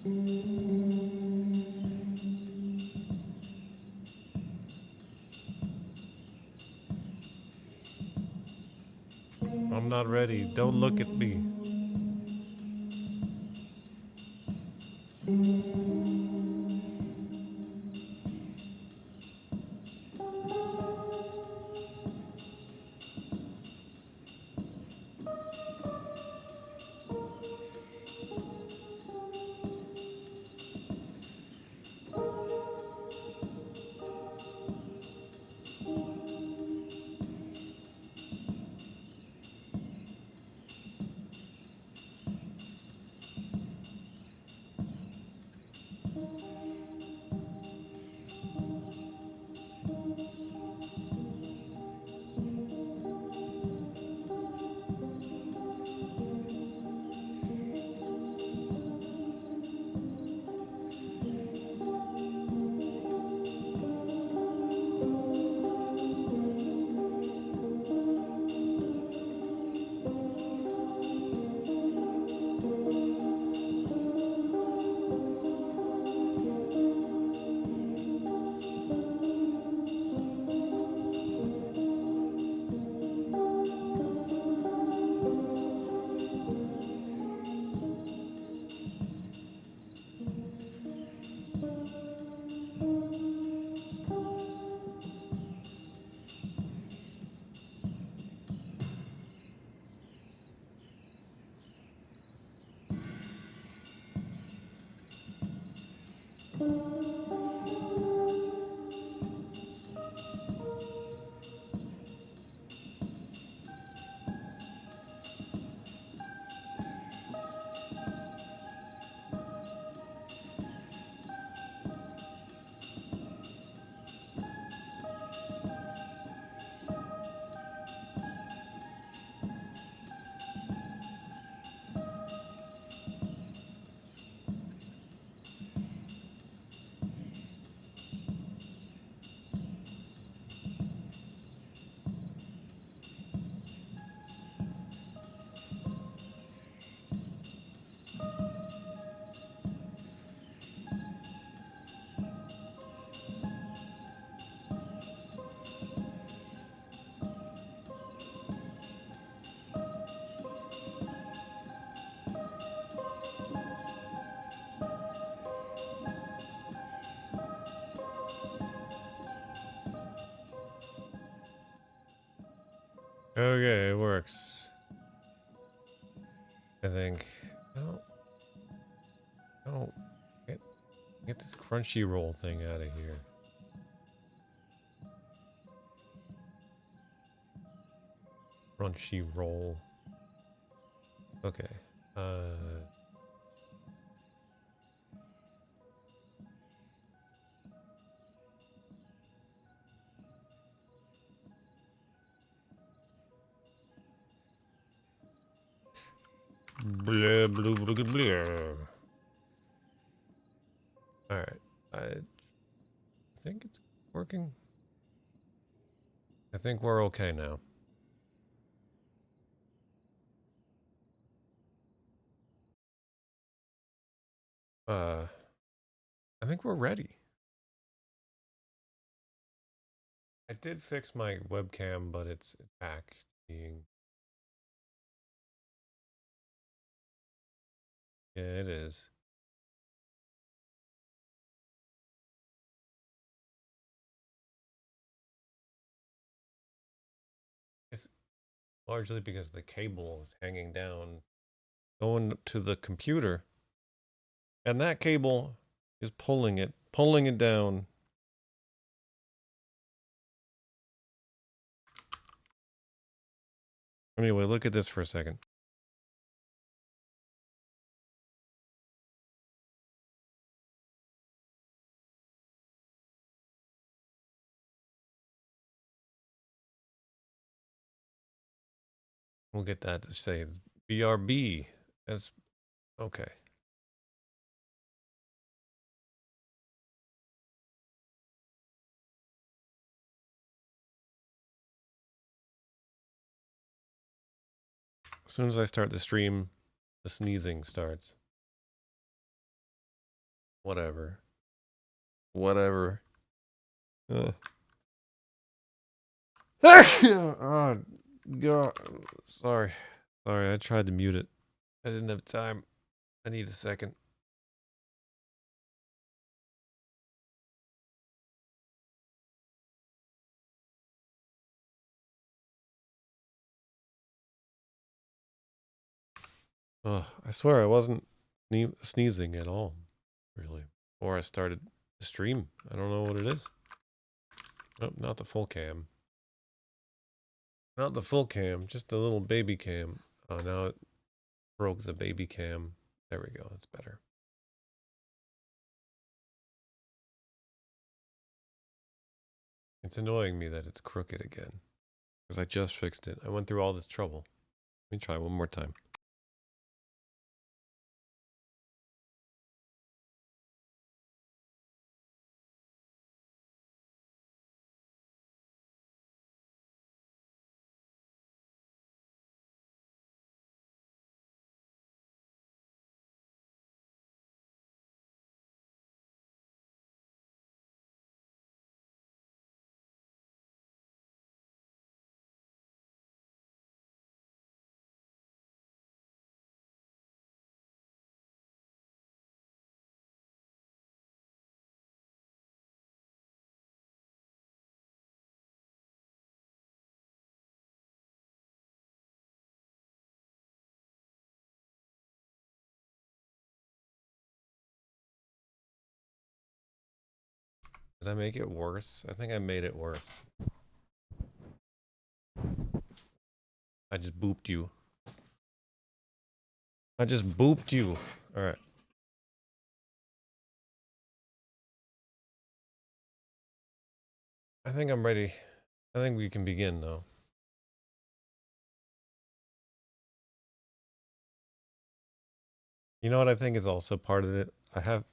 I'm not ready. Don't look at me. Okay, it works. I think. No, get this crunchy roll thing out of here. Crunchy roll. Okay. Blah, blah, blah, blah. All right. I think it's working. I think we're okay now. I think we're ready. I did fix my webcam, but it's back to being. Yeah, it is. It's largely because the cable is hanging down, going to the computer, and that cable is pulling it down. Anyway, look at this for a second. We'll get that to say it's BRB. That's okay. As soon as I start the stream, the sneezing starts. Whatever. Whatever. Oh, God. Sorry. Sorry, I tried to mute it. I didn't have time. I need a second. Oh, I swear I wasn't sneezing at all, really. Or I started the stream. I don't know what it is. Nope, not the full cam. Not the full cam, just the little baby cam. Oh, now it broke the baby cam. There we go, that's better. It's annoying me that it's crooked again. Because I just fixed it. I went through all this trouble. Let me try one more time. Did I make it worse? I think I made it worse. I just booped you. I just booped you. Alright. I think I'm ready. I think we can begin now. You know what I think is also part of it? I have...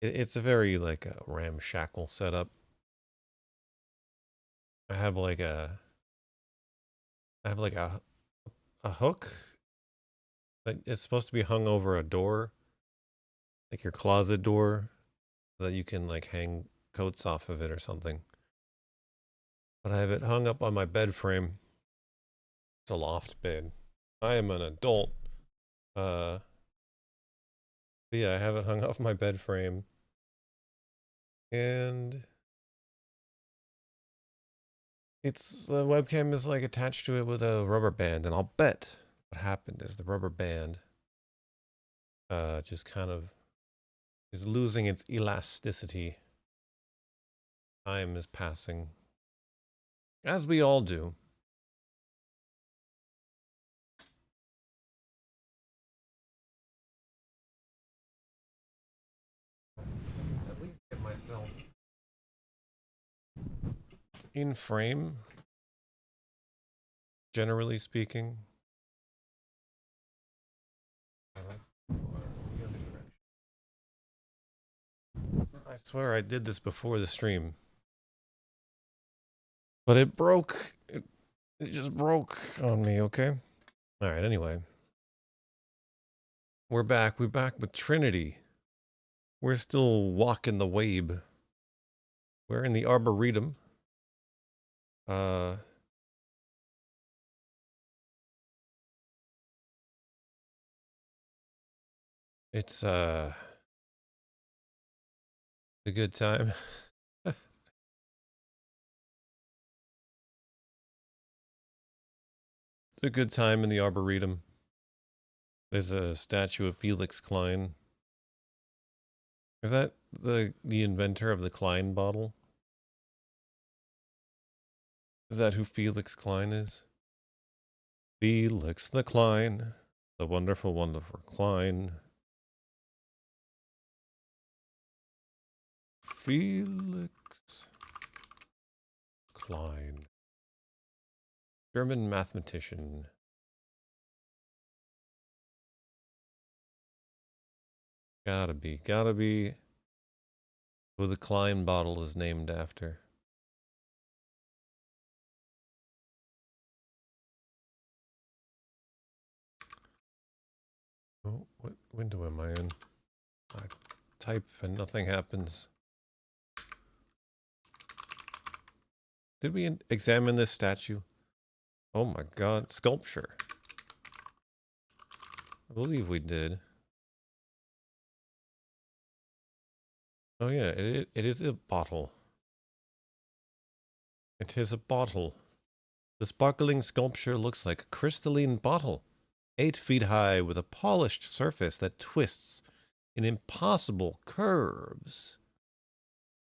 It's a very, like, a ramshackle setup. I have, like, a... I have, like, a hook that is supposed to be hung over a door. Like your closet door. So that you can, like, hang coats off of it or something. But I have it hung up on my bed frame. It's a loft bed. I am an adult. But yeah, I have it hung off my bed frame. And it's the webcam is like attached to it with a rubber band, and I'll bet what happened is the rubber band just kind of is losing its elasticity. Time is passing. As we all do. At least get myself in frame, generally speaking. I swear I did this before the stream. But it broke. It just broke on me, okay? Alright, anyway. We're back. We're back with Trinity. We're still walking the wabe. We're in the Arboretum. It's a good time. It's a good time in the Arboretum. There's a statue of Felix Klein. Is that the inventor of the Klein bottle? Is that who Felix Klein is? Felix the Klein. The wonderful, wonderful Klein. Felix Klein. German mathematician. Gotta be. Who the Klein bottle is named after. Oh, what window am I in? type and nothing happens. Did we examine this statue? Oh my god, sculpture. I believe we did. Oh yeah, it is a bottle. It is a bottle. The sparkling sculpture looks like a crystalline bottle, 8 feet high with a polished surface that twists in impossible curves.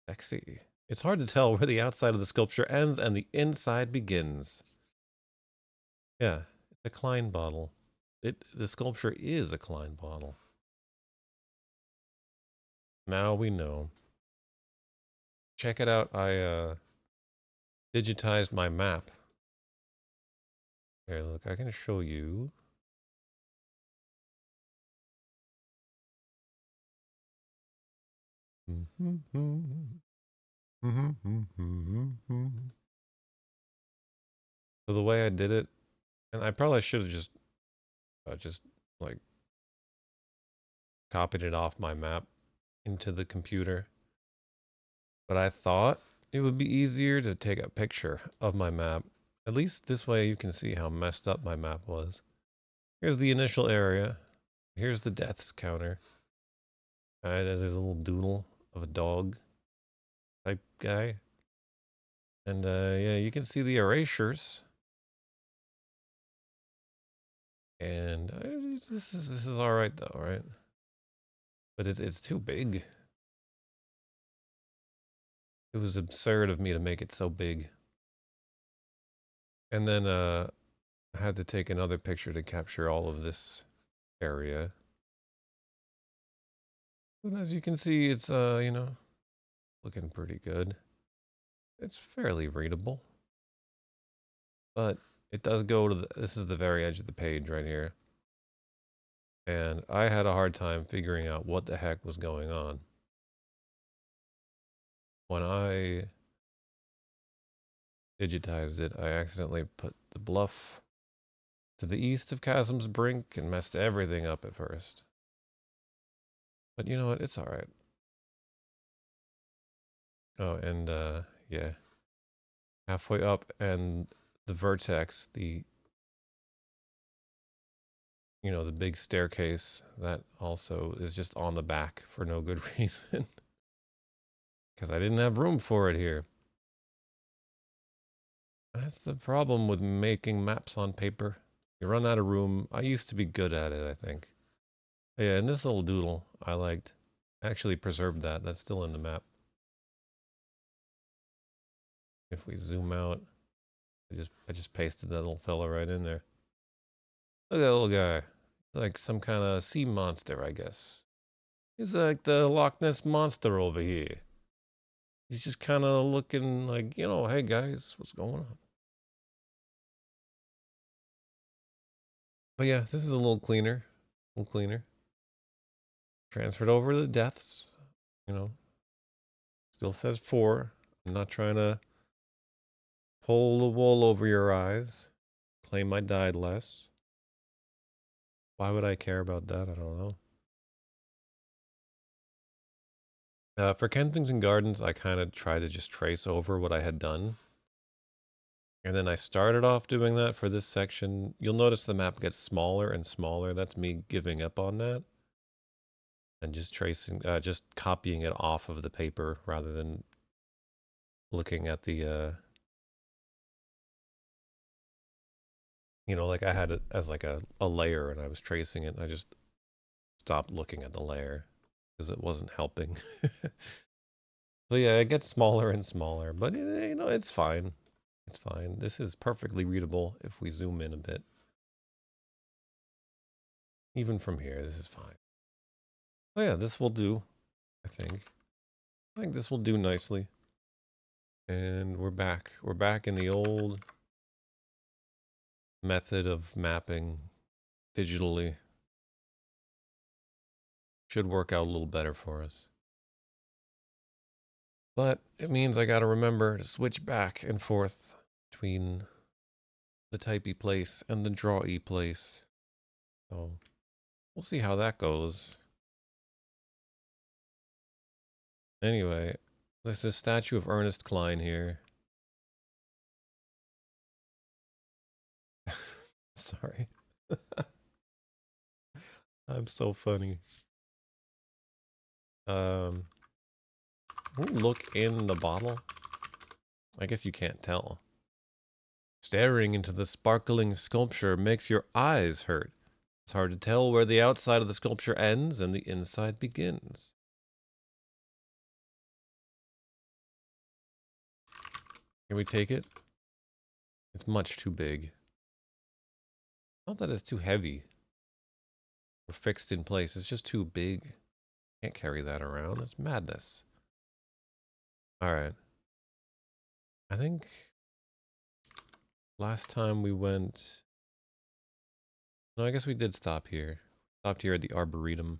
Sexy. It's hard to tell where the outside of the sculpture ends and the inside begins. Yeah, it's a Klein bottle. The sculpture is a Klein bottle. Now we know. Check it out. I digitized my map. Here, look, I can show you. So the way I did it, and I probably should have just like copied it off my map into the computer. But I thought it would be easier to take a picture of my map. At least this way you can see how messed up my map was. Here's the initial area. Here's the deaths counter. Alright, there's a little doodle of a dog type guy. And yeah, you can see the erasures. And this is all right though, right? But it's too big. It was absurd of me to make it so big. And then I had to take another picture to capture all of this area. But as you can see, it's you know, looking pretty good. It's fairly readable. But it does go to this is the very edge of the page right here. And I had a hard time figuring out what the heck was going on. When I digitized it, I accidentally put the bluff to the east of Chasm's brink and messed everything up at first. But you know what? It's all right. Oh, and yeah. Halfway up and the vertex, the the big staircase that also is just on the back for no good reason. Because I didn't have room for it here. That's the problem with making maps on paper. You run out of room. I used to be good at it, I think. Yeah, and this little doodle I liked. I actually preserved that. That's still in the map. If we zoom out, I just pasted that little fella right in there. Look at that little guy. Like some kind of sea monster, I guess. He's like the Loch Ness monster over here. He's just kind of looking like, hey guys, what's going on? But yeah, this is a little cleaner. A little cleaner. Transferred over the deaths. Still says 4. I'm not trying to pull the wool over your eyes. Claim I died less. Why would I care about that? I don't know. For Kensington Gardens, I kind of tried to just trace over what I had done. And then I started off doing that for this section. You'll notice the map gets smaller and smaller. That's me giving up on that. And just just copying it off of the paper rather than looking at the, like I had it as like a layer and I was tracing it. I just stopped looking at the layer because it wasn't helping. So yeah, it gets smaller and smaller, but it's fine. It's fine. This is perfectly readable if we zoom in a bit. Even from here, this is fine. Oh yeah, this will do, I think. I think this will do nicely. And we're back. We're back in the old method of mapping digitally. Should work out a little better for us. But it means I gotta remember to switch back and forth between the typey place and the drawy place. So we'll see how that goes. Anyway, there's this statue of Ernest Klein here. Sorry. I'm so funny. Look in the bottle. I guess you can't tell. Staring into the sparkling sculpture makes your eyes hurt. It's hard to tell where the outside of the sculpture ends and the inside begins. Can we take it? It's much too big. Not that it's too heavy or fixed in place. It's just too big. Can't carry that around. It's madness. Alright. I think last time we went... No, I guess we did stop here. Stopped here at the Arboretum.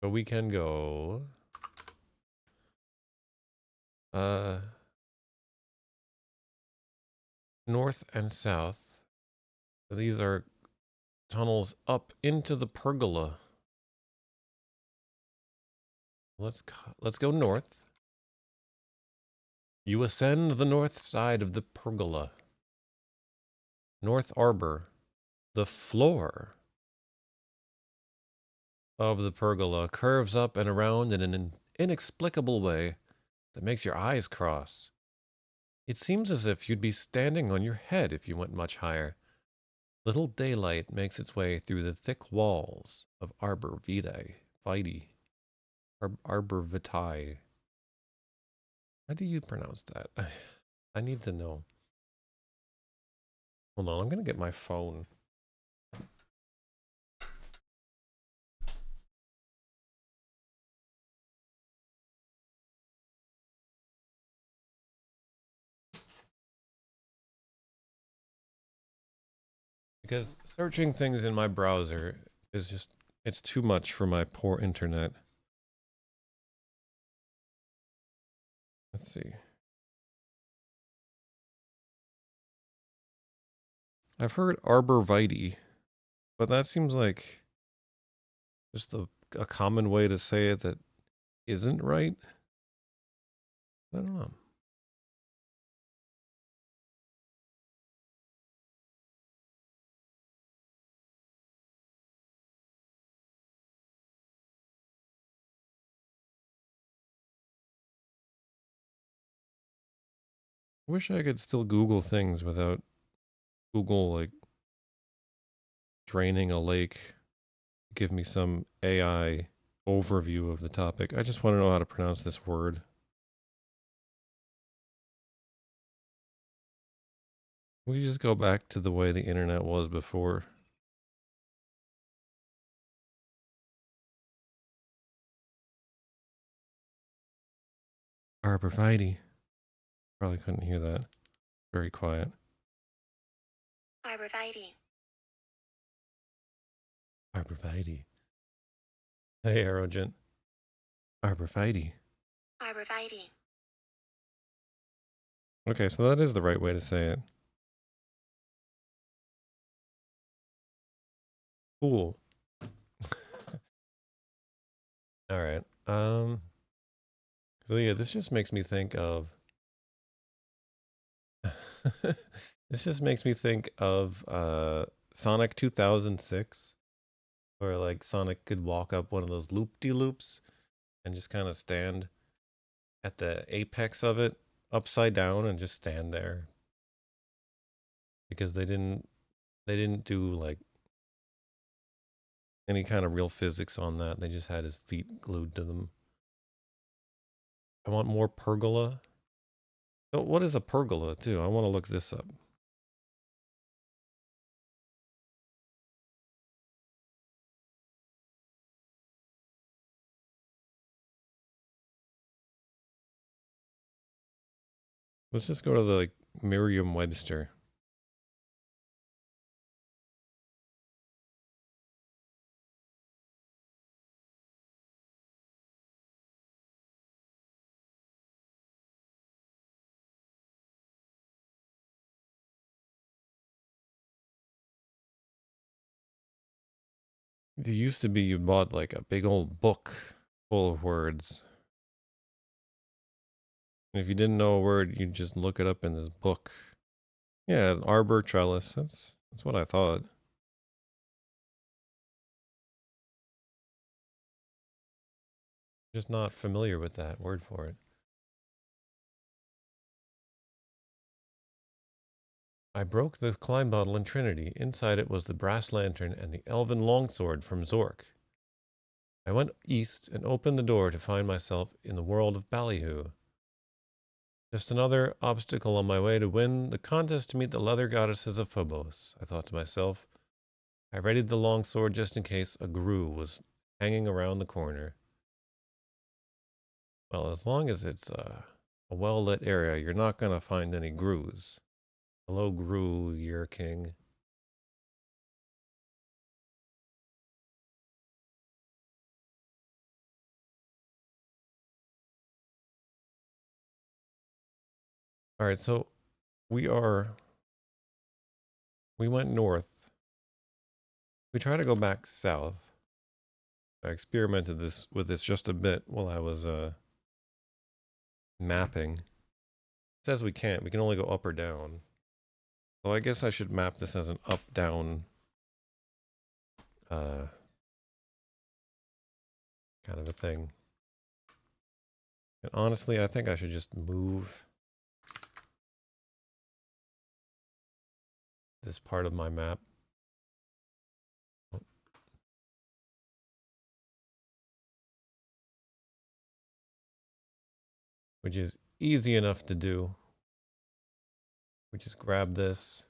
But we can go... north and south. So these are tunnels up into the pergola. Let's go north. You ascend the north side of the pergola. North Arbor. The floor of the pergola curves up and around in an inexplicable way that makes your eyes cross. It seems as if you'd be standing on your head if you went much higher. Little daylight makes its way through the thick walls of Arbor Vitae. Arbor Vitae. How do you pronounce that? I need to know. Hold on, I'm gonna get my phone. Because searching things in my browser is just, it's too much for my poor internet. Let's see. I've heard arborvitae, but that seems like just a common way to say it that isn't right. I don't know. Wish I could still Google things without Google, like, draining a lake. Give me some AI overview of the topic. I just want to know how to pronounce this word. We just go back to the way the internet was before. Arborvitae. Probably couldn't hear that. Very quiet. Arborvitae. Arborvitae. Hey, Arrogant. Arborvitae. Arborvitae. Okay, so that is the right way to say it. Cool. All right. So yeah, this just makes me think of this just makes me think of Sonic 2006, where like Sonic could walk up one of those loop-de-loops and just kind of stand at the apex of it upside down and just stand there because they didn't do like any kind of real physics on that. They just had his feet glued to them. I want more pergola. Oh, what is a pergola too? I want to look this up. Let's just go to the like Merriam-Webster. It used to be you bought like a big old book full of words. And if you didn't know a word, you'd just look it up in this book. Yeah, an arbor trellis. That's what I thought. Just not familiar with that word for it. I broke the climb bottle in Trinity. Inside it was the brass lantern and the elven longsword from Zork. I went east and opened the door to find myself in the world of Ballyhoo. Just another obstacle on my way to win the contest to meet the leather goddesses of Phobos, I thought to myself. I readied the longsword just in case a grue was hanging around the corner. Well, as long as it's a well-lit area, you're not going to find any grues. Hello, grue, you're king. All right, so we went north. We try to go back south. I experimented with this just a bit while I was mapping. It says we can't. We can only go up or down. So I guess I should map this as an up-down kind of a thing. And honestly, I think I should just move this part of my map. Which is easy enough to do. We just grab this,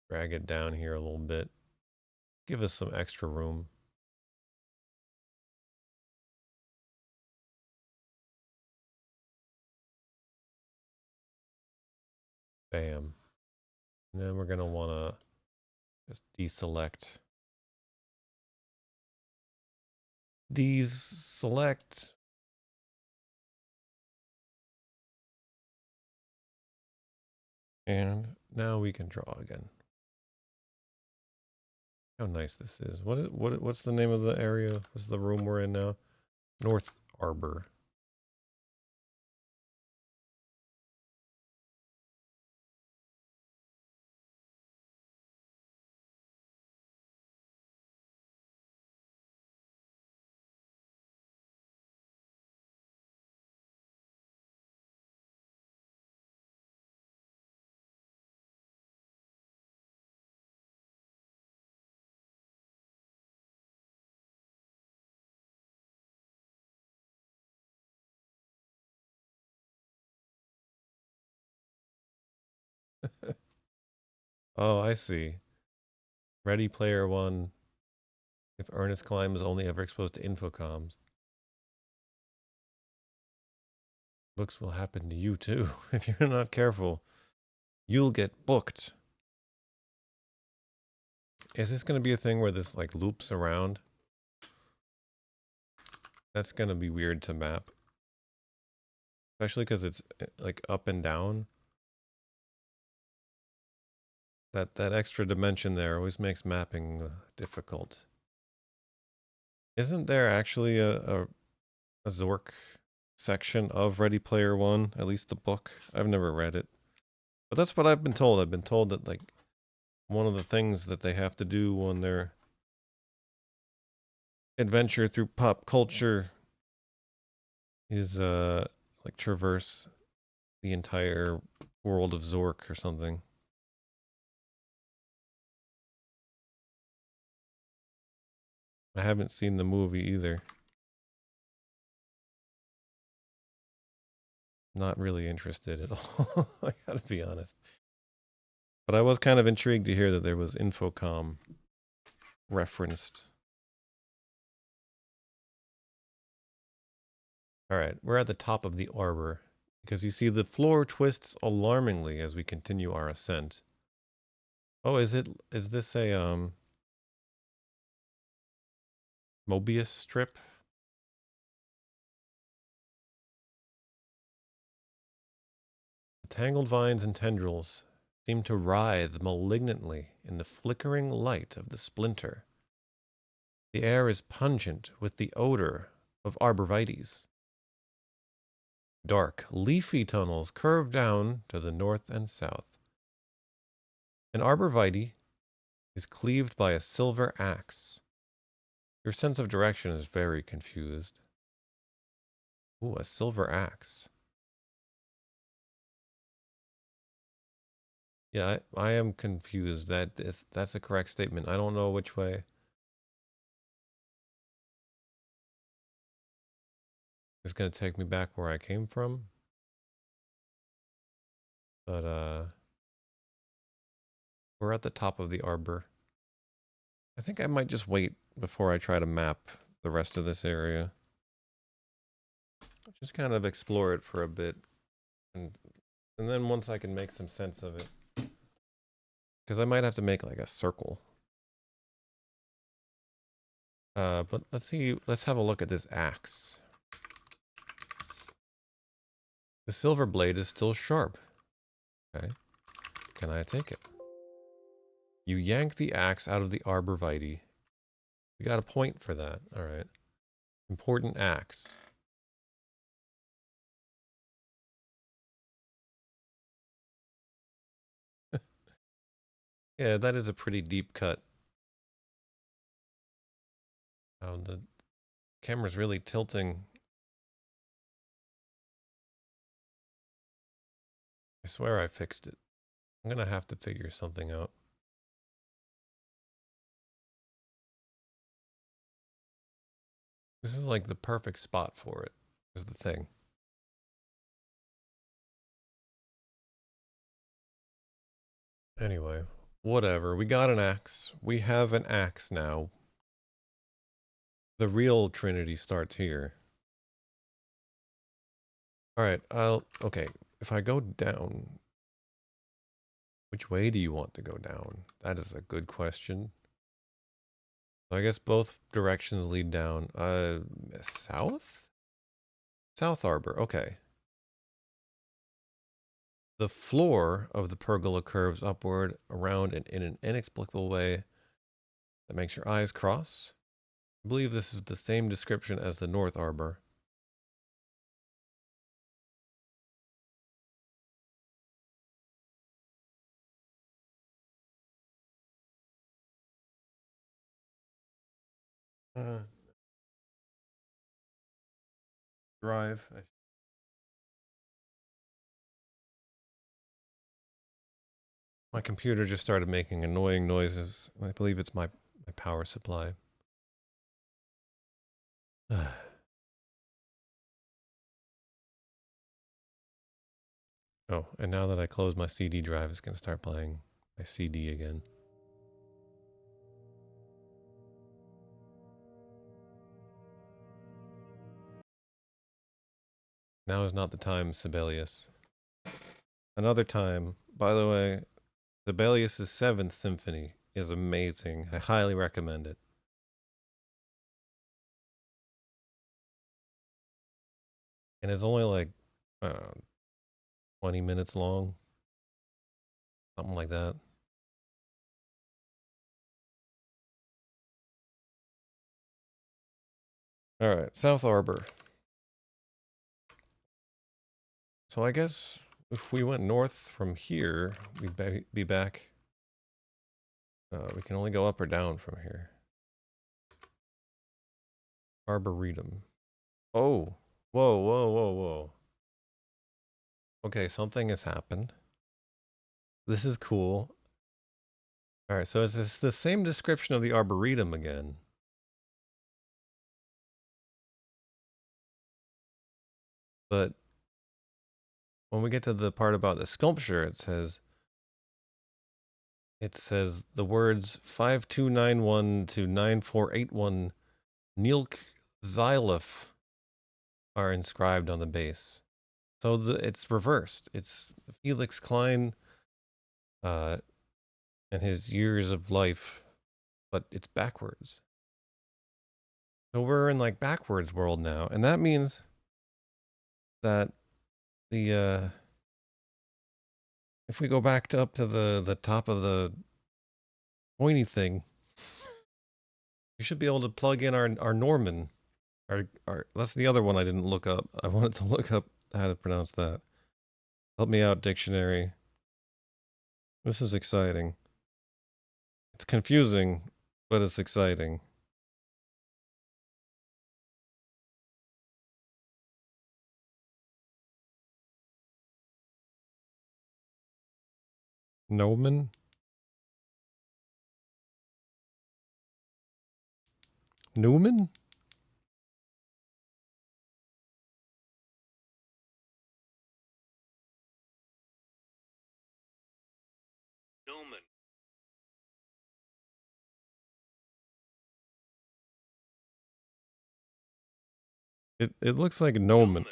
drag it down here a little bit, give us some extra room. Bam. And then we're going to want to just deselect. Deselect. And now we can draw again. How nice this is. What's the name of the area? What's the room we're in now? North Arbor. Oh, I see. Ready Player One. If Ernest Klein was only ever exposed to Infocoms, books will happen to you too. If you're not careful, you'll get booked. Is this going to be a thing where this like loops around? That's going to be weird to map. Especially because it's like up and down. That extra dimension there always makes mapping difficult. Isn't there actually a Zork section of Ready Player One? At least the book. I've never read it. But that's what I've been told. I've been told that like one of the things that they have to do on their adventure through pop culture is like traverse the entire world of Zork or something. I haven't seen the movie either. Not really interested at all. I gotta be honest. But I was kind of intrigued to hear that there was Infocom referenced. All right, we're at the top of the arbor because you see the floor twists alarmingly as we continue our ascent. Oh, is this a Mobius strip? The tangled vines and tendrils seem to writhe malignantly in the flickering light of the splinter. The air is pungent with the odor of arborvitaes. Dark, leafy tunnels curve down to the north and south. An arborvitae is cleaved by a silver axe. Your sense of direction is very confused. Ooh, a silver axe. Yeah, I am confused. That's a correct statement. I don't know which way. It's gonna take me back where I came from. But we're at the top of the arbor. I think I might just wait before I try to map the rest of this area. Just kind of explore it for a bit. And then once I can make some sense of it. Because I might have to make like a circle. But let's see, let's have a look at this axe. The silver blade is still sharp. Okay. Can I take it? You yank the axe out of the arborvitae. We got a point for that. All right. Important axe. Yeah, that is a pretty deep cut. Oh, the camera's really tilting. I swear I fixed it. I'm gonna have to figure something out. This is like the perfect spot for it, is the thing. Anyway, whatever. We got an axe. We have an axe now. The real Trinity starts here. Alright, okay. If I go down, which way do you want to go down? That is a good question. I guess both directions lead down. South? South Arbor, okay. The floor of the pergola curves upward, around, and in an inexplicable way that makes your eyes cross. I believe this is the same description as the North Arbor. Drive. My computer just started making annoying noises. I believe it's my power supply. Oh, and now that I close my CD drive, it's going to start playing my CD again. Now is not the time, Sibelius. Another time. By the way, Sibelius's 7th Symphony is amazing. I highly recommend it. And it's only like 20 minutes long. Something like that. All right, South Arbor. So I guess if we went north from here, we'd be back. We can only go up or down from here. Arboretum. Oh, whoa, whoa, whoa, whoa. Okay, something has happened. This is cool. All right, so it's the same description of the Arboretum again. But when we get to the part about the sculpture, it says the words 5291 to 9481 Nilk Xylif are inscribed on the base. So it's reversed. It's Felix Klein and his years of life, but it's backwards. So we're in like backwards world now, and that means that the if we go back to up to the top of the pointy thing, You should be able to plug in our Norman. That's the other one I didn't look up. I wanted to look up how to pronounce that. Help me out, dictionary. This is exciting. It's confusing, but it's exciting. Nomen? Newman? Newman. It looks like Nomen.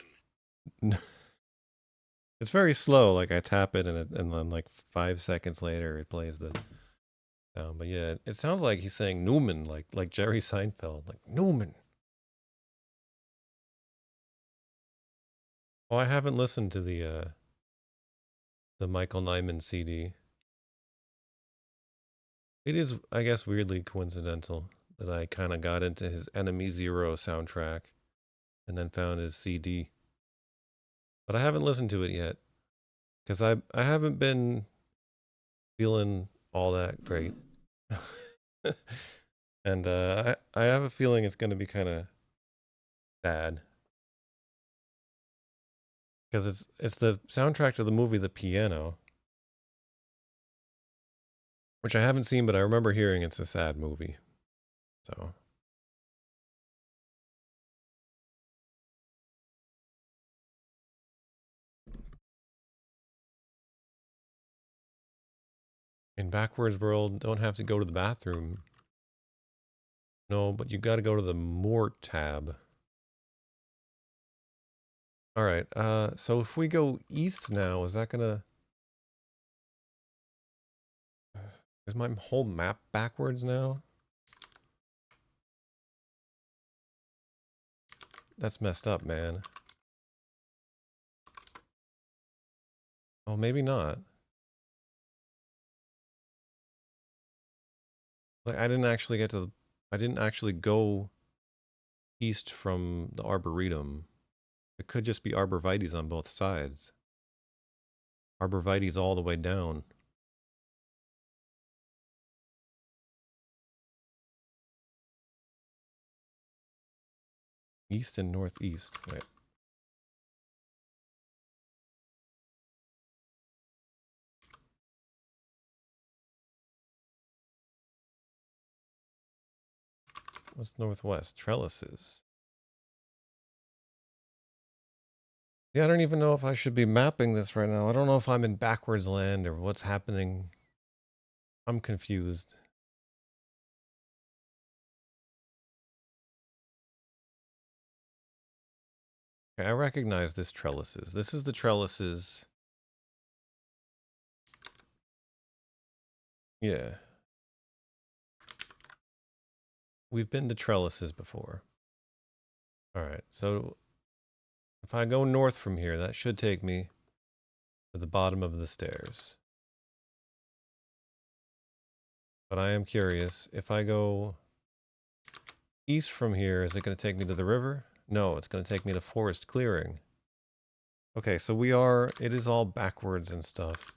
It's very slow. Like I tap it and then like 5 seconds later it plays the sound. But yeah, it sounds like he's saying Newman, like Jerry Seinfeld, like Newman. Oh, I haven't listened to the Michael Nyman CD. It is, I guess, weirdly coincidental that I kind of got into his Enemy Zero soundtrack and then found his CD. But I haven't listened to it yet because I haven't been feeling all that great. And I have a feeling it's going to be kind of bad because it's the soundtrack to the movie The Piano, which I haven't seen, but I remember hearing it's a sad movie. So in Backwards World, don't have to go to the bathroom. No, but you got to go to the More tab. All right. So if we go east now, is that gonna? Is my whole map backwards now? That's messed up, man. Oh, maybe not. Like I didn't actually get to. I didn't actually go east from the Arboretum. It could just be arborvitaes on both sides. Arborvitaes all the way down. East and northeast. Wait. What's northwest? Trellises. Yeah, I don't even know if I should be mapping this right now. I don't know if I'm in backwards land or what's happening. I'm confused. Okay, I recognize this trellises. This is the trellises. Yeah. We've been to trellises before. All right, so if I go north from here, that should take me to the bottom of the stairs. But I am curious, if I go east from here, is it going to take me to the river? No, it's going to take me to forest clearing. Okay, so it is all backwards and stuff.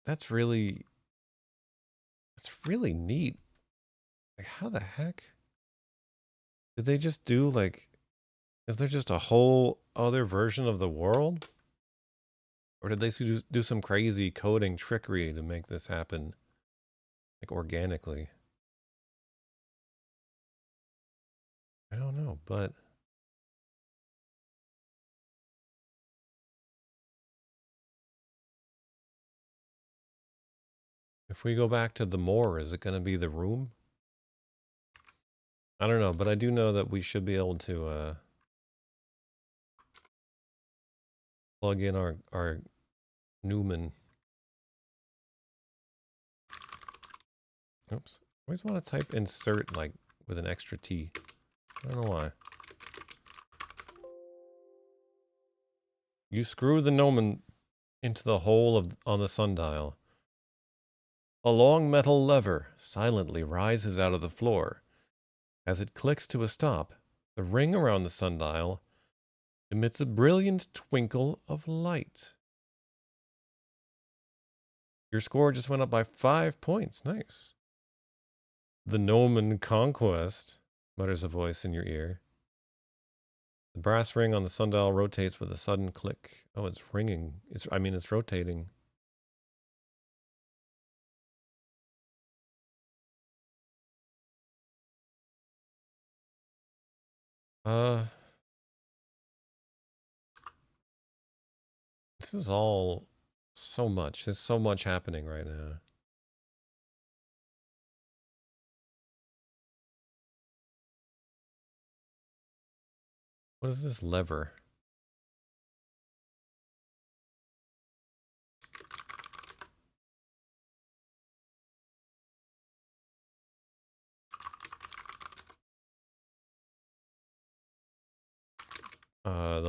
That's really neat. Like, how the heck? Did they just do, like, is there just a whole other version of the world? Or did they do some crazy coding trickery to make this happen, like, organically? I don't know, but if we go back to the moor, is it going to be the room? I don't know, but I do know that we should be able to plug in our Newman. Oops. I always want to type insert like with an extra T. I don't know why. You screw the Nomen into the hole on the sundial. A long metal lever silently rises out of the floor. As it clicks to a stop, the ring around the sundial emits a brilliant twinkle of light. Your score just went up by 5 points. Nice. The Gnomon Conquest, mutters a voice in your ear. The brass ring on the sundial rotates with a sudden click. Oh, it's ringing. It's rotating. Uh, this is all so much. There's so much happening right now. What is this lever?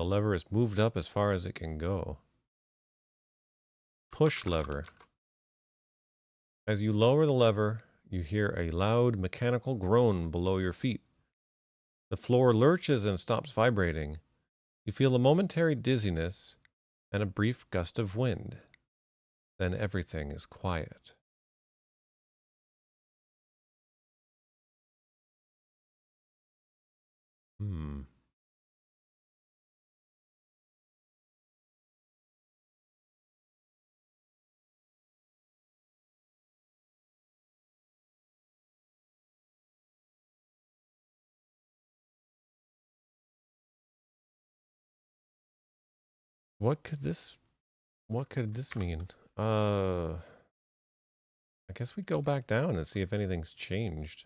The lever is moved up as far as it can go. Push lever. As you lower the lever, you hear a loud mechanical groan below your feet. The floor lurches and stops vibrating. You feel a momentary dizziness and a brief gust of wind. Then everything is quiet. Hmm. What could this mean? I guess we go back down and see if anything's changed.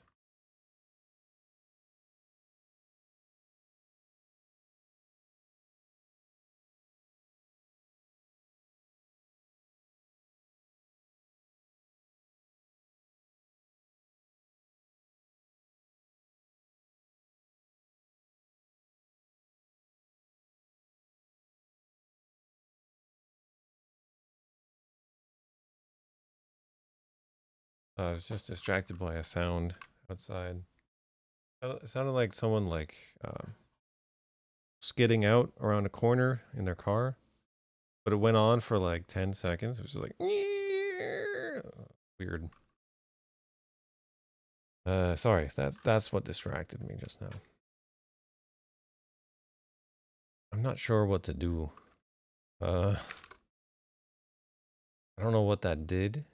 I was just distracted by a sound outside. It sounded like someone skidding out around a corner in their car, but it went on for like 10 seconds. It was just like weird. Sorry, that's what distracted me just now. I'm not sure what to do. I don't know what that did.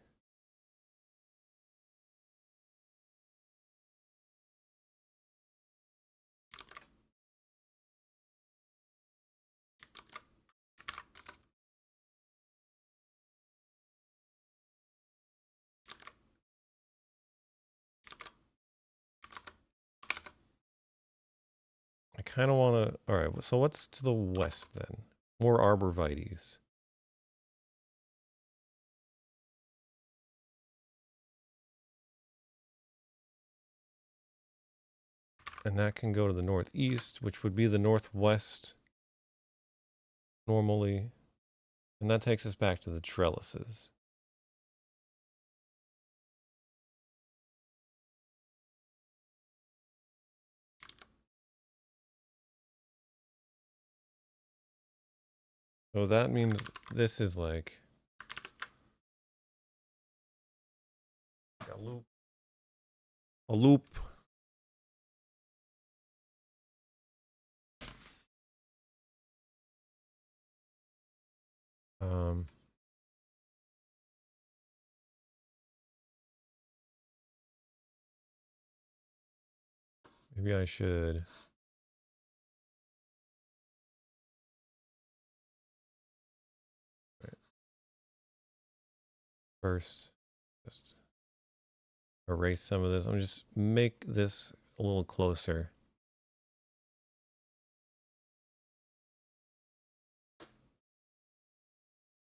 I kind of want to. All right, so what's to the west then? More arborvitaes. And that can go to the northeast, which would be the northwest normally. And that takes us back to the trellises. So that means this is like a loop. A loop. Um, maybe I should. Right, first, just erase some of this. I'm just make this a little closer.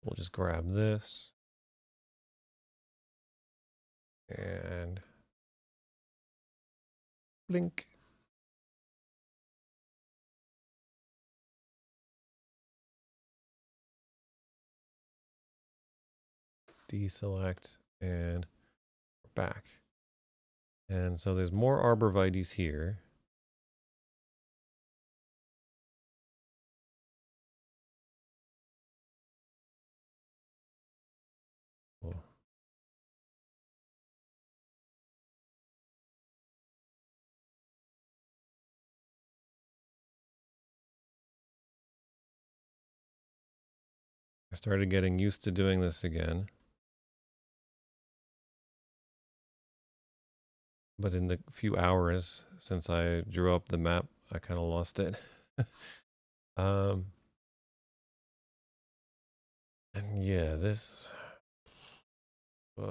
We'll just grab this and blink. Deselect and back. And so there's more arborvitaes here. Cool. I started getting used to doing this again. But in the few hours since I drew up the map, I kind of lost it. And yeah, this I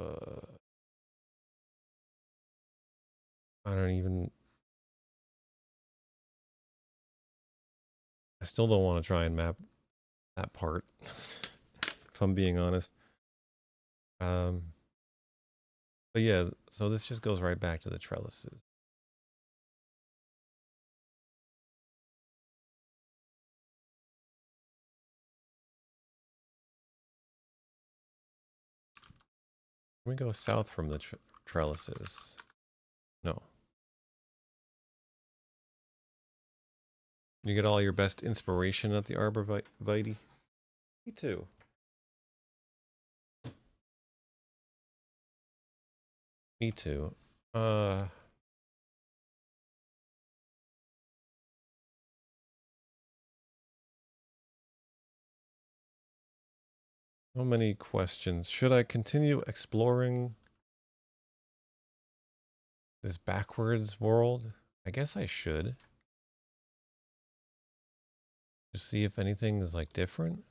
don't even. I still don't want to try and map that part, if I'm being honest. But yeah, so this just goes right back to the trellises. Can we go south from the trellises? No. You get all your best inspiration at the arborvitae? Me too. Me too. So many questions. Should I continue exploring this backwards world? I guess I should. Just see if anything is like different.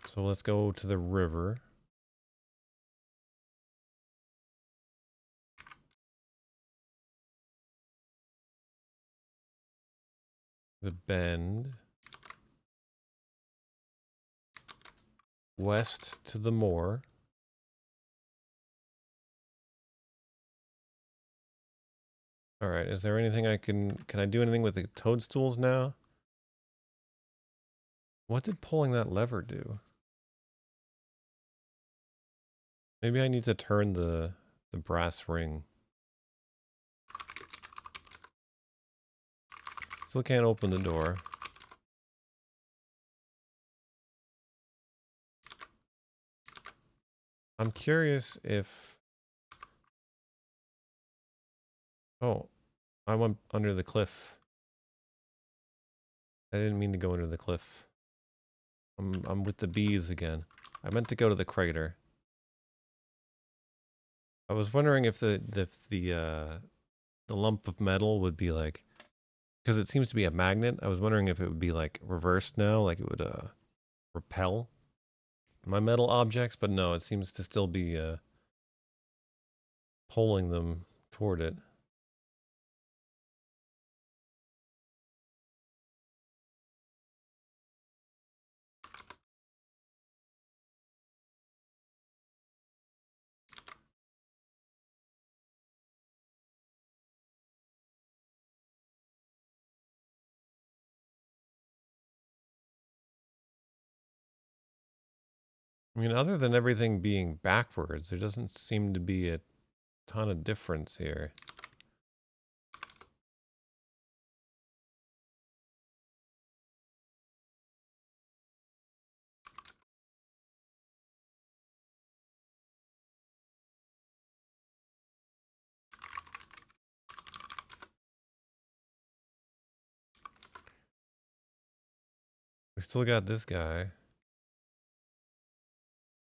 So let's go to the river. The bend. West to the moor. All right, is there anything can I do anything with the toadstools now? What did pulling that lever do? Maybe I need to turn the brass ring. Still can't open the door. I'm curious if... Oh, I went under the cliff. I didn't mean to go under the cliff. I'm with the bees again. I meant to go to the crater. I was wondering if the lump of metal would be like, because it seems to be a magnet. I was wondering if it would be like reversed now, like it would repel my metal objects, but no, it seems to still be pulling them toward it. I mean, other than everything being backwards, there doesn't seem to be a ton of difference here. We still got this guy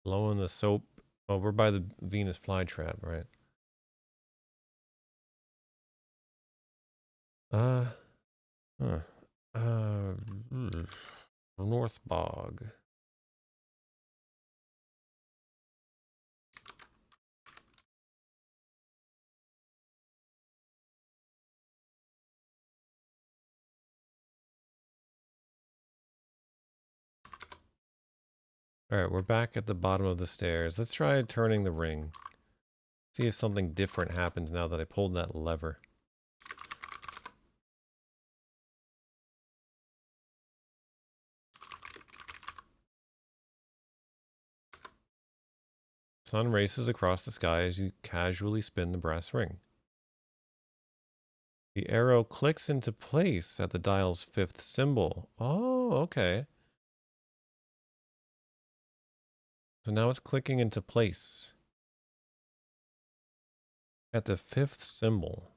blowing the soap. Oh, we're by the Venus flytrap, right? Uh, huh. Uh, North Bog. All right, we're back at the bottom of the stairs. Let's try turning the ring. See if something different happens now that I pulled that lever. Sun races across the sky as you casually spin the brass ring. The arrow clicks into place at the dial's 5th symbol. Oh, okay. So now it's clicking into place at the 5th symbol,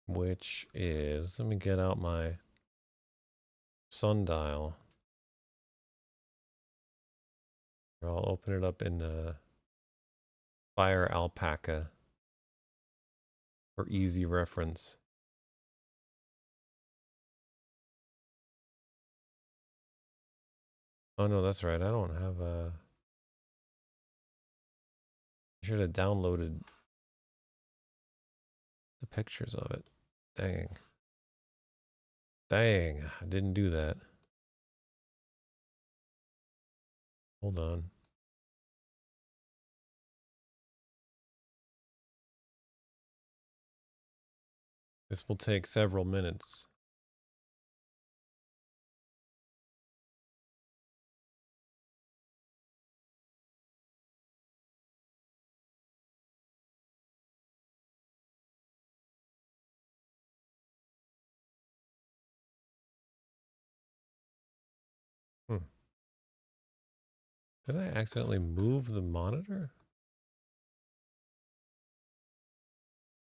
which is, let me get out my sundial. I'll open it up in Fire Alpaca for easy reference. Oh no, that's right. I don't have a... I should have downloaded the pictures of it. Dang. Dang, I didn't do that. Hold on. This will take several minutes. Hmm. Did I accidentally move the monitor?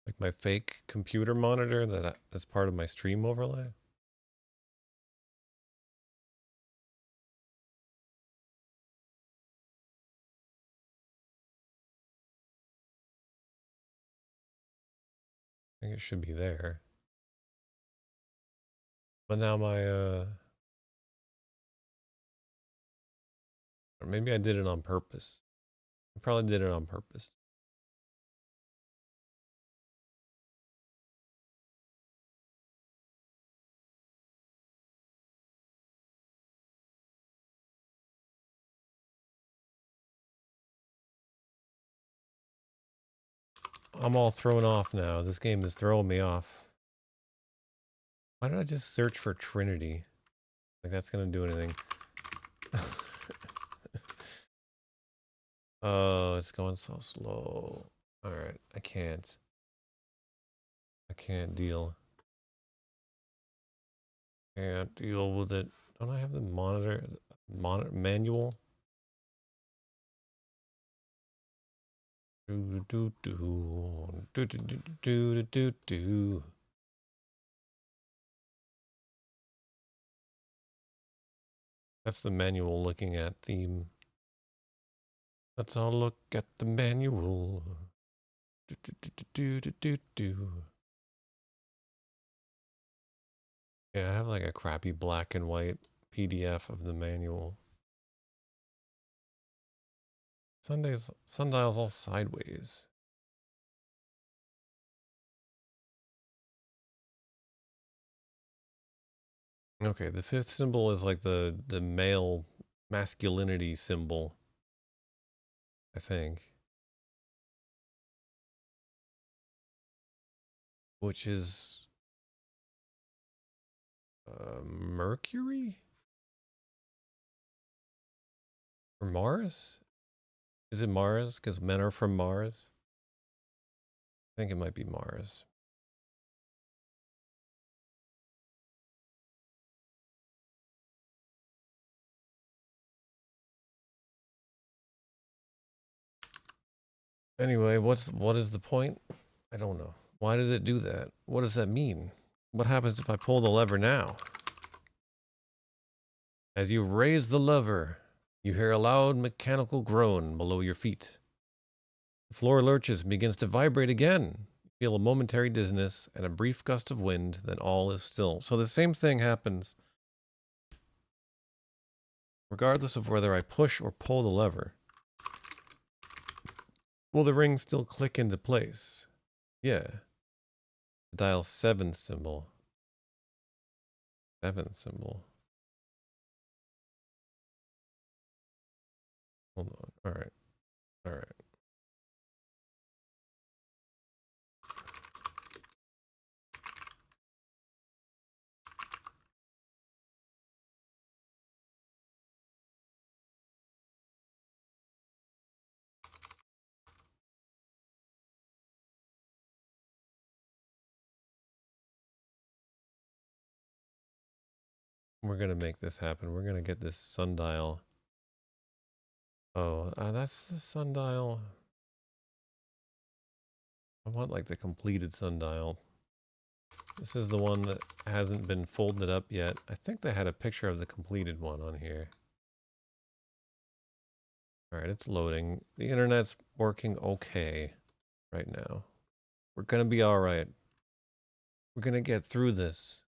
Like my fake computer monitor that's part of my stream overlay? I think it should be there. But now my, or maybe I did it on purpose. I probably did it on purpose. I'm all thrown off now. This game is throwing me off. Why did I just search for Trinity? Like that's gonna do anything. Oh, it's going so slow. Alright, I can't. I can't deal. Can't deal with it. Don't I have the monitor manual? Do do do do do do do do do. That's the manual looking at theme. Let's all look at the manual. Do do do do do do do. Yeah, I have like a crappy black and white PDF of the manual. Sundial's all sideways. Okay, the 5th symbol is like the male masculinity symbol, I think. Which is Mercury? Or Mars? Is it Mars? Because men are from Mars? I think it might be Mars. Anyway, what is the point? I don't know. Why does it do that? What does that mean? What happens if I pull the lever now? As you raise the lever, you hear a loud mechanical groan below your feet. The floor lurches and begins to vibrate again. You feel a momentary dizziness and a brief gust of wind, then all is still. So the same thing happens regardless of whether I push or pull the lever. Will the ring still click into place? Yeah. Dial 7th symbol. 7th symbol. Hold on. All right. All right. We're going to make this happen. We're going to get this sundial. Oh, that's the sundial. I want like the completed sundial. This is the one that hasn't been folded up yet. I think they had a picture of the completed one on here. All right, it's loading. The internet's working okay right now. We're going to be all right. We're going to get through this.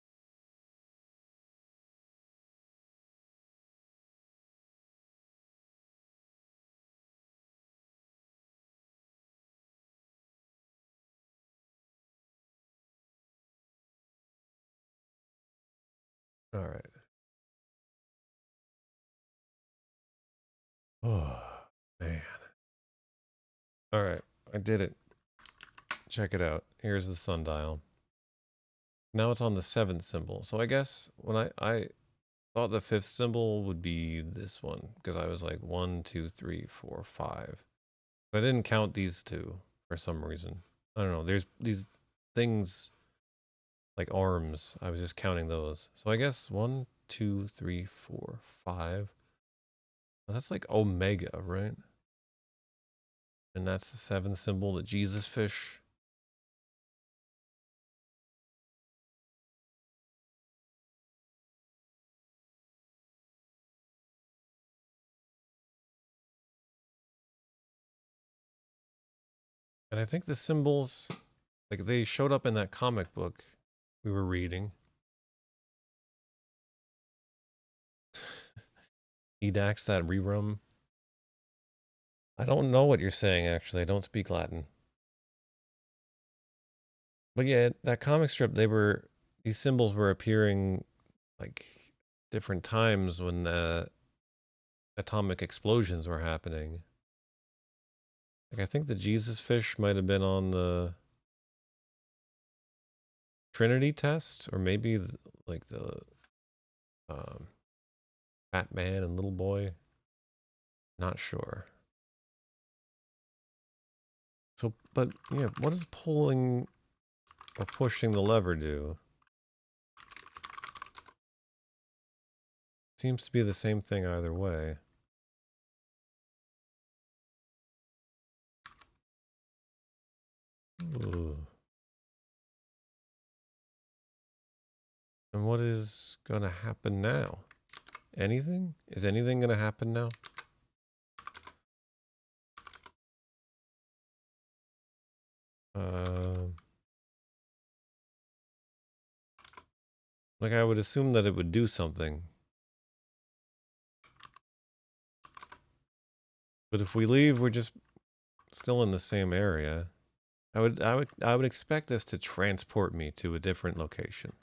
All right. Oh, man. All right, I did it. Check it out. Here's the sundial. Now it's on the 7th symbol. So I guess when I thought the 5th symbol would be this one, because I was like 1, 2, 3, 4, 5. But I didn't count these two for some reason. I don't know. There's these things like arms. I was just counting those. So I guess 1, 2, 3, 4, 5. Well, that's like Omega, right? And that's the 7th symbol, the Jesus fish. And I think the symbols, like they showed up in that comic book we were reading. Edax, that rerum. I don't know what you're saying, actually. I don't speak Latin. But yeah, that comic strip, these symbols were appearing like different times when atomic explosions were happening. Like I think the Jesus fish might have been on the Trinity test, or maybe like the um, Fat Man and Little Boy. Not sure. So, but yeah, what does pulling or pushing the lever do? Seems to be the same thing either way. Ooh. And what is going to happen now? Anything? Is anything going to happen now? Like I would assume that it would do something. But if we leave, we're just still in the same area. I would expect this to transport me to a different location.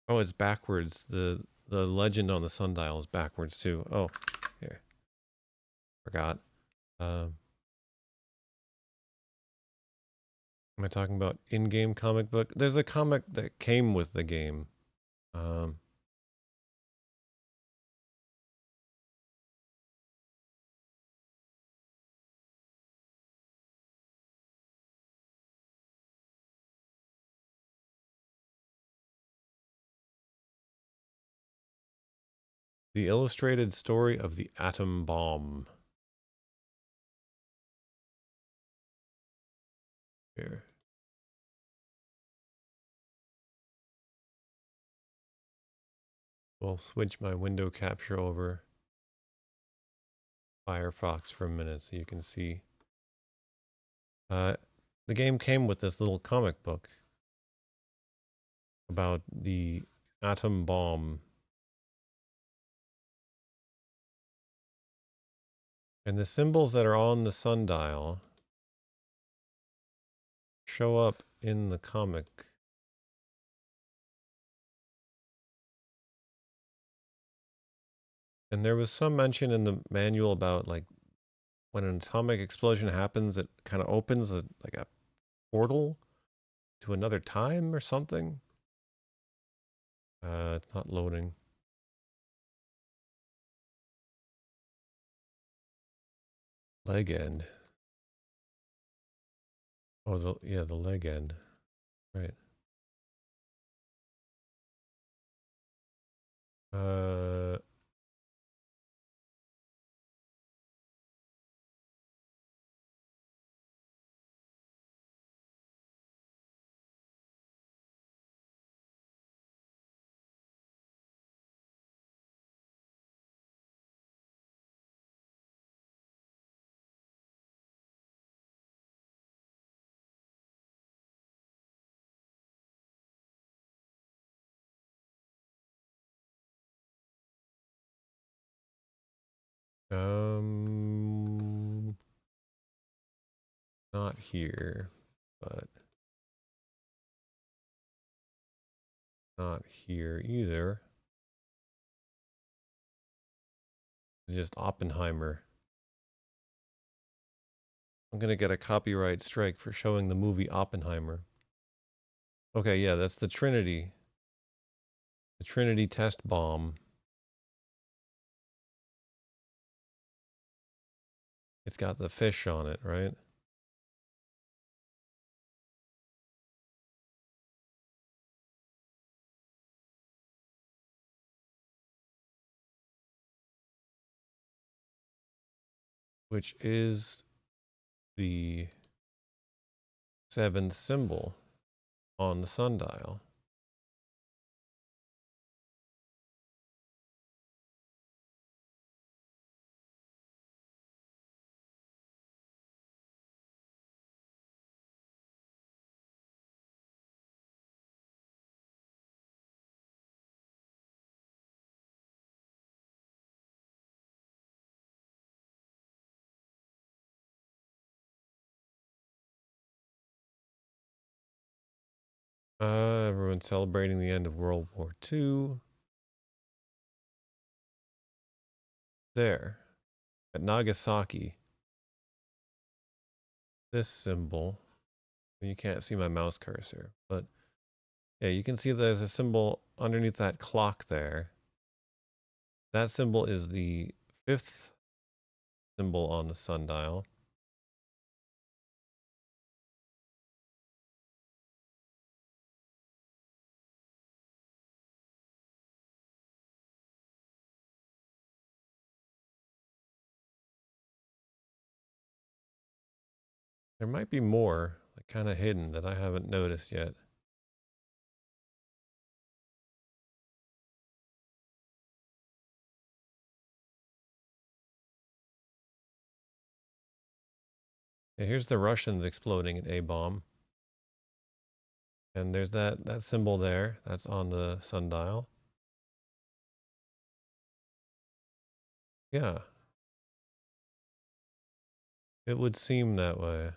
Oh, it's backwards. The legend on the sundial is backwards too. Oh, here. Forgot. Um, am I talking about in-game comic book? There's a comic that came with the game. Um, the illustrated story of the atom bomb. Here. We'll switch my window capture over Firefox for a minute so you can see. The game came with this little comic book about the atom bomb. And the symbols that are on the sundial show up in the comic. And there was some mention in the manual about like when an atomic explosion happens, it kind of opens like a portal to another time or something. It's not loading. Leg end. Oh, yeah, the leg end. Right. Uh, um, not here, but not here either. It's just Oppenheimer. I'm gonna get a copyright strike for showing the movie Oppenheimer. Okay, yeah, that's the Trinity. The Trinity test bomb. It's got the fish on it, right? Which is the seventh symbol on the sundial. Everyone's celebrating the end of World War II. There, at Nagasaki, this symbol, you can't see my mouse cursor, but yeah, you can see there's a symbol underneath that clock there. That symbol is the fifth symbol on the sundial. There might be more, like kind of hidden that I haven't noticed yet. Yeah, here's the Russians exploding an A-bomb. And there's that symbol there. That's on the sundial. Yeah, it would seem that way.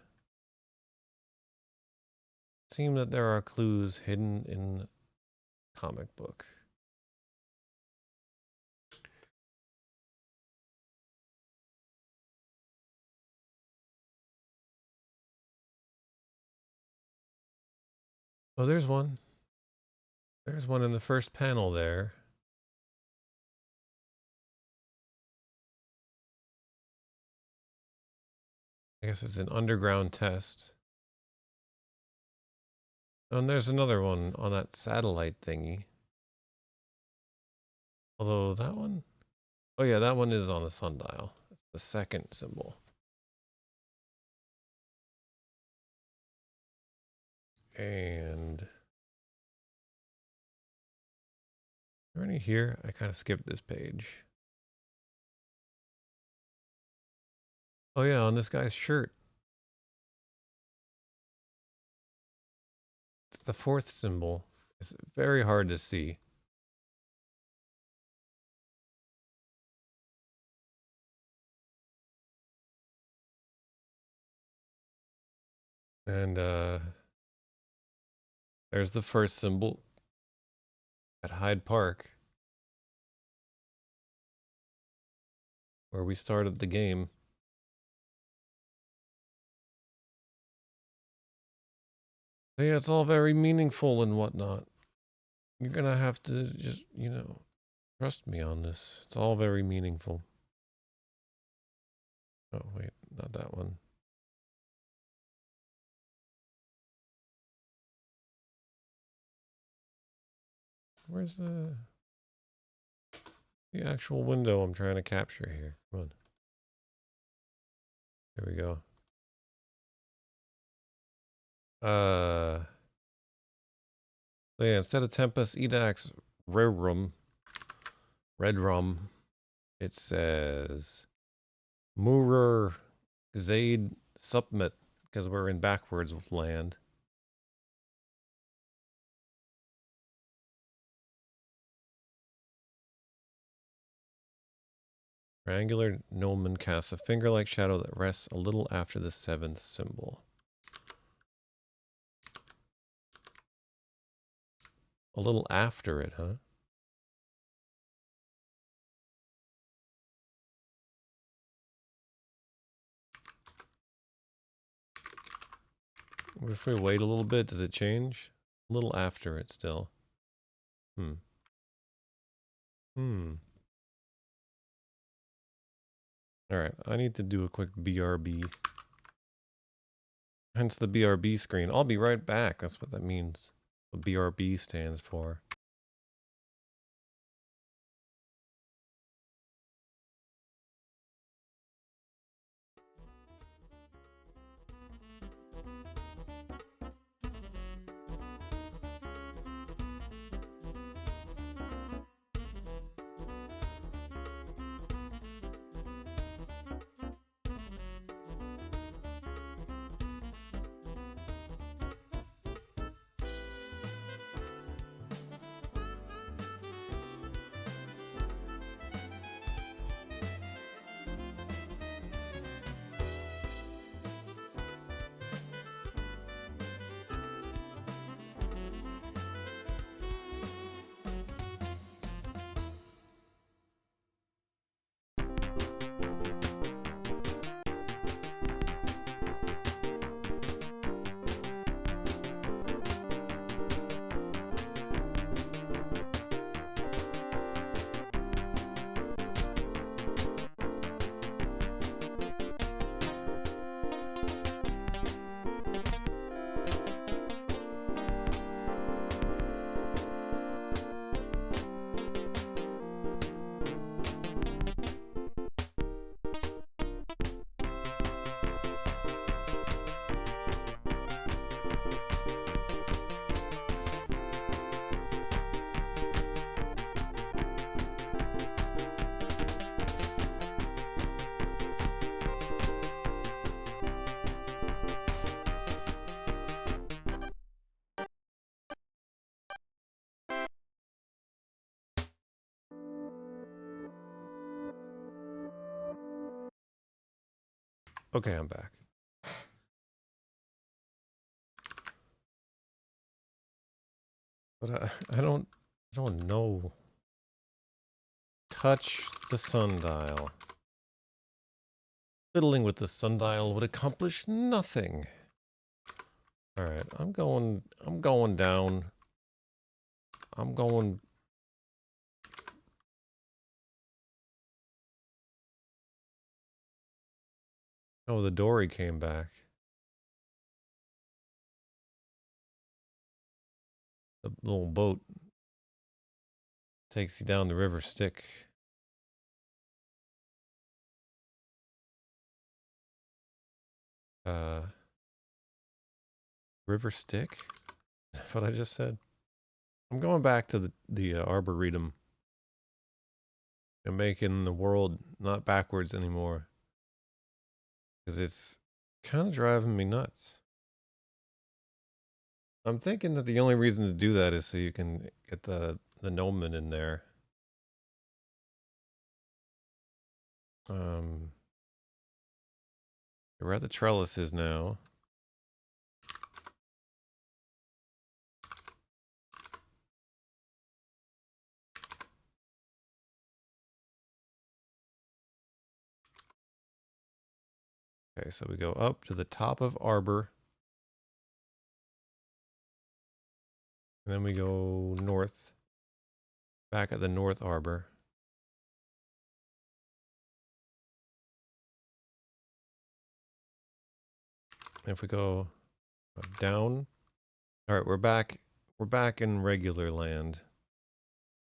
Seem that there are clues hidden in the comic book. Oh, there's one. There's one in the first panel there. I guess it's an underground test. Oh, and there's another one on that satellite thingy. Although that one, oh yeah, that one is on the sundial. That's the second symbol. And is there any here? I kind of skipped this page. Oh yeah, on this guy's shirt. It's the fourth symbol. It's very hard to see. And there's the first symbol at Hyde Park. where we started the game. But yeah, it's all very meaningful and whatnot. You're gonna have to just, trust me on this. It's all very meaningful. Oh, wait, not that one. Where's the actual window I'm trying to capture here? Come on. There we go. So yeah, instead of Tempest Edax Redrum, it says Murer Zaid Submit, because we're in backwards land. Triangular gnomon casts a finger-like shadow that rests a little after the 7th symbol. A little after it, huh? What if we wait a little bit? Does it change? A little after it still. Alright, I need to do a quick BRB. Hence the BRB screen. I'll be right back. That's what that means. What BRB stands for. Okay, I'm back. But I don't know. Touch the sundial. Fiddling with the sundial would accomplish nothing. Alright, I'm going down. I'm going... Oh, the dory came back. The little boat takes you down the river Styx. River Styx? That's what I just said. I'm going back to the Arboretum. And making the world not backwards anymore. Because it's kind of driving me nuts. I'm thinking that the only reason to do that is so you can get the gnomon in there. We're at the trellises now. Okay, so we go up to the top of Arbor. And then we go north. Back at the North Arbor. And if we go down. Alright, we're back. We're back in regular land.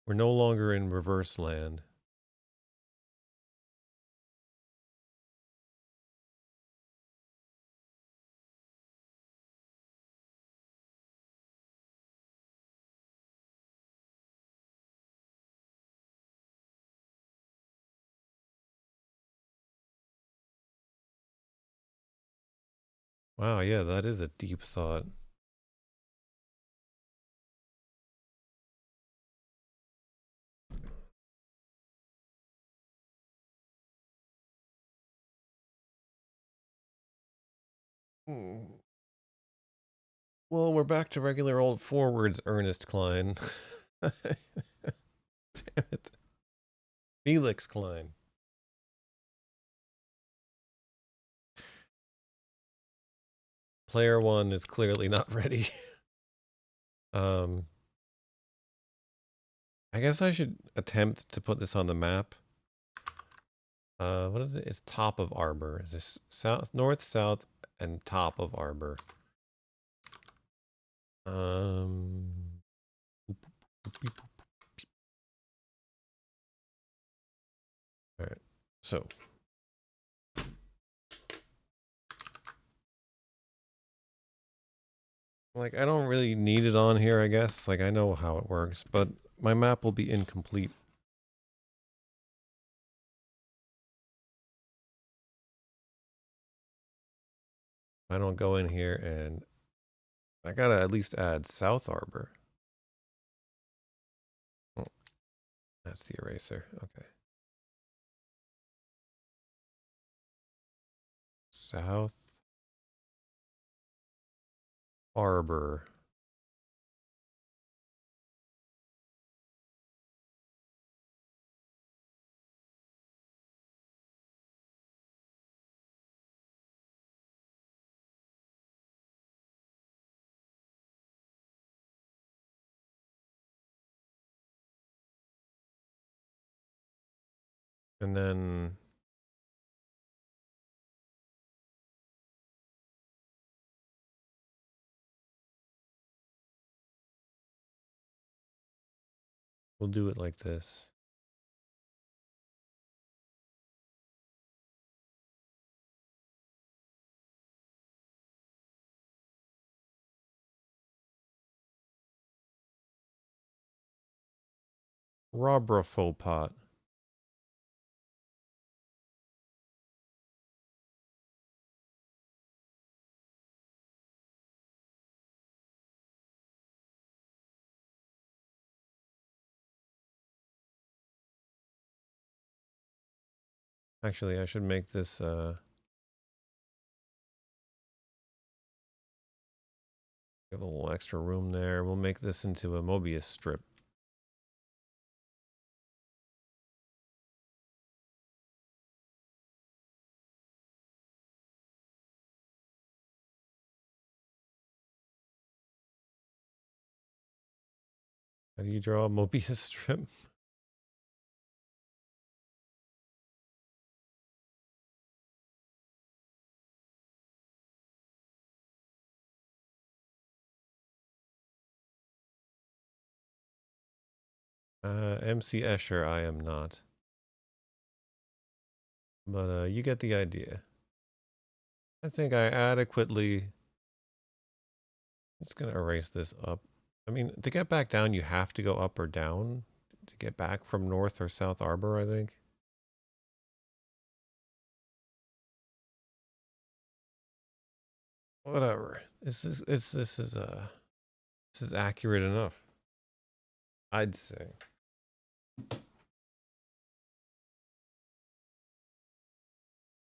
We're no longer in reverse land. Wow, yeah, that is a deep thought. Well, we're back to regular old forwards, Ernest Klein. Damn it. Felix Klein. Player one is clearly not ready. I guess I should attempt to put this on the map. What is it? It's top of Arbor. Is this south, north, south, and top of Arbor? All right. So. Like, I don't really need it on here, I guess. Like, I know how it works, but my map will be incomplete. I don't go in here and I gotta at least add South Arbor. Oh, that's the eraser. Okay. South Arbor. And then we'll do it like this. Robrafaux pot. Actually, I should make this, give a little extra room there. We'll make this into a Mobius strip. How do you draw a Mobius strip? MC Escher, I am not. But you get the idea. I think I adequately... It's going to erase this up. I mean, to get back down, you have to go up or down to get back from North or South Arbor, I think. Whatever. This is accurate enough, I'd say.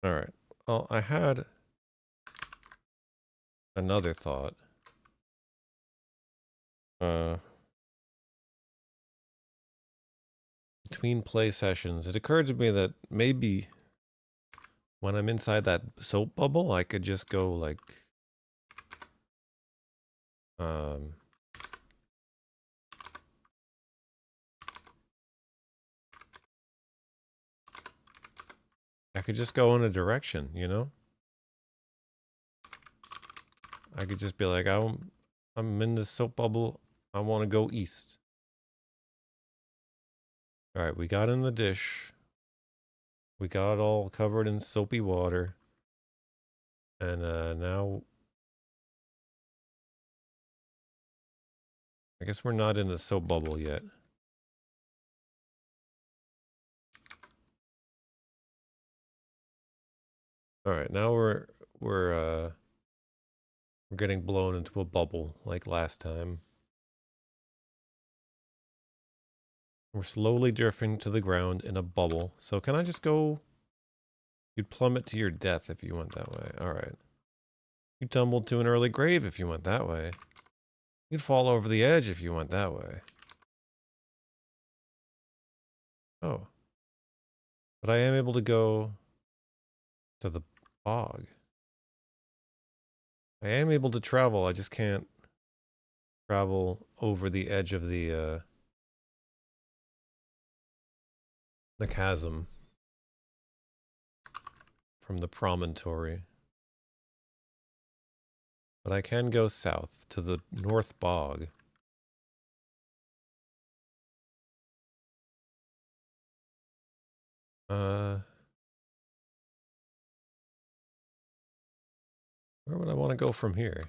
All right. Well, I had another thought. Between play sessions, it occurred to me that maybe when I'm inside that soap bubble, I could just go like, um, I could just go in a direction, you know? I could just be like, I'm in this soap bubble. I want to go east. All right, we got in the dish. We got it all covered in soapy water. And now, I guess we're not in the soap bubble yet. All right, now we're getting blown into a bubble like last time. We're slowly drifting to the ground in a bubble. So can I just go? You'd plummet to your death if you went that way. All right. You tumbled to an early grave if you went that way. You'd fall over the edge if you went that way. Oh. But I am able to go to the bog. I am able to travel, I just can't travel over the edge of the chasm from the promontory. But I can go south to the North Bog. Where would I want to go from here?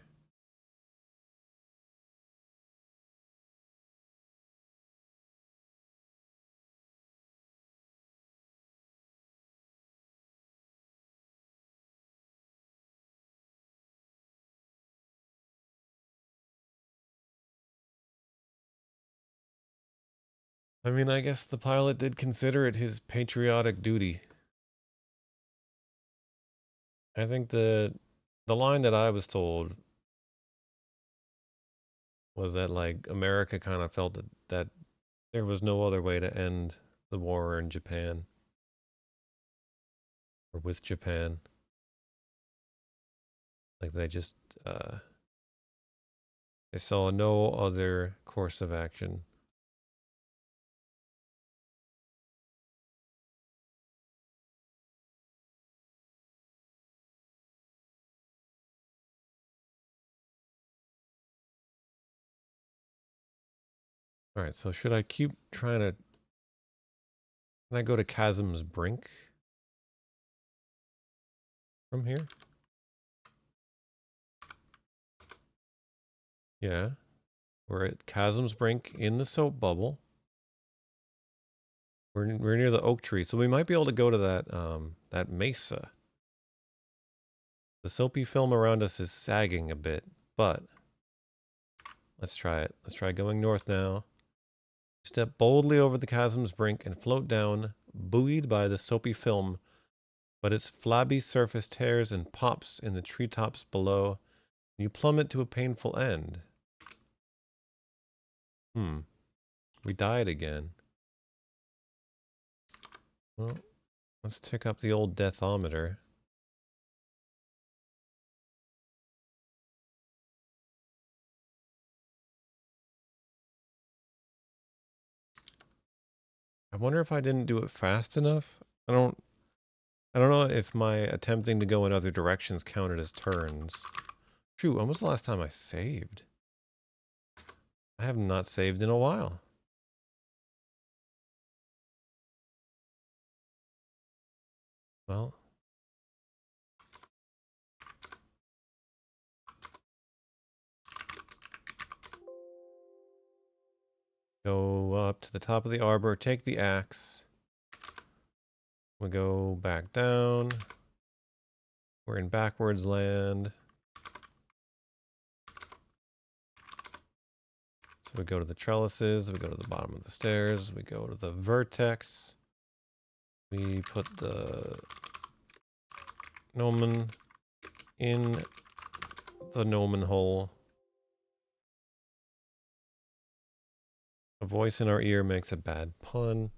I mean, I guess the pilot did consider it his patriotic duty. I think the line that I was told was that like America kind of felt that there was no other way to end the war in Japan or with Japan. Like they just they saw no other course of action. All right, so should I keep trying to? Can I go to Chasm's Brink from here? Yeah, we're at Chasm's Brink in the soap bubble. We're near the oak tree, so we might be able to go to that mesa. The soapy film around us is sagging a bit, but let's try it. Let's try going north now. Step boldly over the chasm's brink and float down, buoyed by the soapy film, but its flabby surface tears and pops in the treetops below. You plummet to a painful end. We died again. Well, let's tick up the old deathometer. I wonder if I didn't do it fast enough. I don't know if my attempting to go in other directions counted as turns. Shoot, when was the last time I saved? I have not saved in a while. Well, go up to the top of the arbor, take the axe. We go back down. We're in backwards land. So we go to the trellises, we go to the bottom of the stairs, we go to the vertex. We put the gnomon in the gnomon hole. A voice in our ear makes a bad pun.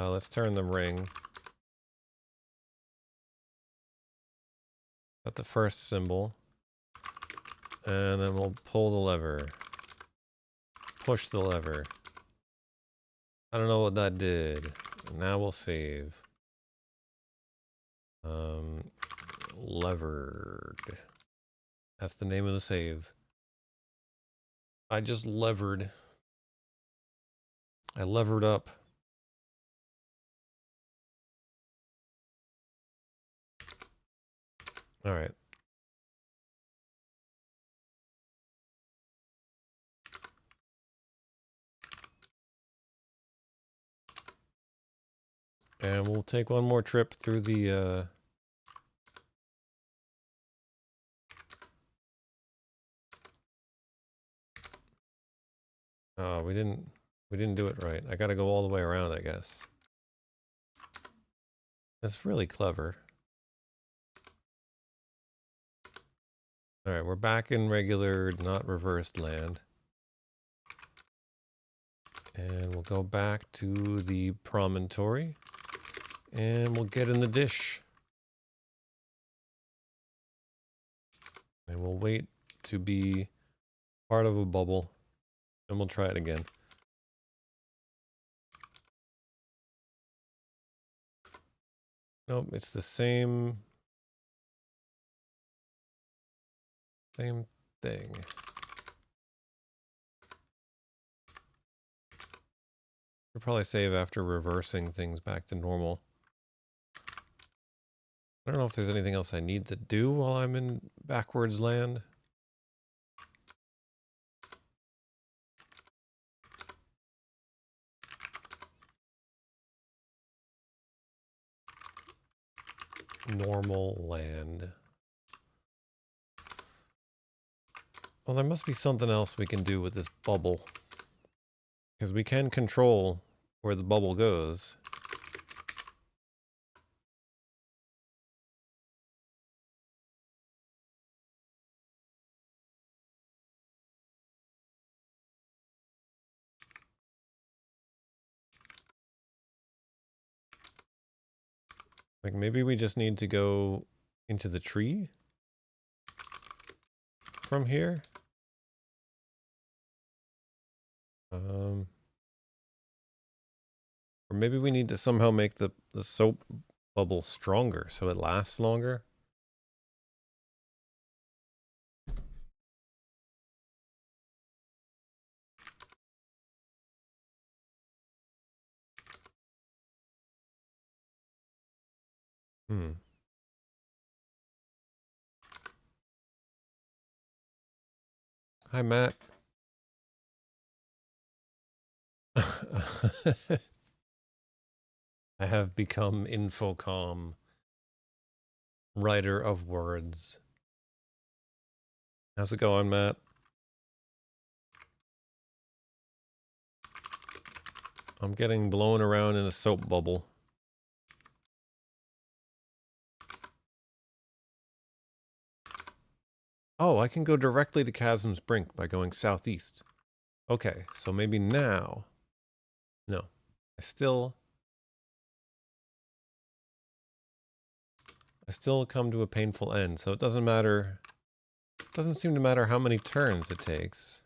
Let's turn the ring. At the first symbol. And then we'll pull the lever. Push the lever. I don't know what that did. Now we'll save. Levered. That's the name of the save. I just levered. I levered up. All right. And we'll take one more trip through the oh, we didn't do it right. I gotta go all the way around, I guess. That's really clever. Alright, we're back in regular, not reversed land. And we'll go back to the promontory. And we'll get in the dish. And we'll wait to be part of a bubble. And we'll try it again. Nope, it's the same thing. We'll probably save after reversing things back to normal. I don't know if there's anything else I need to do while I'm in backwards land. Normal land. Well, there must be something else we can do with this bubble. Because we can control where the bubble goes. Like maybe we just need to go into the tree from here. Or maybe we need to somehow make the soap bubble stronger so it lasts longer. Hi, Matt. I have become Infocom, writer of words. How's it going, Matt? I'm getting blown around in a soap bubble. Oh, I can go directly to Chasm's brink by going southeast. Okay, so maybe now. No, I still come to a painful end, so it doesn't matter. It doesn't seem to matter how many turns it takes.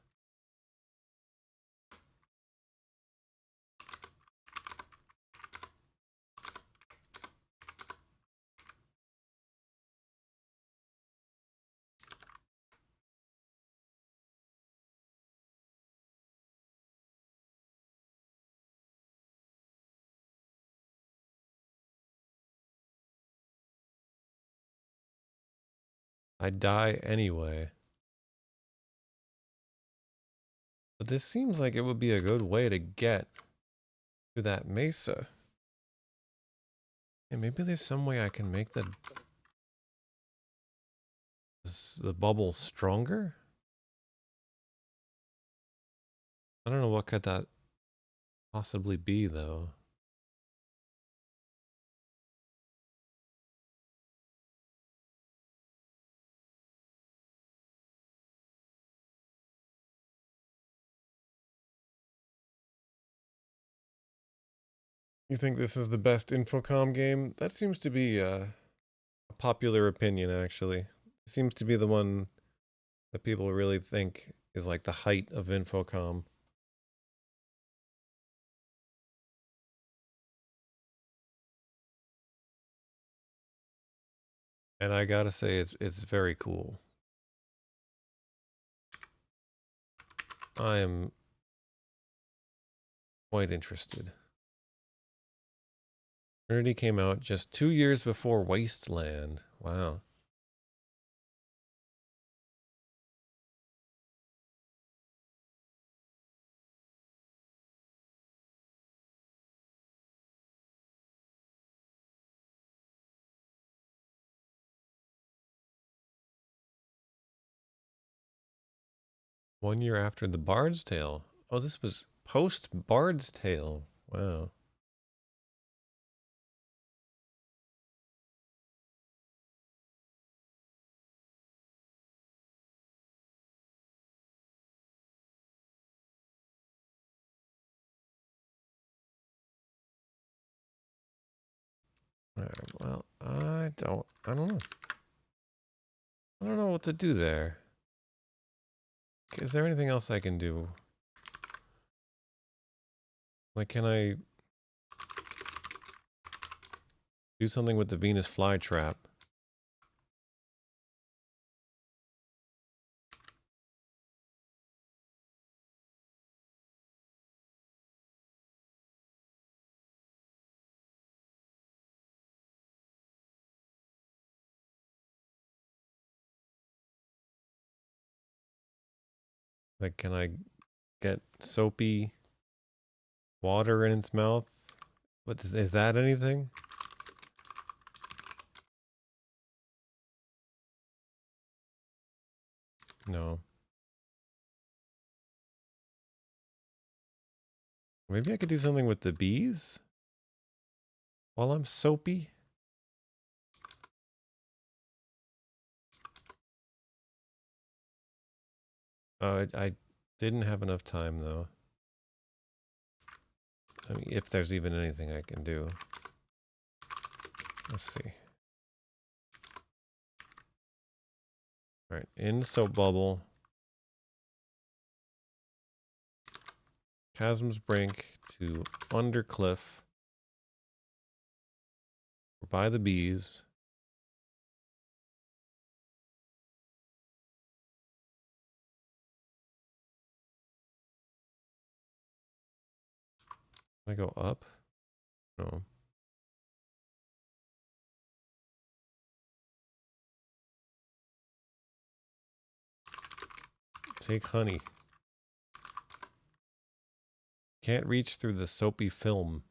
I die anyway. But this seems like it would be a good way to get to that mesa. And maybe there's some way I can make the bubble stronger? I don't know what could that possibly be, though. You think this is the best Infocom game? That seems to be a popular opinion, actually. It seems to be the one that people really think is like the height of Infocom. And I gotta say, it's very cool. I am quite interested. Trinity came out just 2 years before Wasteland. Wow. One year after the Bard's Tale. Oh, this was post Bard's Tale. Wow. All right, well, I don't know. I don't know what to do there. Is there anything else I can do? Like, can I do something with the Venus flytrap? Like, can I get soapy water in its mouth? What is that anything? No. Maybe I could do something with the bees while I'm soapy. I didn't have enough time though. I mean, if there's even anything I can do. Let's see. All right, in soap bubble. Chasm's brink to Undercliff. By the bees. Can I go up? No. Take honey. Can't reach through the soapy film.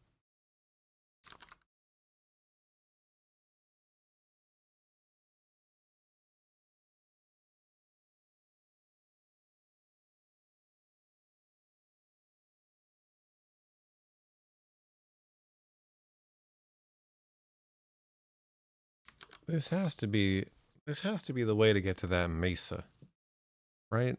This has to be the way to get to that mesa. Right?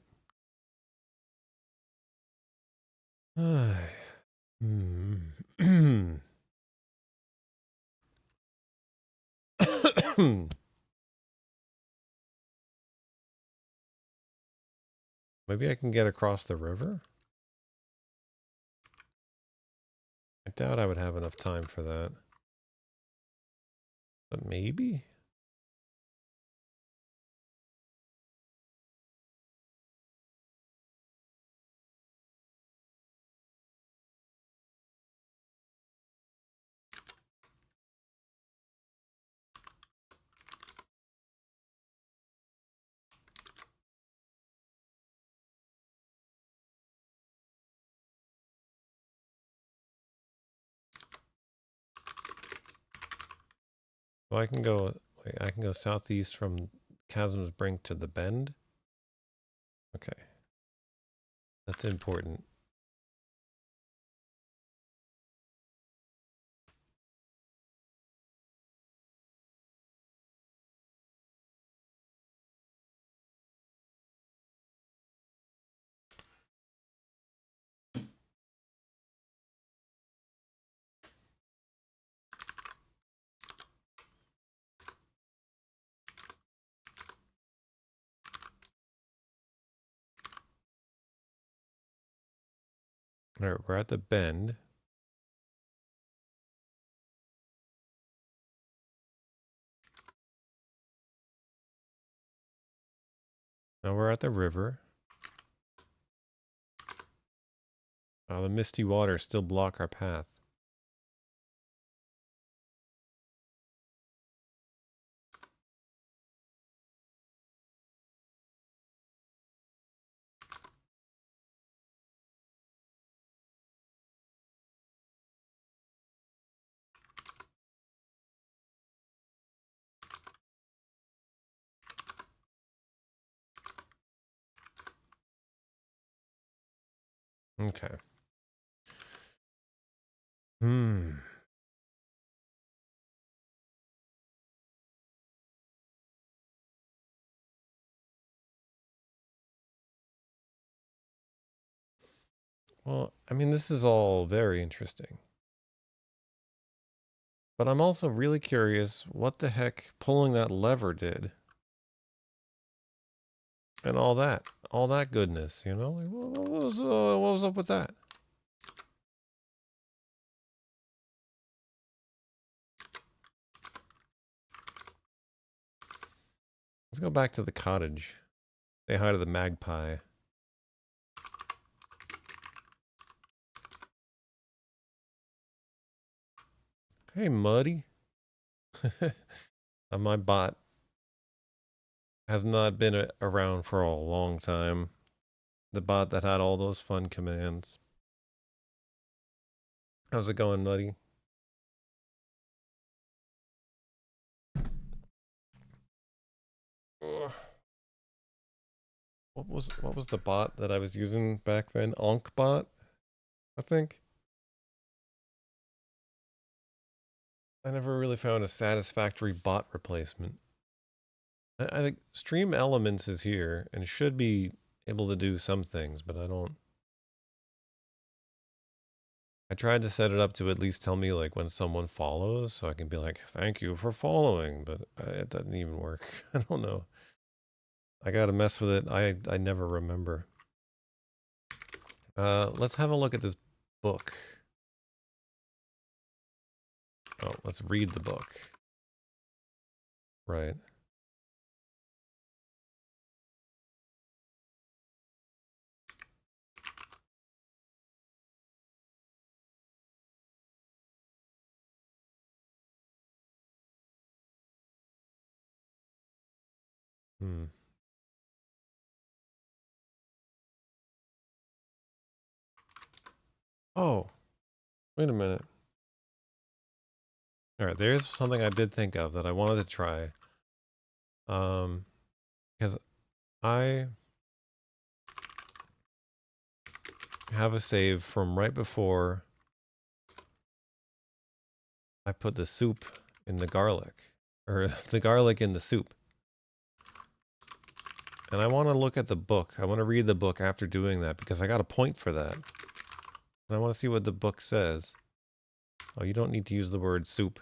Maybe I can get across the river? I doubt I would have enough time for that. But maybe? Well, I can go southeast from Chasm's Brink to the Bend. Okay. That's important. Alright, we're at the bend. Now we're at the river. The misty waters still block our path. Okay. Well, I mean, this is all very interesting. But I'm also really curious what the heck pulling that lever did. And all that goodness, you know? Like, what was up with that? Let's go back to the cottage. Say hi to the magpie. Hey, Muddy. My bot has not been around for a long time. The bot that had all those fun commands. How's it going, Muddy? Ugh. What was the bot that I was using back then? Onkbot, I think. I never really found a satisfactory bot replacement. I think Stream Elements is here and should be able to do some things, but I don't. I tried to set it up to at least tell me like when someone follows, so I can be like, "Thank you for following," but it doesn't even work. I don't know. I gotta mess with it. I never remember. Let's have a look at this book. Oh, let's read the book. Right. Hmm. Oh, wait a minute. All right, there's something I did think of that I wanted to try. Because I have a save from right before I put the soup in the garlic, or the garlic in the soup. And I want to look at the book. I want to read the book after doing that because I got a point for that. And I want to see what the book says. Oh, you don't need to use the word soup.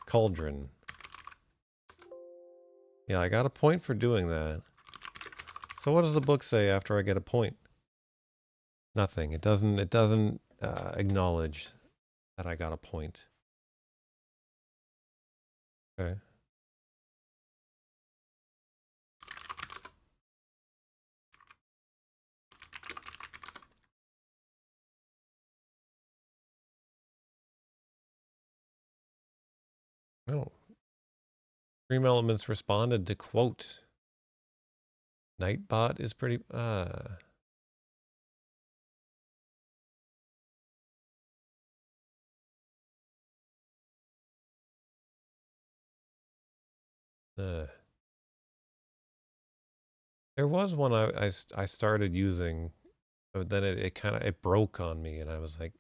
Cauldron. Yeah, I got a point for doing that. So what does the book say after I get a point? Nothing. It doesn't acknowledge that I got a point. Okay. No. Dream Elements responded to quote. Nightbot is pretty uh there was one I started using, but then it kind of it broke on me and I was like,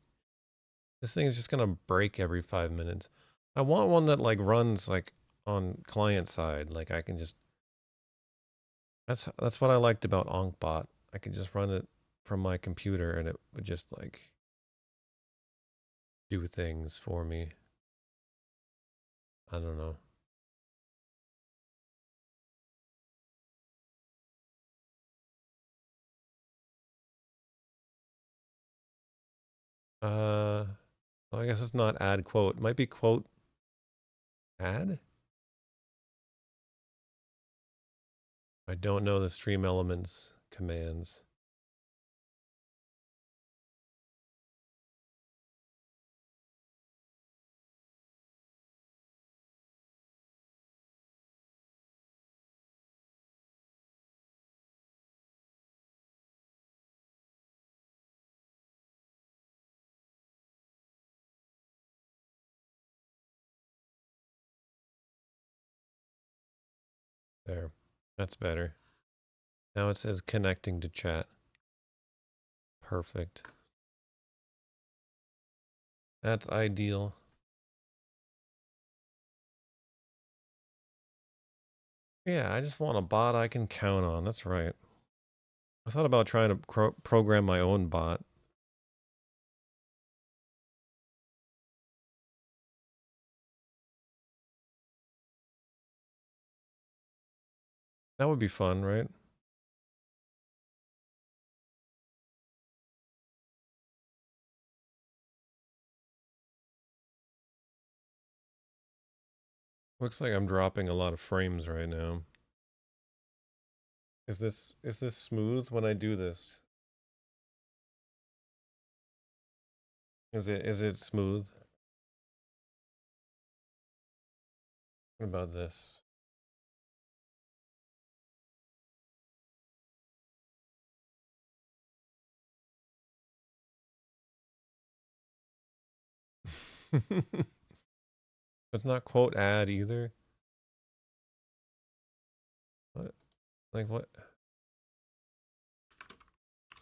this thing is just gonna break every 5 minutes. I want one that like runs like on client side. Like I can just that's what I liked about Onkbot. I could just run it from my computer and it would just like do things for me. I don't know. Well, I guess it's not add quote. It might be quote add? I don't know the stream elements commands. There. That's better. Now it says connecting to chat. Perfect. That's ideal. Yeah, I just want a bot I can count on. That's right. I thought about trying to program my own bot. That would be fun, right? Looks like I'm dropping a lot of frames right now. Is this smooth when I do this? Is it smooth? What about this? It's not quote ad either. What? Like what?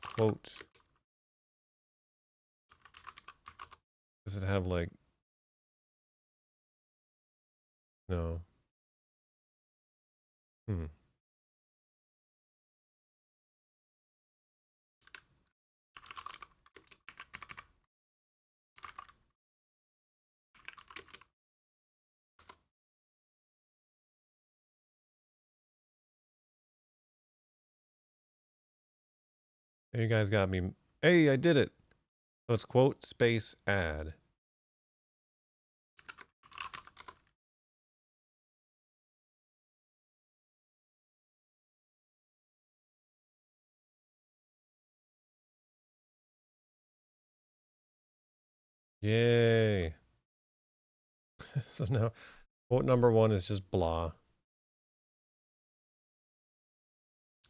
Quote. Does it have like no? Hmm. Hey, you guys got me. Hey, I did it. So it's quote space ad. Yay. So now quote number one is just blah.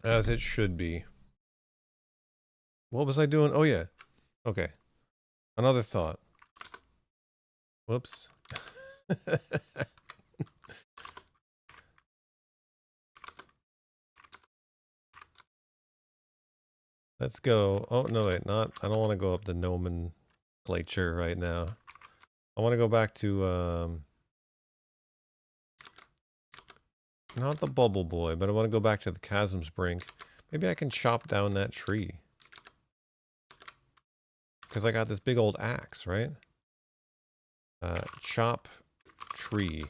As it should be. What was I doing? Oh yeah. Okay. Another thought. Whoops. Let's go. Oh no, wait, not. I don't want to go up the nomenclature right now. I want to go back to not the bubble boy, but I want to go back to the chasm's brink. Maybe I can chop down that tree. Because I got this big old axe, right? Chop tree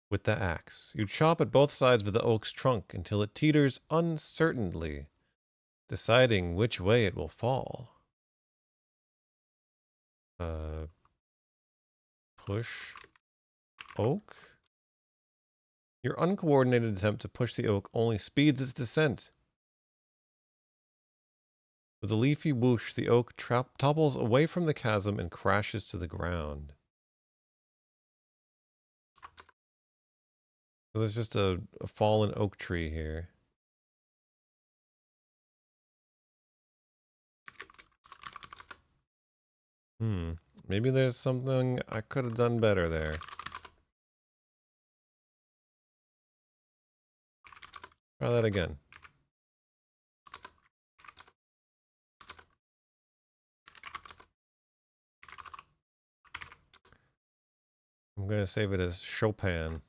with the axe. You chop at both sides of the oak's trunk until it teeters uncertainly, deciding which way it will fall. Push oak? Your uncoordinated attempt to push the oak only speeds its descent. With a leafy whoosh, the oak topples away from the chasm and crashes to the ground. So there's just a fallen oak tree here. Maybe there's something I could have done better there. Try that again. I'm going to save it as Chopin.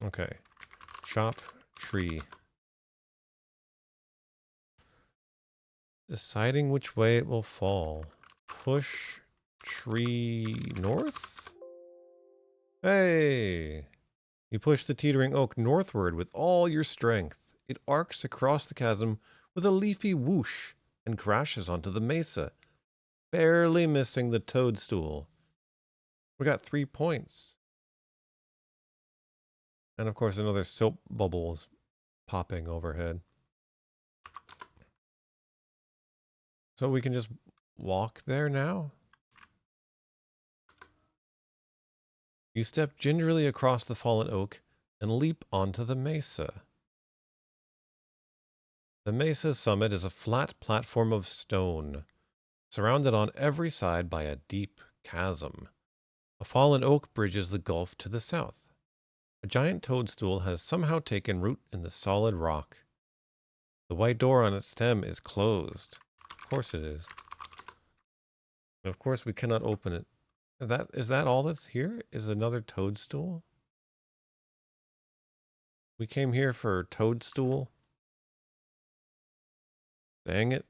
Okay. Chop tree. Deciding which way it will fall. Push tree north? Hey! You push the teetering oak northward with all your strength. It arcs across the chasm with a leafy whoosh and crashes onto the mesa, barely missing the toadstool. We got 3 points. And of course, another soap bubble is popping overhead. So we can just walk there now? You step gingerly across the fallen oak and leap onto the mesa. The mesa's summit is a flat platform of stone, surrounded on every side by a deep chasm. A fallen oak bridges the gulf to the south. A giant toadstool has somehow taken root in the solid rock. The white door on its stem is closed. Of course it is. And of course we cannot open it. Is that all that's here? Is another toadstool? We came here for toadstool? Dang it.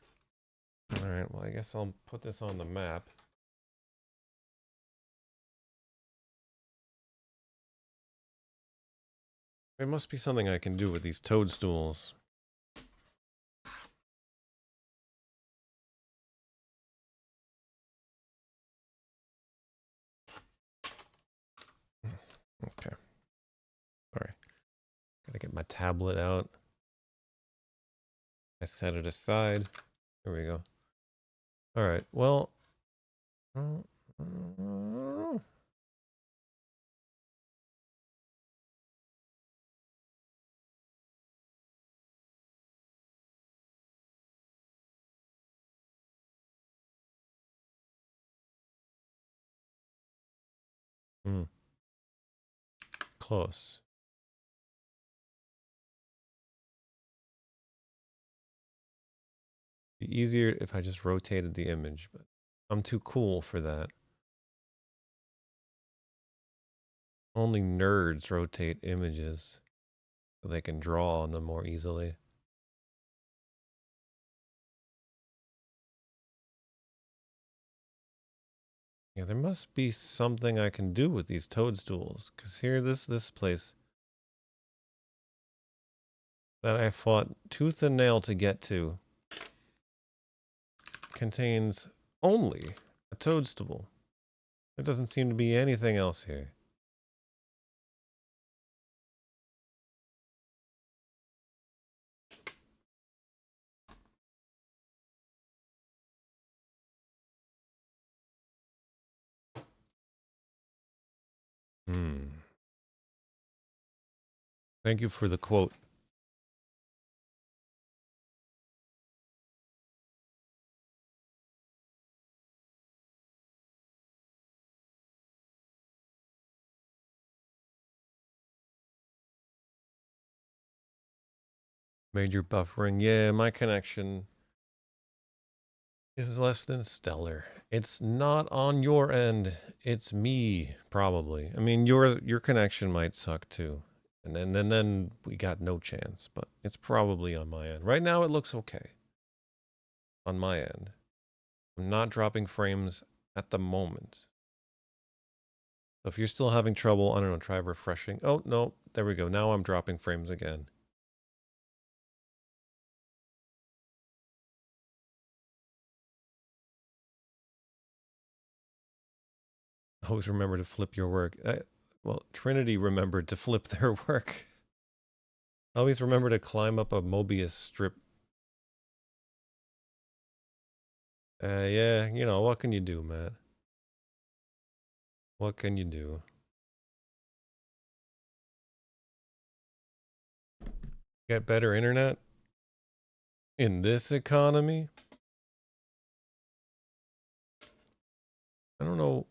Alright, well I guess I'll put this on the map. There must be something I can do with these toadstools. Okay. Sorry. Gotta get my tablet out. I set it aside. There we go. Alright, well. Close. Be easier if I just rotated the image, but I'm too cool for that. Only nerds rotate images so they can draw on them more easily. Yeah, there must be something I can do with these toadstools, because here, this place that I fought tooth and nail to get to contains only a toadstool. There doesn't seem to be anything else here. Thank you for the quote. Major buffering. Yeah, my connection is less than stellar. It's not on your end. It's me, probably. I mean, your connection might suck too. And then we got no chance, but it's probably on my end. Right now it looks okay. On my end. I'm not dropping frames at the moment. So if you're still having trouble, I don't know, try refreshing. Oh, no, there we go. Now I'm dropping frames again. Always remember to flip your work. Well, Trinity remembered to flip their work. Always remember to climb up a Mobius strip. Yeah, you know, what can you do, Matt? What can you do? Get better internet? In this economy? I don't know.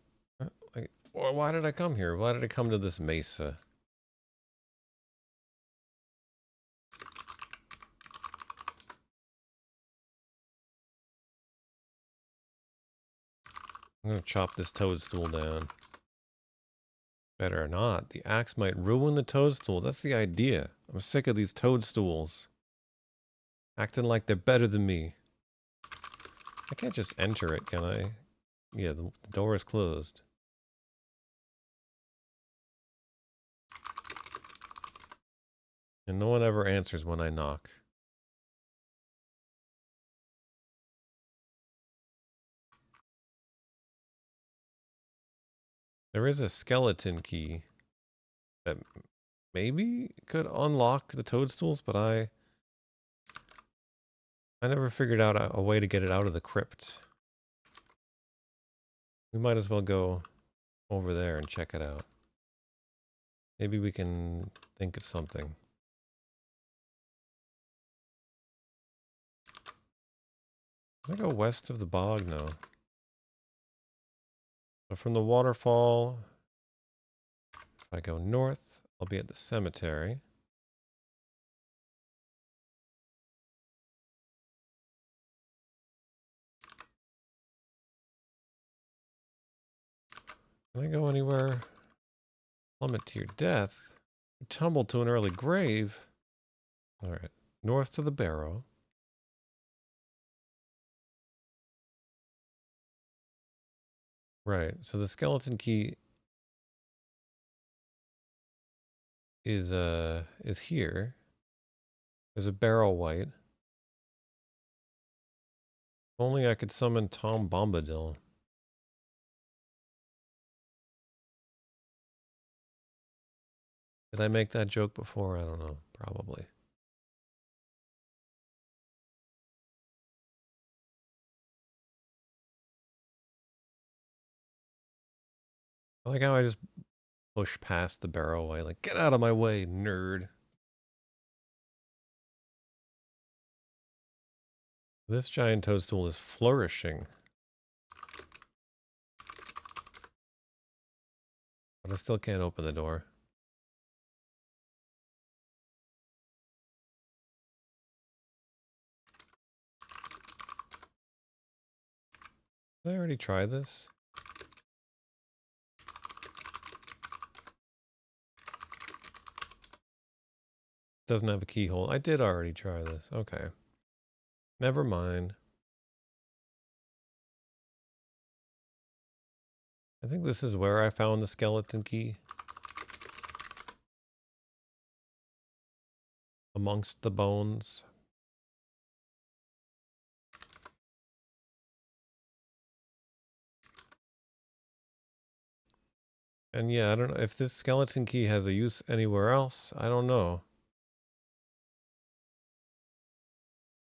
Like, why did I come here? Why did I come to this mesa? I'm gonna chop this toadstool down. Better not. The axe might ruin the toadstool. That's the idea. I'm sick of these toadstools. Acting like they're better than me. I can't just enter it, can I? Yeah, the door is closed. And no one ever answers when I knock. There is a skeleton key that maybe could unlock the toadstools, but I never figured out a way to get it out of the crypt. We might as well go over there and check it out. Maybe we can think of something. Can I go west of the bog? No. So from the waterfall, if I go north, I'll be at the cemetery. Can I go anywhere? Plummet to your death. You tumble to an early grave. Alright. North to the barrow. Right. So the skeleton key is here. There's a barrel white. If only I could summon Tom Bombadil. Did I make that joke before? I don't know. Probably. I like how I just push past the barrel white. Like, get out of my way, nerd. This giant toadstool is flourishing. But I still can't open the door. Did I already try this? Doesn't have a keyhole. I did already try this. Okay. Never mind. I think this is where I found the skeleton key. Amongst the bones. And yeah, I don't know if this skeleton key has a use anywhere else. I don't know.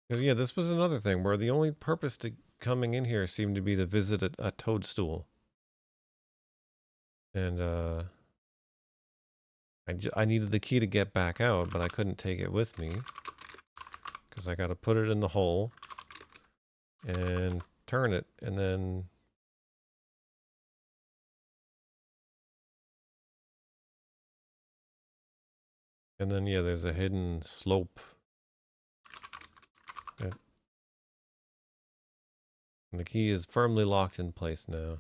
Because yeah, this was another thing where the only purpose to coming in here seemed to be to visit a toadstool. And I needed the key to get back out, but I couldn't take it with me. Because I got to put it in the hole. And turn it, and then... And then, yeah, there's a hidden slope. And the key is firmly locked in place now.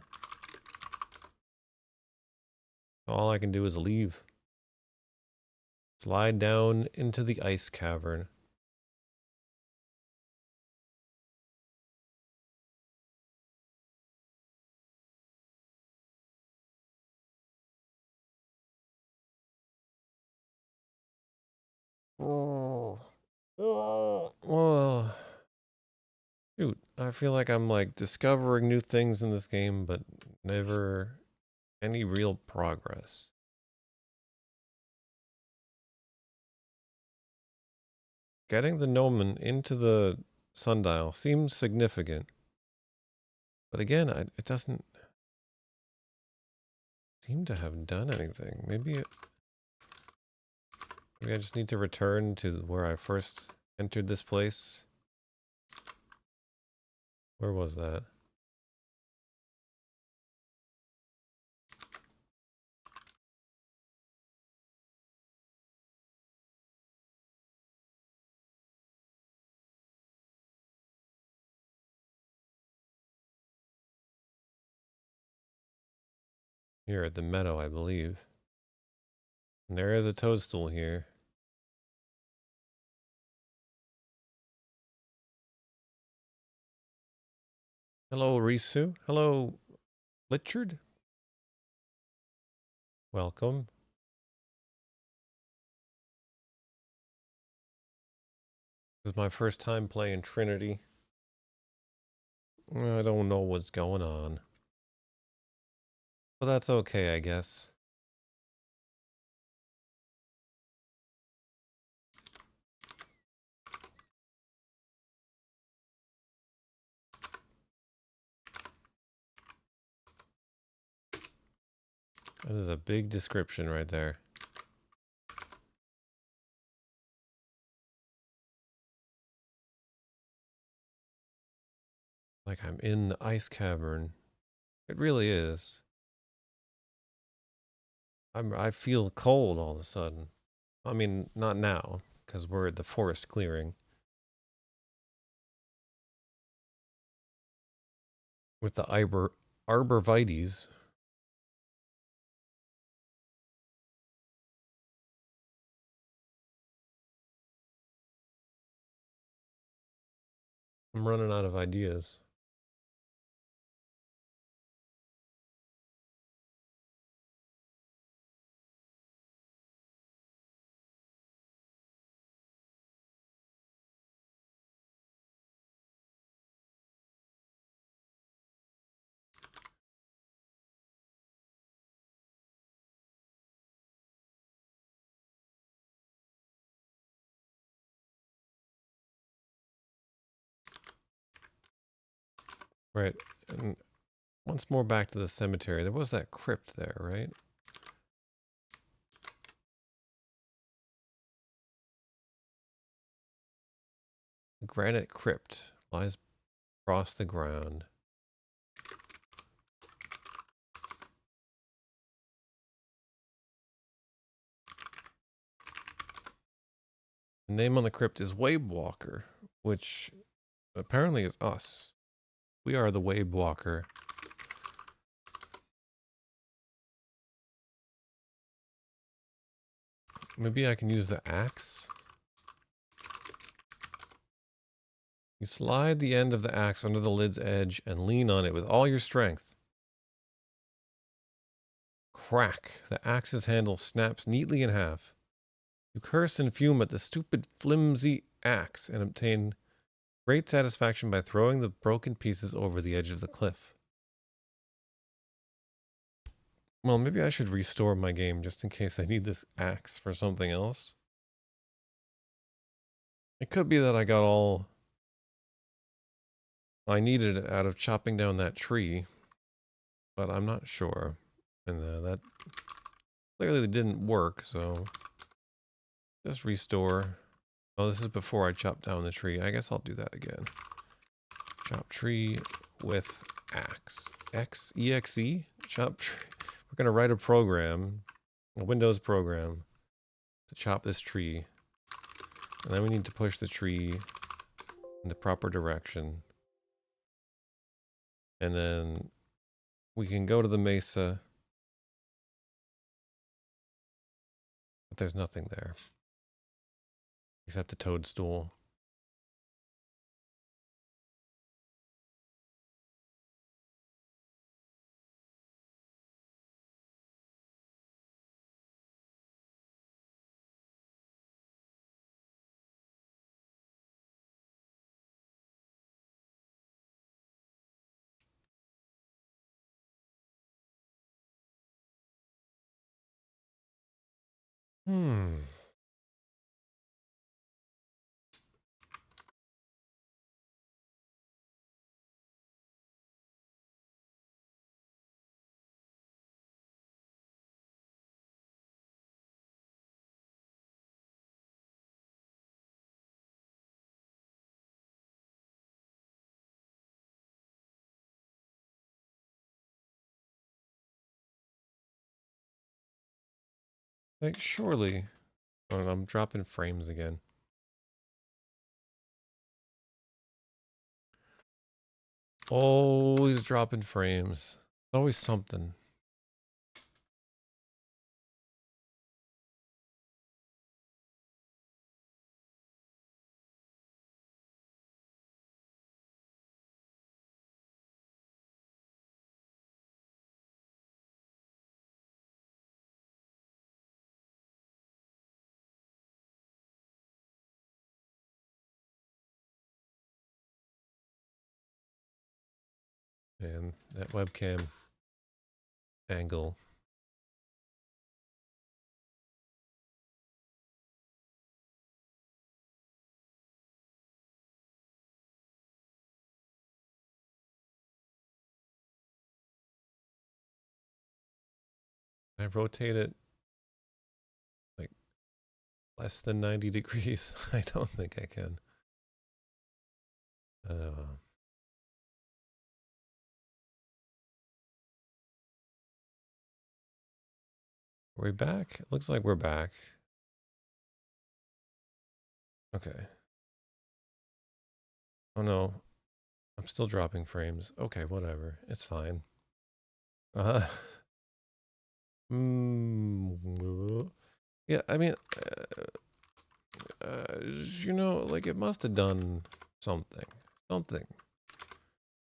All I can do is leave. Slide down into the ice cavern. Oh. Oh. Shoot, I feel like I'm like discovering new things in this game, but never any real progress. Getting the gnomon into the sundial seems significant. But again, it doesn't seem to have done anything. Maybe I just need to return to where I first entered this place. Where was that? Here at the meadow, I believe. And there is a toadstool here. Hello, Risu. Hello, Litchard. Welcome. This is my first time playing Trinity. I don't know what's going on. Well, that's okay, I guess. That is a big description right there. Like I'm in the ice cavern. It really is. I feel cold all of a sudden. I mean, not now, because we're at the forest clearing. With the arborvitaes. I'm running out of ideas. Right. And once more back to the cemetery. There was that crypt there, right? The granite crypt lies across the ground. The name on the crypt is Wabe Walker, which apparently is us. We are the Wabe Walker. Maybe I can use the axe. You slide the end of the axe under the lid's edge and lean on it with all your strength. Crack! The axe's handle snaps neatly in half. You curse and fume at the stupid, flimsy axe and obtain great satisfaction by throwing the broken pieces over the edge of the cliff. Well, maybe I should restore my game just in case I need this axe for something else. It could be that I got all I needed out of chopping down that tree, but I'm not sure. And that clearly didn't work, so just restore. Oh, this is before I chop down the tree. I guess I'll do that again. Chop tree with axe. EXE? Chop tree. We're going to write a program, a Windows program, to chop this tree. And then we need to push the tree in the proper direction. And then we can go to the mesa. But there's nothing there. Except a toadstool. Hmm. Like, surely. Oh, I'm dropping frames again. Always dropping frames. Always something. Man, that webcam angle. I rotate it like less than 90 degrees. I don't think I can. Are we back? It looks like we're back. Okay. Oh no, I'm still dropping frames. Okay, whatever. It's fine. Uh, yeah, I mean, you know, like it must have done something. Something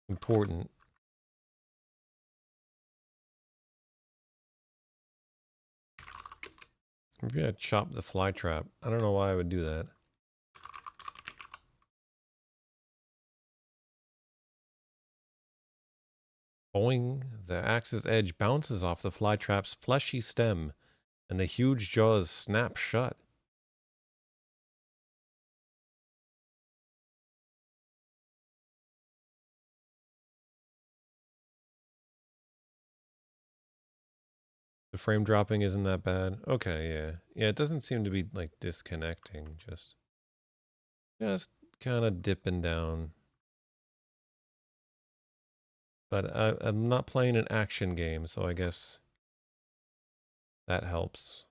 important. Maybe I chopped the fly trap. I don't know why I would do that. Boing. The axe's edge bounces off the fly trap's fleshy stem, and the huge jaws snap shut. The frame dropping isn't that bad. Okay, yeah. Yeah, it doesn't seem to be like disconnecting, just kind of dipping down. But I'm not playing an action game, so I guess that helps.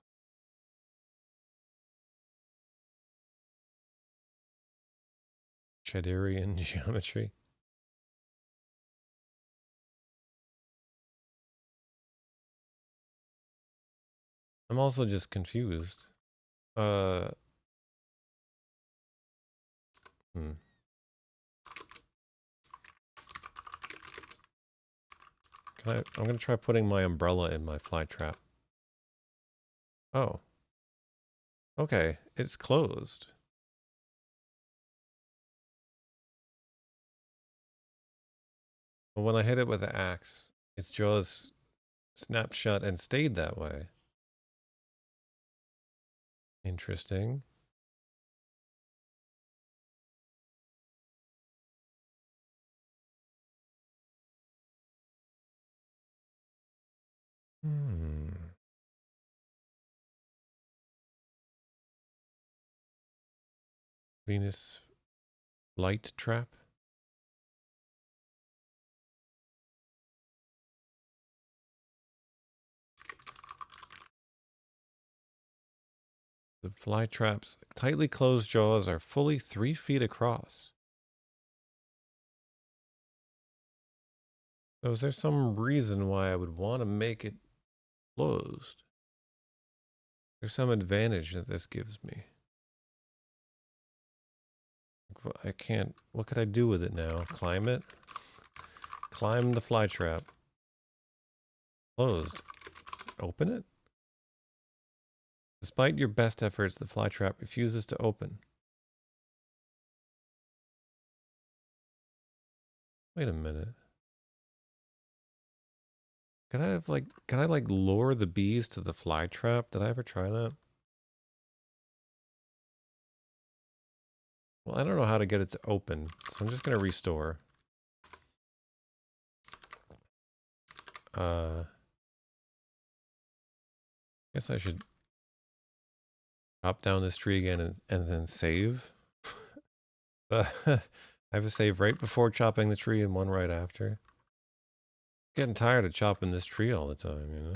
Shaderian geometry. I'm also just confused. Uh, hmm. I'm gonna try putting my umbrella in my fly trap. Oh, okay. It's closed. But when I hit it with the axe, its jaws snapped shut and stayed that way. Interesting. Hmm. Venus light trap. The fly trap's tightly closed jaws are fully 3 feet across. So is there some reason why I would want to make it closed? There's some advantage that this gives me. I can't. What could I do with it now? Climb it? Climb the fly trap. Closed. Open it? Despite your best efforts, the fly trap refuses to open. Wait a minute. Can I like lure the bees to the fly trap? Did I ever try that? Well, I don't know how to get it to open, so I'm just gonna restore. Guess I should chop down this tree again and then save. I have a save right before chopping the tree and one right after. Getting tired of chopping this tree all the time, you know?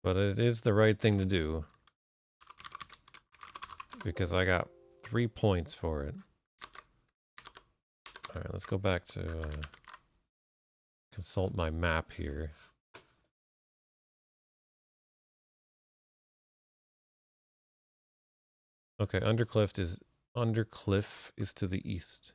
But it is the right thing to do. Because I got 3 points for it. Alright, let's go back to consult my map here. Okay, Undercliff is to the east.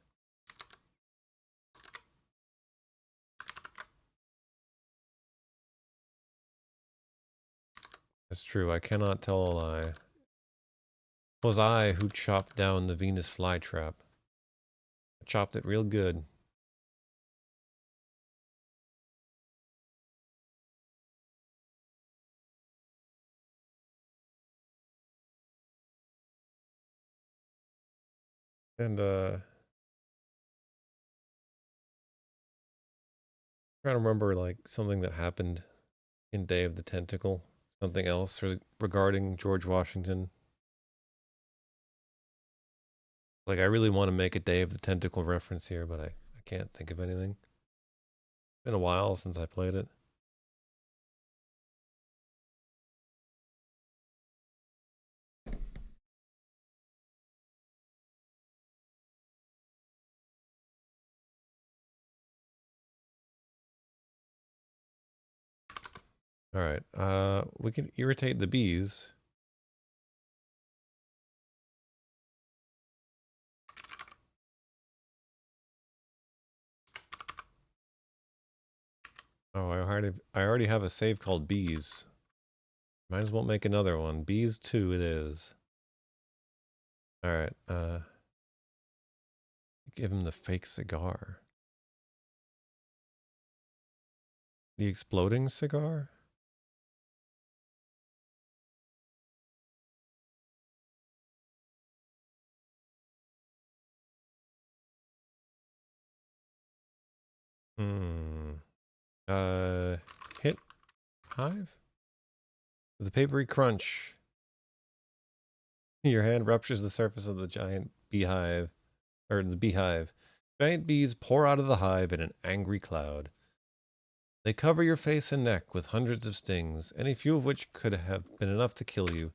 That's true, I cannot tell a lie. It was I who chopped down the Venus flytrap. I chopped it real good. And trying to remember like something that happened in Day of the Tentacle, something else regarding George Washington. Like I really want to make a Day of the Tentacle reference here, but I can't think of anything. It's been a while since I played it. All right. We can irritate the bees. Oh, I already have a save called bees. Might as well make another one. Bees 2 it is. All right. Give him the fake cigar. The exploding cigar? Hmm. Hit hive? The papery crunch. Your hand ruptures the surface of the giant beehive, or the beehive. Giant bees pour out of the hive in an angry cloud. They cover your face and neck with hundreds of stings, any few of which could have been enough to kill you.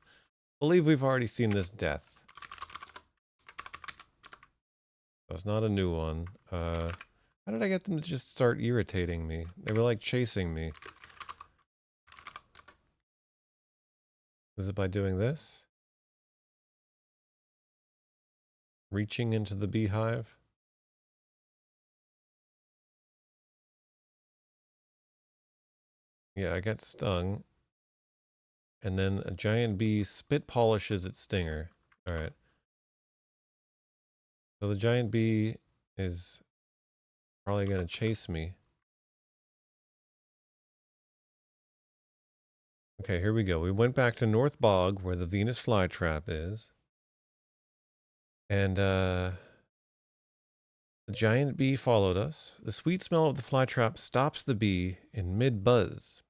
Believe we've already seen this death. That's not a new one. How did I get them to just start irritating me? They were like chasing me. Is it by doing this? Reaching into the beehive? Yeah, I get stung. And then a giant bee spit polishes its stinger. Alright. So the giant bee is probably going to chase me. Okay, here we go. We went back to North Bog, where the Venus flytrap is. And, the giant bee followed us. The sweet smell of the flytrap stops the bee in mid-buzz.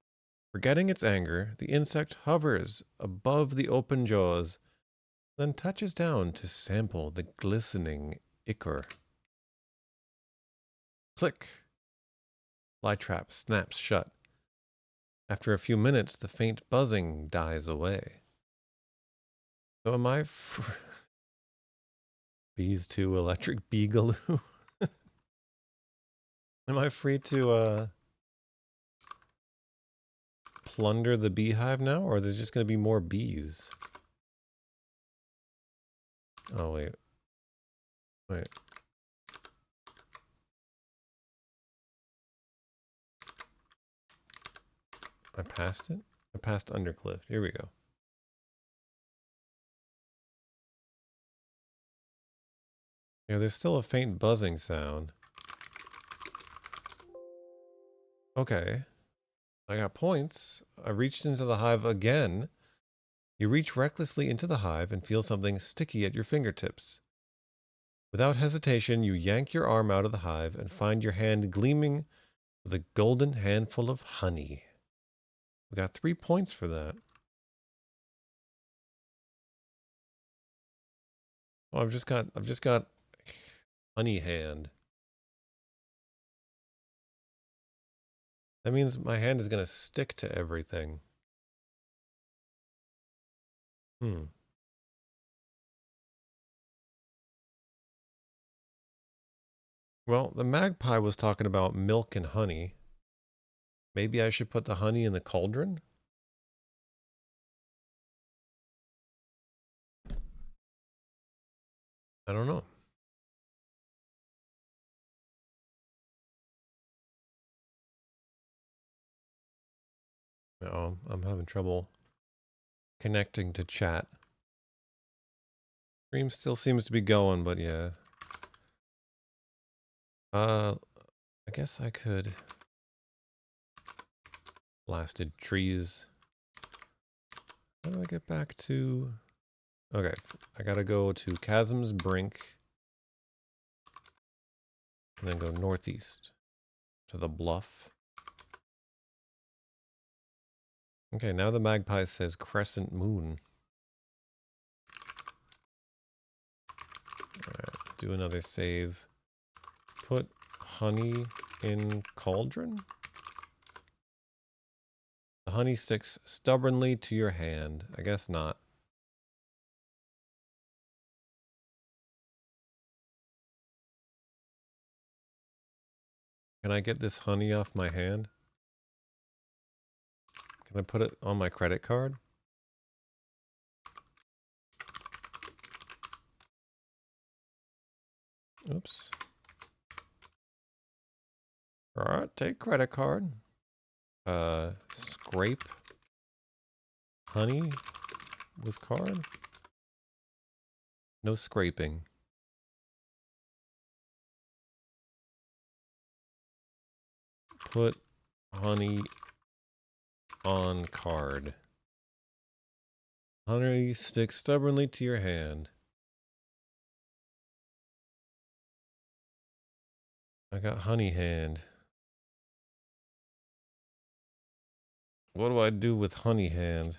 Forgetting its anger, the insect hovers above the open jaws, then touches down to sample the glistening ichor. Click! Flytrap snaps shut. After a few minutes, the faint buzzing dies away. So am I Bees 2 electric beegaloo? Am I free to plunder the beehive now, or are there just going to be more bees? Oh, wait. Wait. I passed it? I passed Undercliff. Here we go. Yeah, there's still a faint buzzing sound. Okay. I got points. I reached into the hive again. You reach recklessly into the hive and feel something sticky at your fingertips. Without hesitation, you yank your arm out of the hive and find your hand gleaming with a golden handful of honey. We got 3 points for that. Oh, I've just got honey hand. That means my hand is gonna stick to everything. Hmm. Well, the magpie was talking about milk and honey. Maybe I should put the honey in the cauldron? I don't know. Oh, I'm having trouble connecting to chat. Stream still seems to be going, but yeah. I guess I could. Blasted trees. How do I get back to... Okay, I gotta go to Chasm's Brink. And then go northeast to the bluff. Okay, now the magpie says crescent moon. Alright, do another save. Put honey in cauldron? The honey sticks stubbornly to your hand. I guess not. Can I get this honey off my hand? Can I put it on my credit card? Oops. Alright, take credit card. Scrape honey with card? No scraping. Put honey on card. Honey sticks stubbornly to your hand. I got honey hand. What do I do with honey hand?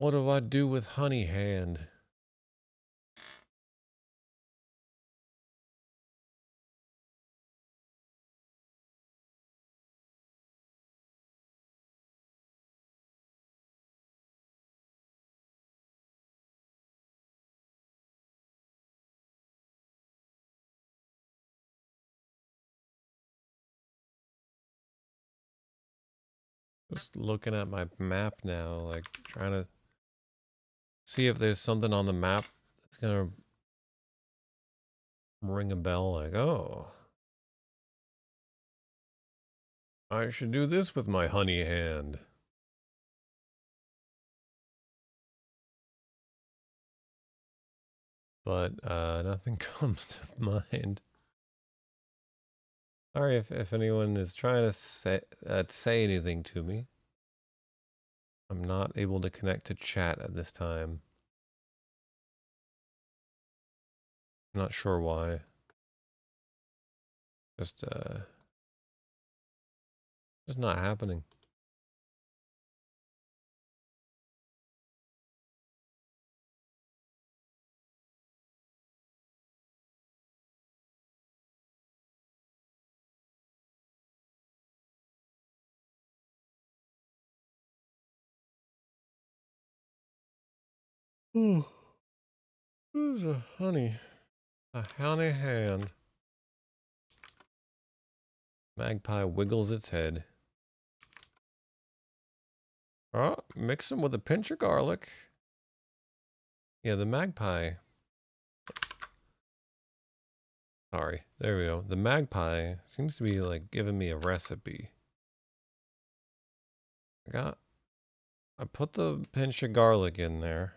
What do I do with honey hand? Just looking at my map now, like trying to see if there's something on the map that's gonna ring a bell, like, oh, I should do this with my honey hand. But nothing comes to mind. Sorry if anyone is trying to say anything to me. I'm not able to connect to chat at this time. I'm not sure why. Just not happening. Ooh, who's a honey hand. Magpie wiggles its head. Oh, mix them with a pinch of garlic. Yeah, the magpie. Sorry, there we go. The magpie seems to be like giving me a recipe. I put the pinch of garlic in there.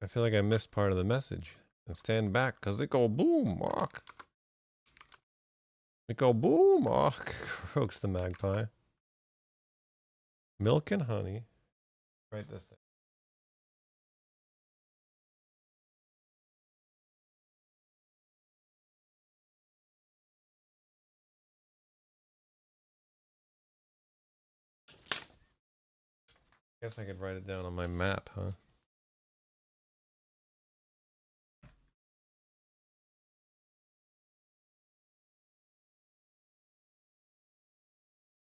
I feel like I missed part of the message. And stand back, cause it go boom, mock. It go boom, mock, croaks the magpie. Milk and honey. Write this down. Guess I could write it down on my map, huh?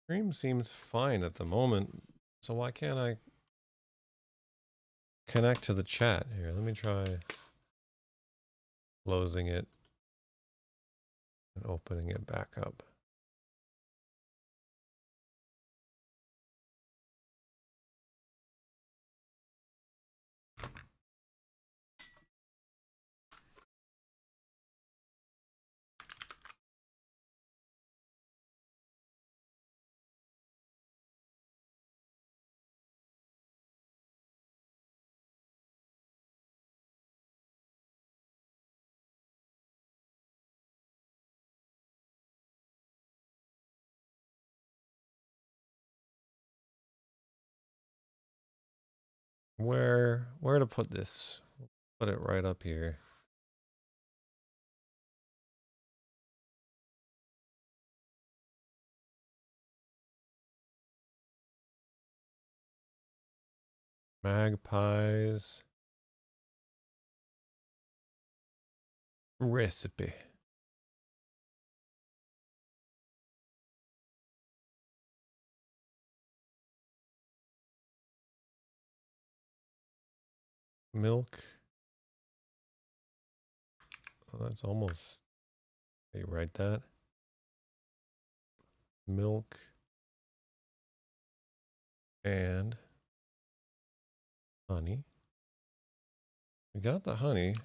Stream seems fine at the moment, so why can't I connect to the chat here? Let me try closing it. and opening it back up. Where to put this? Put it right up here. Magpies. Recipe. Milk. Oh, that's almost. You write that. Milk. And honey. We got the honey.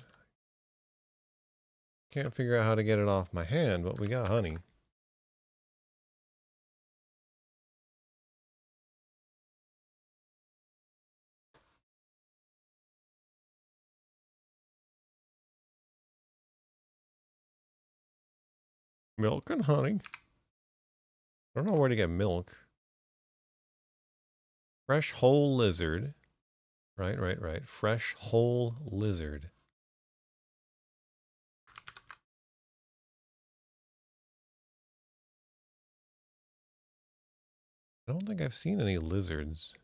Can't figure out how to get it off my hand, but we got honey. Milk and honey. I don't know where to get milk. Fresh whole lizard. Right. Fresh whole lizard. I don't think I've seen any lizards.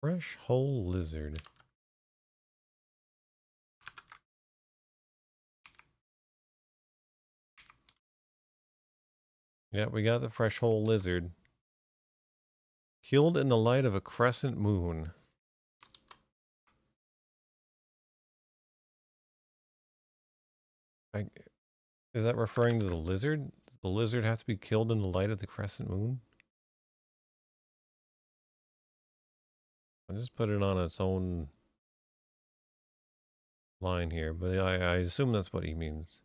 Fresh whole lizard. Yeah, we got the fresh whole lizard. Killed in the light of a crescent moon. Is that referring to the lizard? Does the lizard have to be killed in the light of the crescent moon? I'll just put it on its own line here, but I assume that's what he means.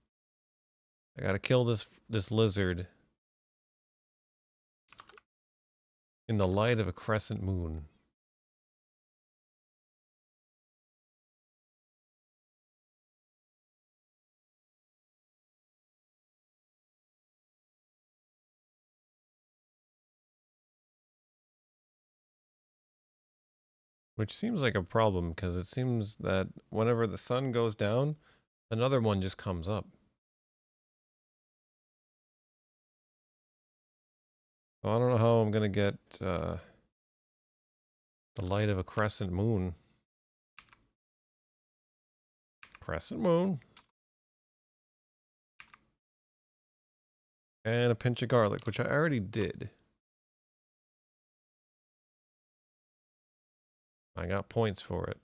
I gotta kill this lizard in the light of a crescent moon. Which seems like a problem, because it seems that whenever the sun goes down, another one just comes up. So I don't know how I'm gonna get the light of a crescent moon. Crescent moon. And a pinch of garlic, which I already did. I got points for it.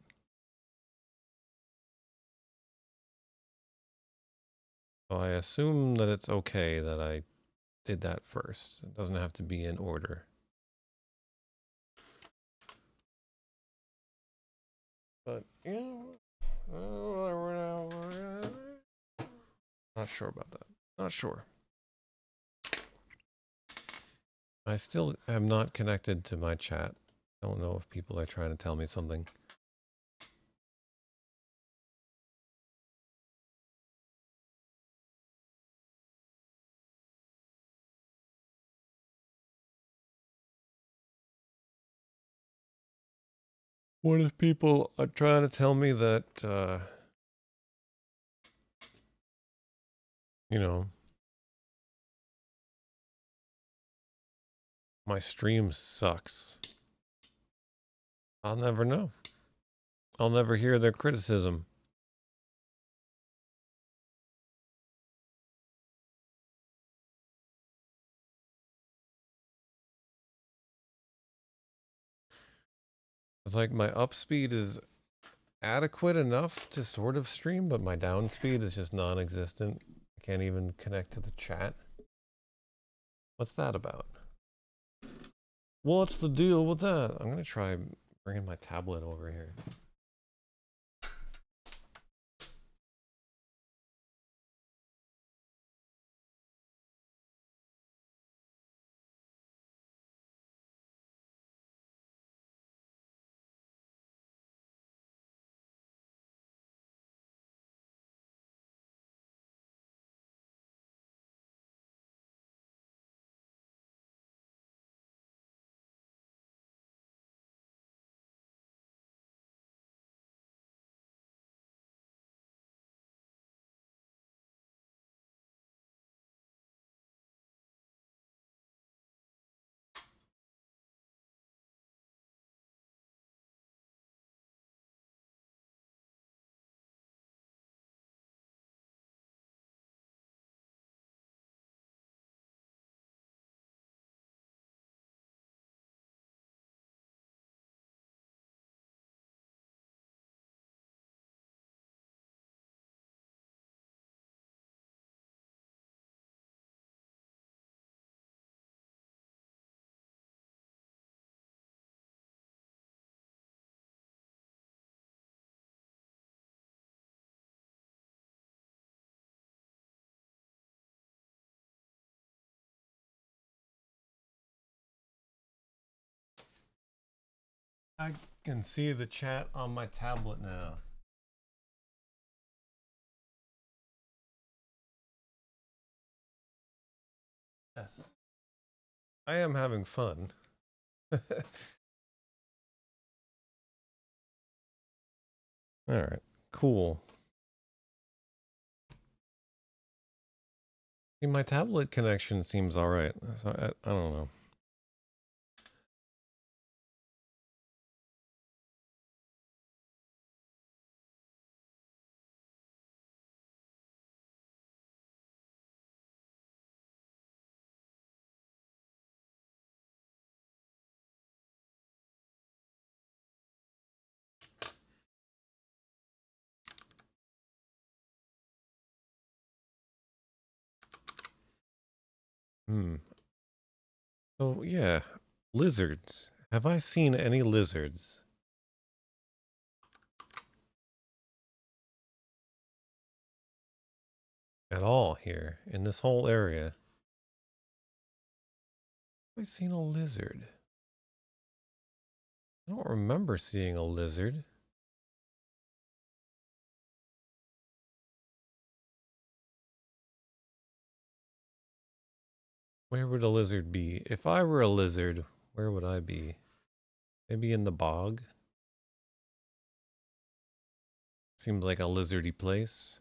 So I assume that it's okay that I did that first. It doesn't have to be in order. But, yeah. Not sure about that. Not sure. I still am not connected to my chat. I don't know if people are trying to tell me something. What if people are trying to tell me that, you know, my stream sucks? I'll never know. I'll never hear their criticism. It's like my up speed is adequate enough to sort of stream, but my down speed is just non-existent. I can't even connect to the chat. What's that about? What's the deal with that? I'm gonna try bringing my tablet over here. I can see the chat on my tablet now. Yes. I am having fun. Alright, cool. See, my tablet connection seems alright. So I don't know. So yeah, lizards. Have I seen any lizards? At all here, in this whole area? Have I seen a lizard? I don't remember seeing a lizard. Where would a lizard be? If I were a lizard, where would I be? Maybe in the bog? Seems like a lizardy place.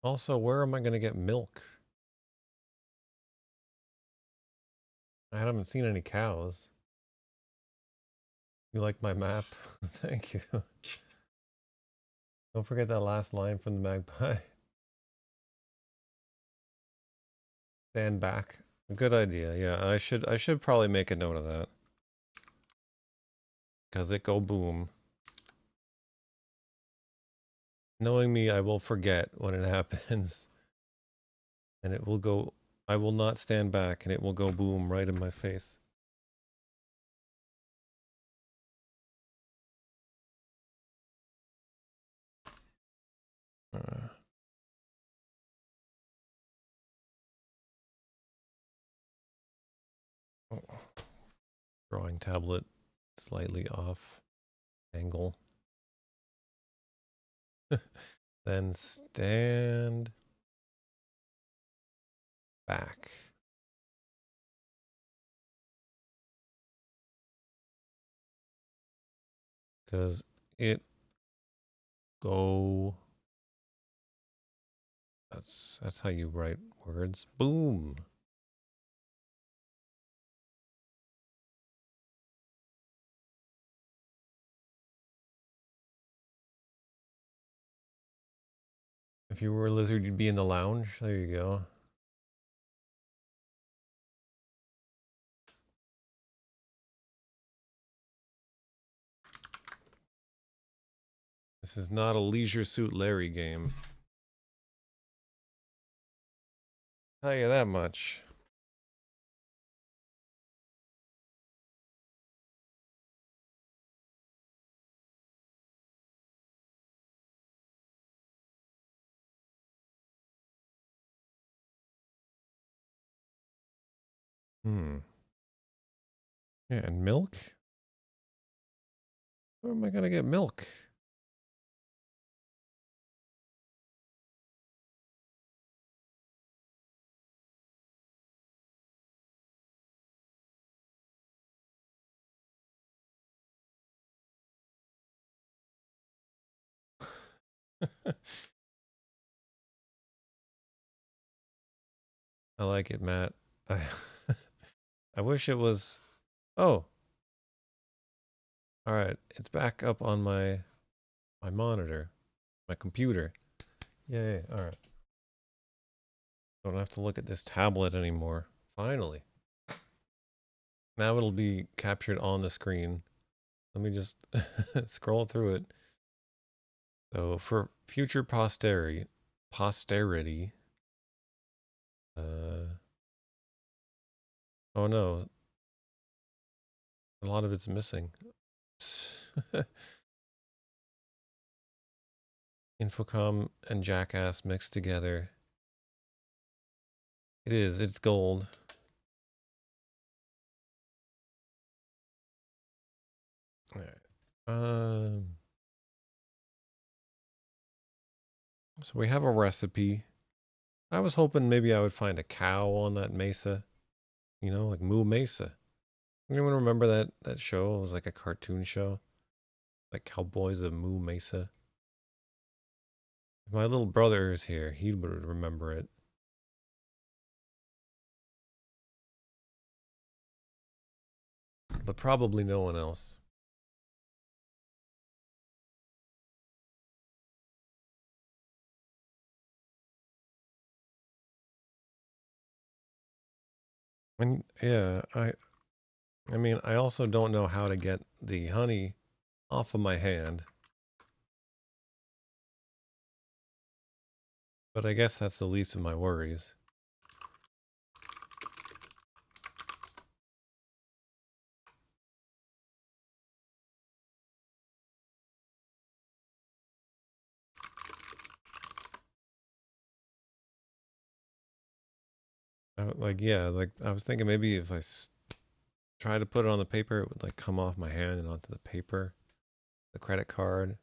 Also, where am I going to get milk? I haven't seen any cows. You like my map? Thank you. Don't forget that last line from the magpie. Stand back. Good idea. Yeah, I should probably make a note of that. Cause it go boom. Knowing me, I will forget when it happens. And it will go, I will not stand back and it will go boom right in my face. Oh, drawing tablet slightly off angle. Then stand back. Because it go. That's how you write words. Boom. If you were a lizard, you'd be in the lounge. There you go. This is not a Leisure Suit Larry game. Tell you that much. Hmm. Yeah, and milk? Where am I gonna get milk? I like it, Matt. I I wish it was. Oh, all right. It's back up on my monitor, my computer. Yay! All right. Don't have to look at this tablet anymore. Finally. Now it'll be captured on the screen. Let me just scroll through it. So for future posterity. Uh, oh no, a lot of it's missing. Infocom and Jackass mixed together. It is. It's gold. All right. So we have a recipe. I was hoping maybe I would find a cow on that mesa. You know, like Moo Mesa. Anyone remember that show? It was like a cartoon show, like Cowboys of Moo Mesa. If my little brother is here, he would remember it, but probably no one else. And yeah, I mean, I also don't know how to get the honey off of my hand, but I guess that's the least of my worries. Like, yeah, like I was thinking maybe if I try to put it on the paper, it would like come off my hand and onto the paper, the credit card.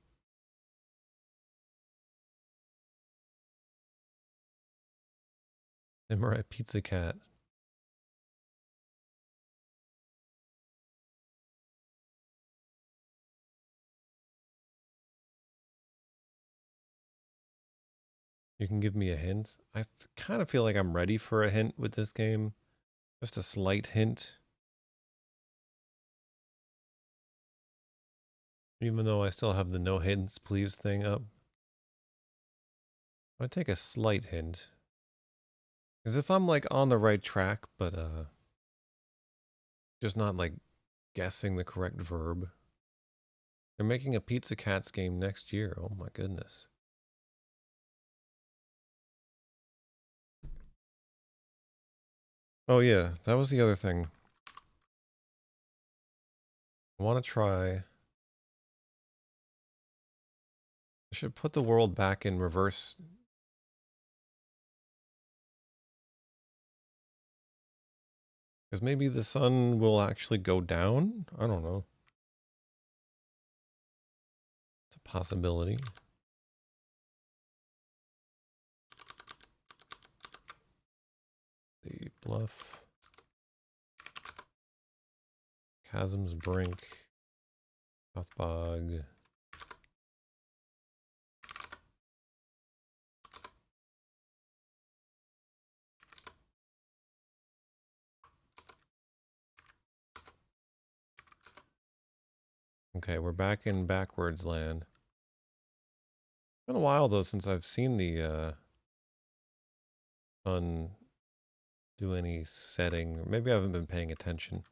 Samurai Pizza Cat. You can give me a hint. I kind of feel like I'm ready for a hint with this game. Just a slight hint. Even though I still have the no hints please thing up. I'd take a slight hint. Because if I'm like on the right track, but just not like guessing the correct verb. They're making a Pizza Cats game next year. Oh my goodness. Oh yeah, that was the other thing. I want to try. I should put the world back in reverse. Because maybe the sun will actually go down? I don't know. It's a possibility. The bluff. Chasm's brink. Southbog. Okay, we're back in backwards land. Been a while though since I've seen the undo any setting. Or maybe I haven't been paying attention.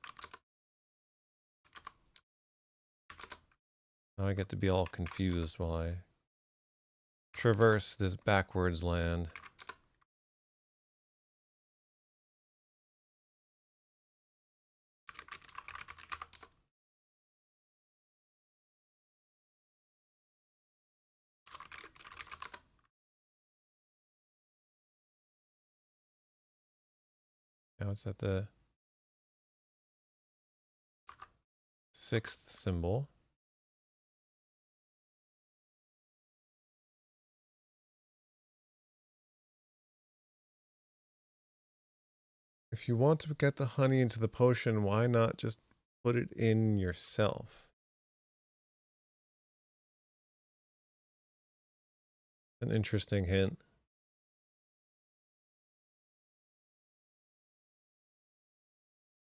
Now I get to be all confused while I traverse this backwards land. Now it's at the 6th symbol. If you want to get the honey into the potion, why not just put it in yourself? An interesting hint.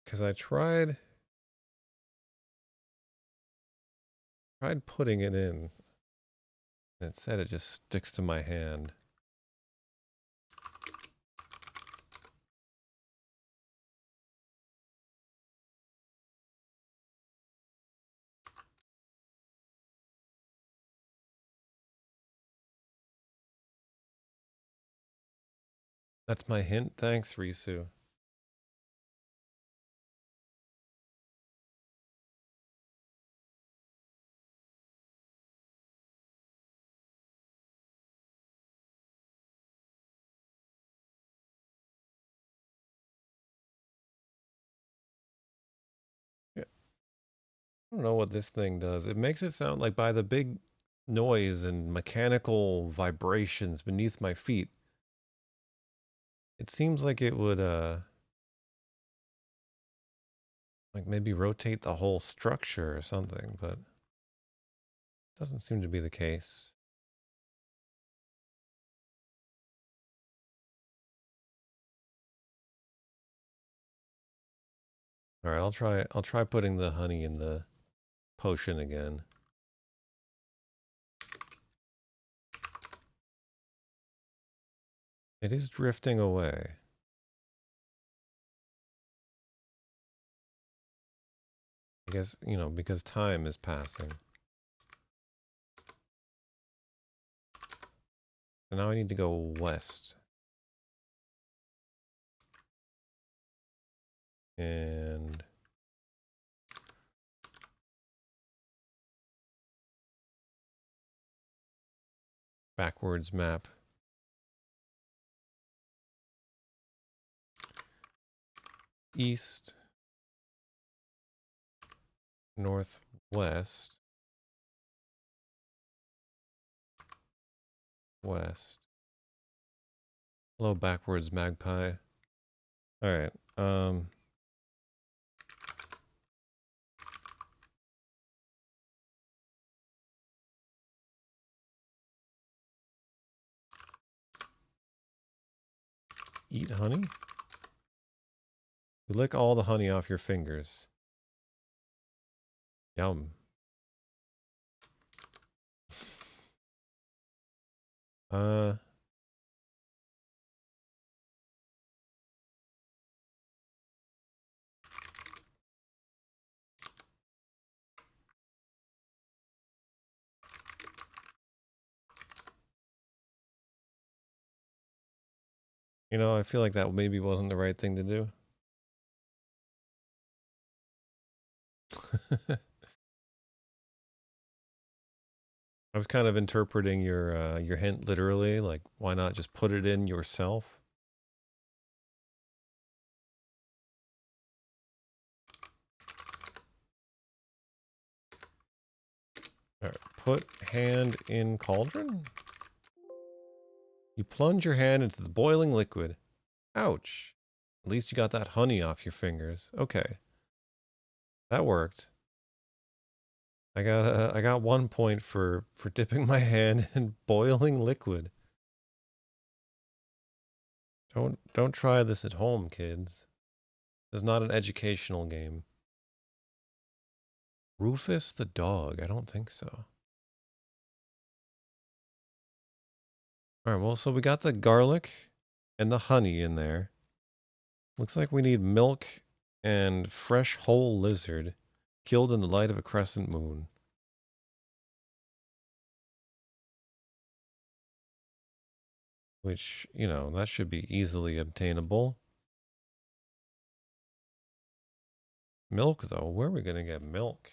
Because I tried putting it in, and it said it just sticks to my hand. That's my hint. Thanks, Risu. Yeah. I don't know what this thing does. It makes it sound like by the big noise and mechanical vibrations beneath my feet, it seems like it would like maybe rotate the whole structure or something, but doesn't seem to be the case. All right, I'll try putting the honey in the potion again. It is drifting away. I guess, you know, because time is passing. So now I need to go west. And backwards map. East, northwest, west. Hello, backwards magpie. All right. Eat honey? You lick all the honey off your fingers. Yum. Uh, you know, I feel like that maybe wasn't the right thing to do. I was kind of interpreting your hint literally, like why not just put it in yourself? All right, put hand in cauldron? You plunge your hand into the boiling liquid. Ouch. At least you got that honey off your fingers. Okay. That worked. I got 1 point for dipping my hand in boiling liquid. Don't try this at home, kids. This is not an educational game. Rufus the dog? I don't think so. All right, well, so we got the garlic and the honey in there. Looks like we need milk and fresh whole lizard killed in the light of a crescent moon. Which, you know, that should be easily obtainable. Milk, though, where are we going to get milk?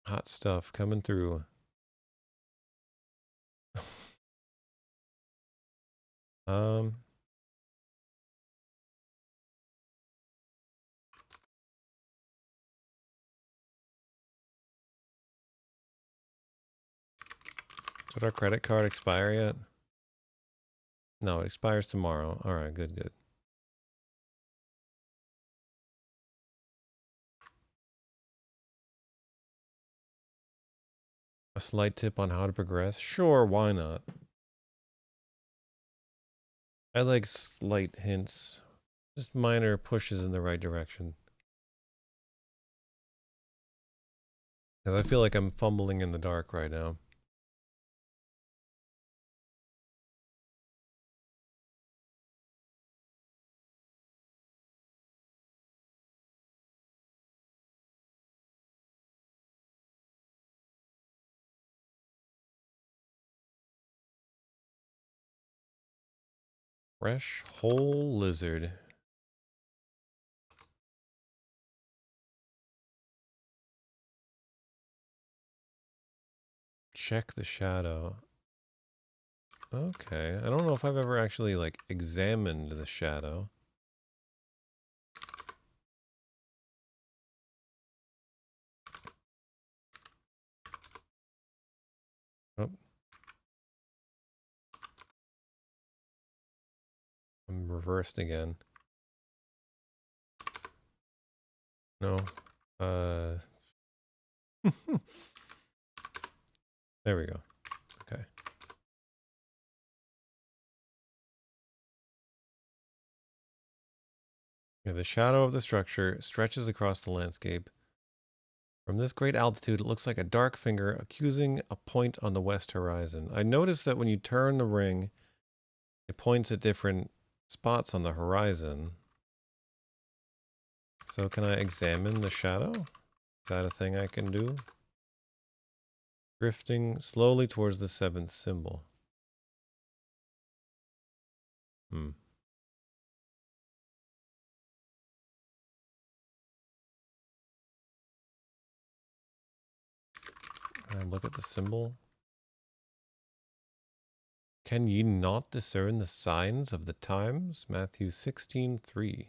Hot stuff coming through. um, did our credit card expire yet? No, it expires tomorrow. All right, good, good. A slight tip on how to progress? Sure, why not? I like slight hints, just minor pushes in the right direction. Because I feel like I'm fumbling in the dark right now. Fresh whole lizard. Check the shadow. Okay, I don't know if I've ever actually, like, examined the shadow. Oh. I'm reversed again. No. There we go. Okay. Yeah, the shadow of the structure stretches across the landscape. From this great altitude, it looks like a dark finger accusing a point on the west horizon. I noticed that when you turn the ring, it points at different spots on the horizon. So can I examine the shadow? Is that a thing I can do? Drifting slowly towards the seventh symbol. Hmm. Look at the symbol. Can ye not discern the signs of the times? Matthew 16:3.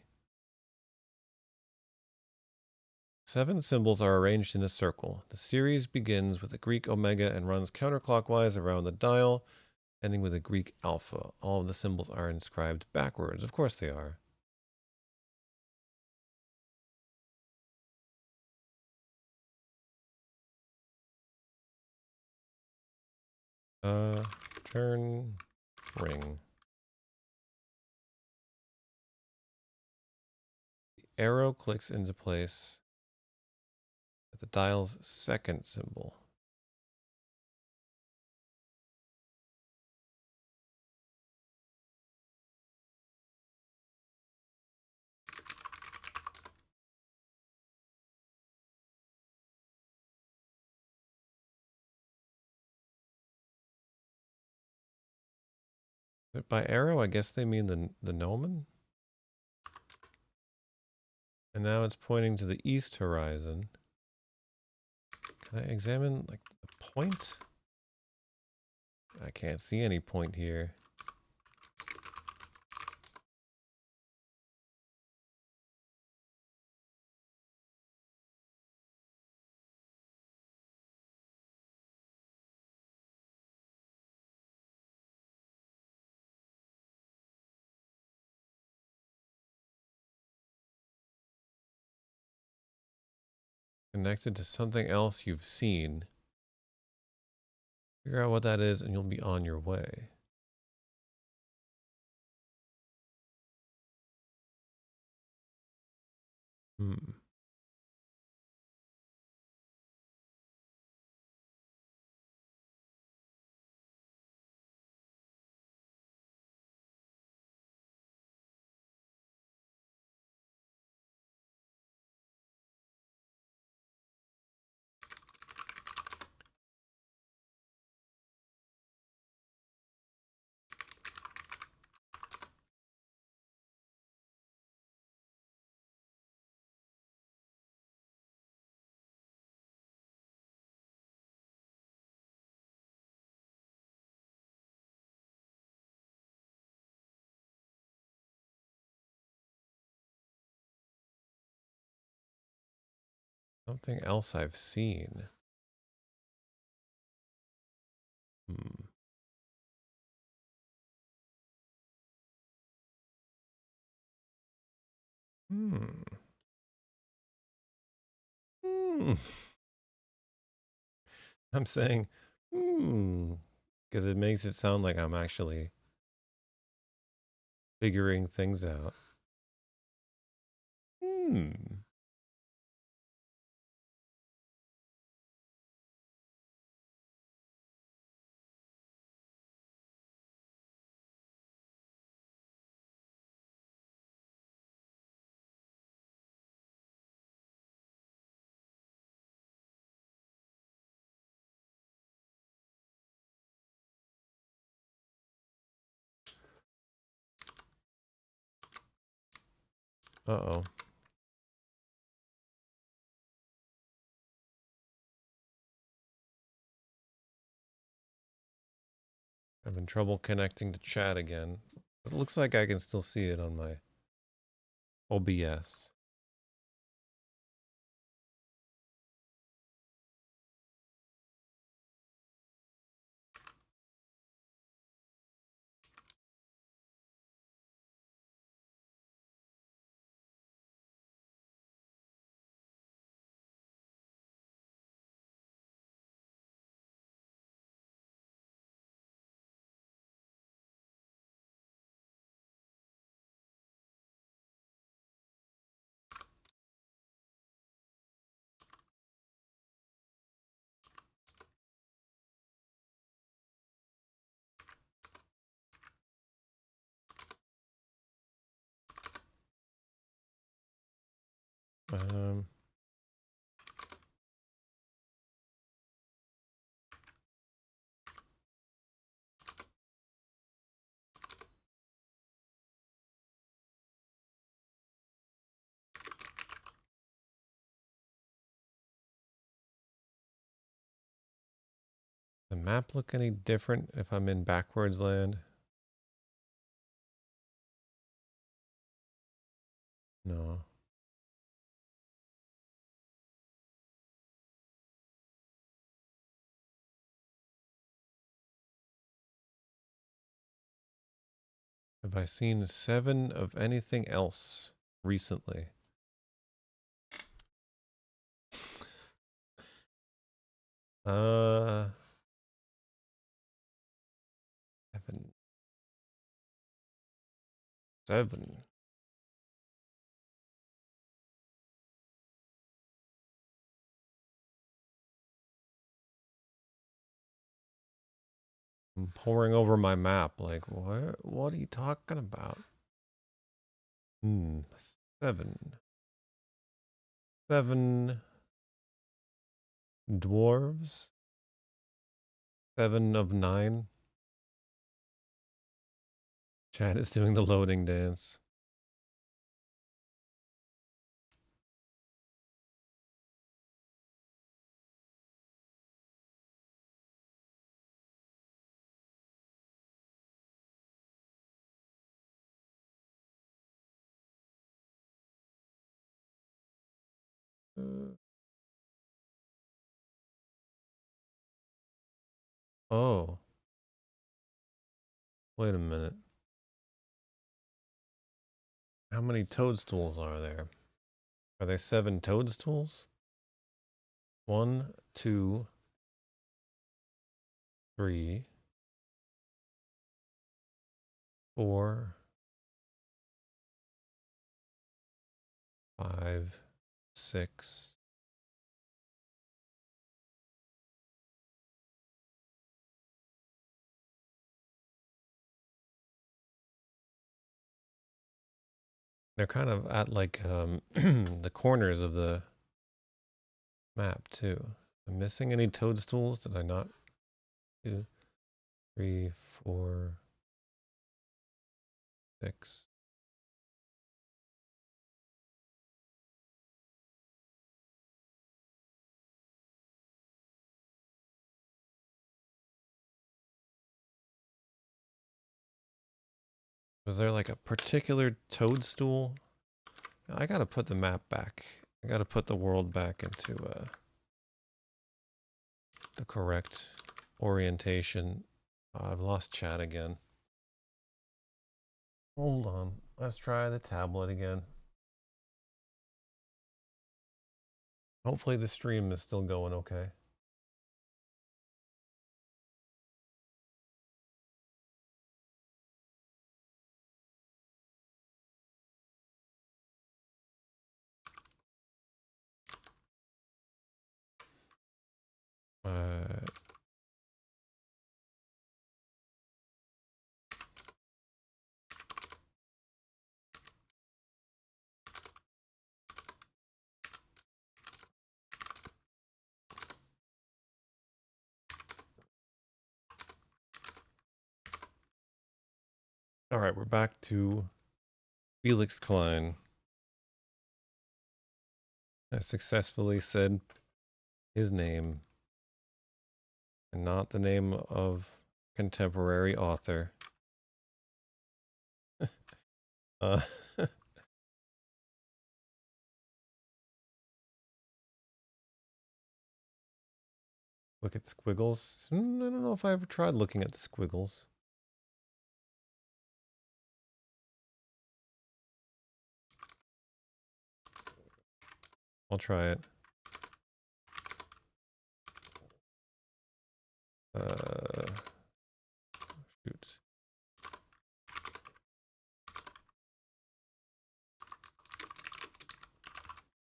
7 symbols are arranged in a circle. The series begins with a Greek omega and runs counterclockwise around the dial, ending with a Greek alpha. All of the symbols are inscribed backwards. Of course they are. Turn ring. The arrow clicks into place at the dial's second symbol. By arrow, I guess they mean the gnomon. And now it's pointing to the east horizon. Can I examine, like, the point? I can't see any point here. Connected to something else you've seen. Figure out what that is and you'll be on your way. Hmm. Something else I've seen. Hmm. Hmm. Hmm. I'm saying, because it makes it sound like I'm actually figuring things out. Hmm. Uh-oh. Having trouble connecting to chat again. It looks like I can still see it on my OBS. Um, the map look any different if I'm in backwards land? No. Have I seen 7 of anything else recently? Uh, 7. 7. I'm poring over my map like, what are you talking about? 7. 7 dwarves? 7 of 9? Chad is doing the loading dance. Oh, wait a minute. How many toadstools are there? Are there 7 toadstools? 1, 2, 3, 4, 5, 6. They're kind of at like the corners of the map too. I'm missing any toadstools? Did I not? 2, 3, 4, 6. Was there like a particular toadstool? I gotta put the map back. I gotta put the world back into the correct orientation. I've lost chat again. Hold on. Let's try the tablet again. Hopefully the stream is still going okay. All right, we're back to Felix Klein. I successfully said his name and not the name of contemporary author. uh, Look at squiggles. I don't know if I ever tried looking at the squiggles. I'll try it. Shoot.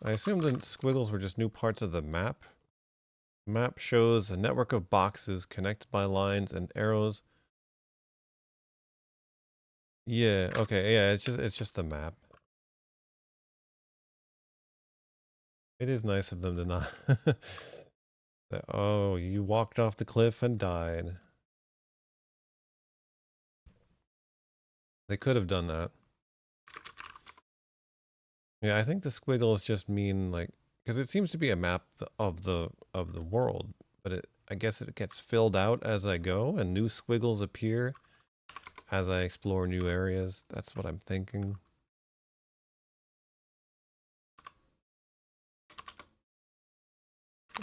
I assumed the squiggles were just new parts of the map. The map shows a network of boxes connected by lines and arrows. Yeah, okay, yeah, it's just the map. It is nice of them to not. Oh, you walked off the cliff and died. They could have done that. Yeah, I think the squiggles just mean like because it seems to be a map of the world, but I guess it gets filled out as I go and new squiggles appear as I explore new areas. That's what I'm thinking.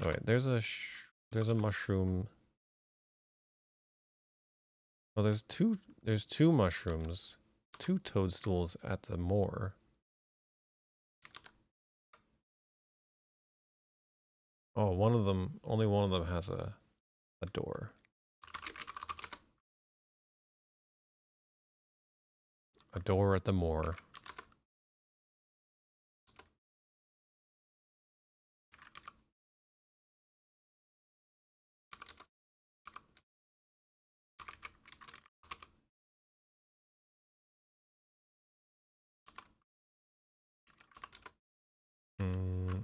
Oh wait, there's a mushroom. Oh, there's two mushrooms, two toadstools at the moor. Oh, only one of them has a door. A door at the moor. Hmm.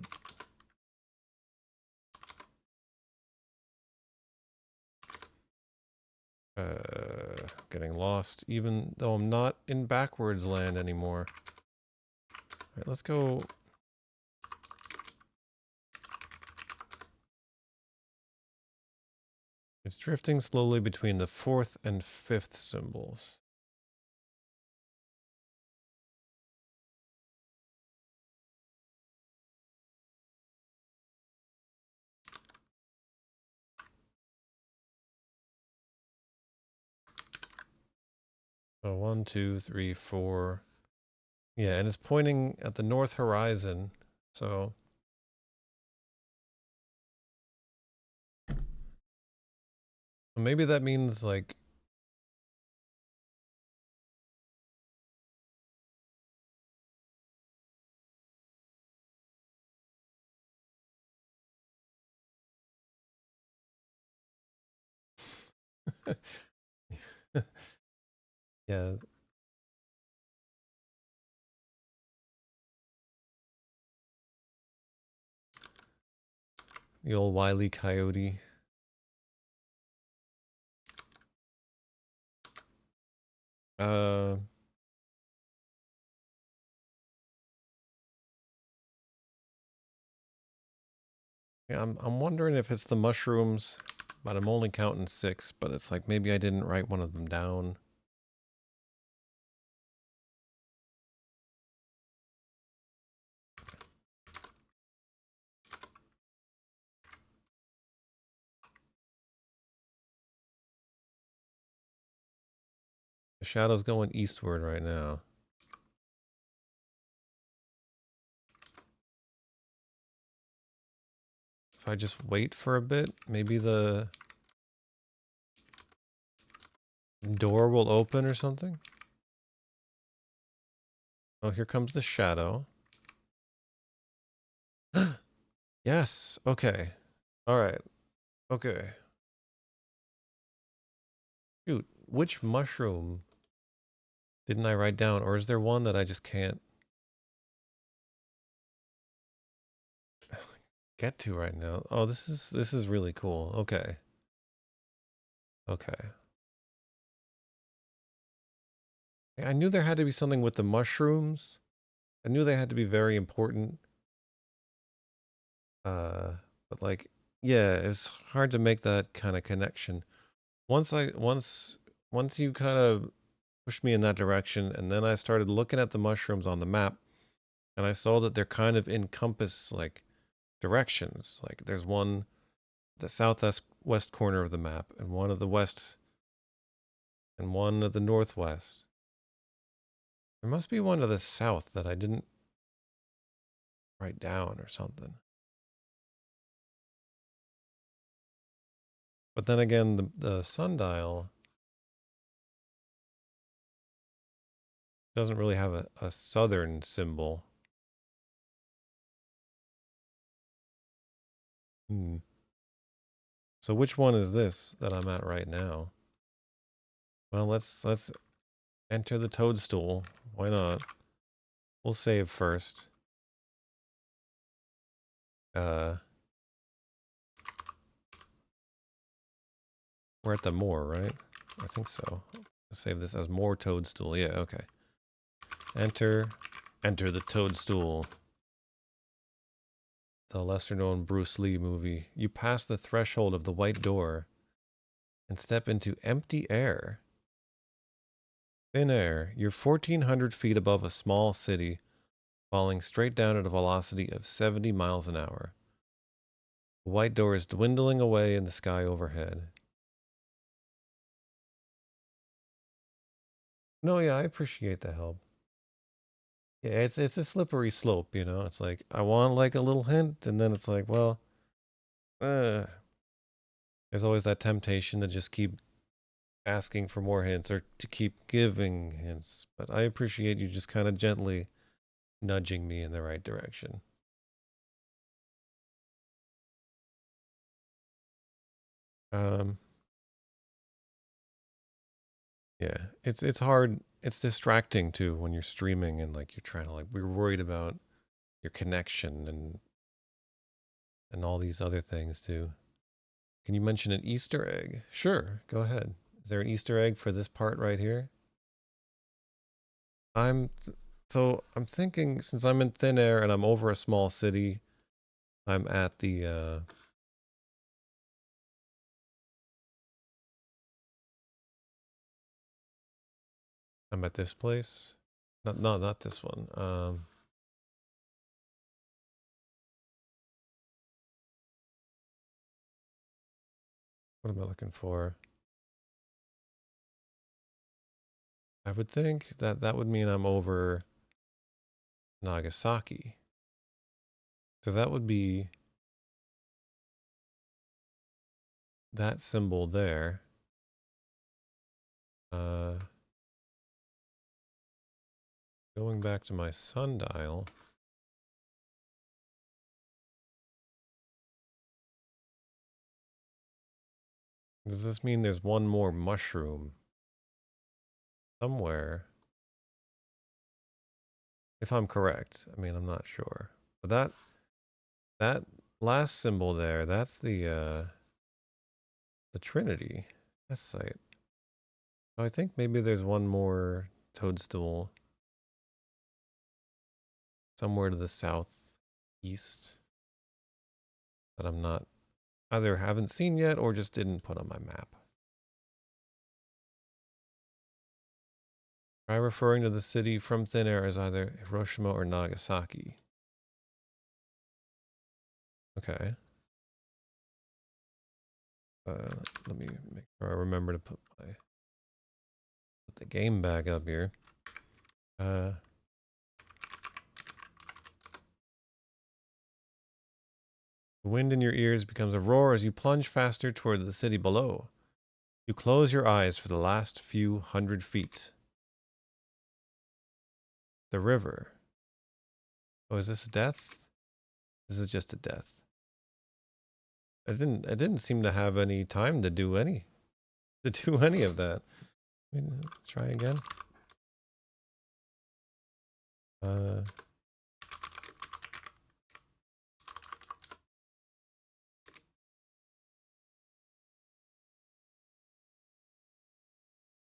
Getting lost, even though I'm not in backwards land anymore. All right, let's go. It's drifting slowly between the 4th and 5th symbols. So 1, 2, 3, 4. Yeah, and it's pointing at the north horizon. So Maybe that means like yeah, the old Wile E. Coyote. Uh, yeah, I'm wondering if it's the mushrooms, but I'm only counting 6. But it's like maybe I didn't write one of them down. The shadow's going eastward right now. If I just wait for a bit, maybe the door will open or something. Oh, here comes the shadow. Yes. Okay. All right. Okay. Shoot, which mushroom didn't I write down, or is there one that I just can't get to right now? Oh, this is really cool. Okay. Okay. I knew there had to be something with the mushrooms. I knew they had to be very important. Uh, but like, yeah, it's hard to make that kind of connection. Once you kind of pushed me in that direction, and then I started looking at the mushrooms on the map, and I saw that they're kind of in compass like directions. Like there's one the southwest west corner of the map, and one of the west, and one of the northwest. There must be one to the south that I didn't write down or something. But then again, the sundial doesn't really have a southern symbol. Hmm. So which one is this that I'm at right now? Well, let's enter the toadstool. Why not? We'll save first. Uh, we're at the moor, right? I think so. Save this as more toadstool. Yeah, okay. Enter, enter the toadstool. The lesser known Bruce Lee movie. You pass the threshold of the white door and step into empty air. Thin air. You're 1,400 feet above a small city, falling straight down at a velocity of 70 miles an hour. The white door is dwindling away in the sky overhead. No, yeah, I appreciate the help. Yeah, it's a slippery slope, you know. It's like I want like a little hint, and then it's like, well, uh, there's always that temptation to just keep asking for more hints or to keep giving hints. But I appreciate you just kind of gently nudging me in the right direction. Um, yeah, it's hard. It's distracting too when you're streaming and like you're trying to like we're worried about your connection and all these other things too. Can you mention an Easter egg? Sure, go ahead. Is there an Easter egg for this part right here? I'm thinking since I'm in thin air and I'm over a small city, I'm at the I'm at this place. Not this one. What am I looking for? I would think that that would mean I'm over Nagasaki. So that would be that symbol there. Going back to my sundial. Does this mean there's one more mushroom somewhere? If I'm correct. I mean, I'm not sure. But that last symbol there, that's the Trinity test site. So I think maybe there's one more toadstool somewhere to the southeast that I'm not either haven't seen yet or just didn't put on my map. Try referring to the city from thin air as either Hiroshima or Nagasaki. Okay. Let me make sure I remember to put the game back up here. The wind in your ears becomes a roar as you plunge faster toward the city below. You close your eyes for the last few hundred feet. The river. Oh, is this a death? This is just a death. I didn't seem to have any time to do any of that. Try again.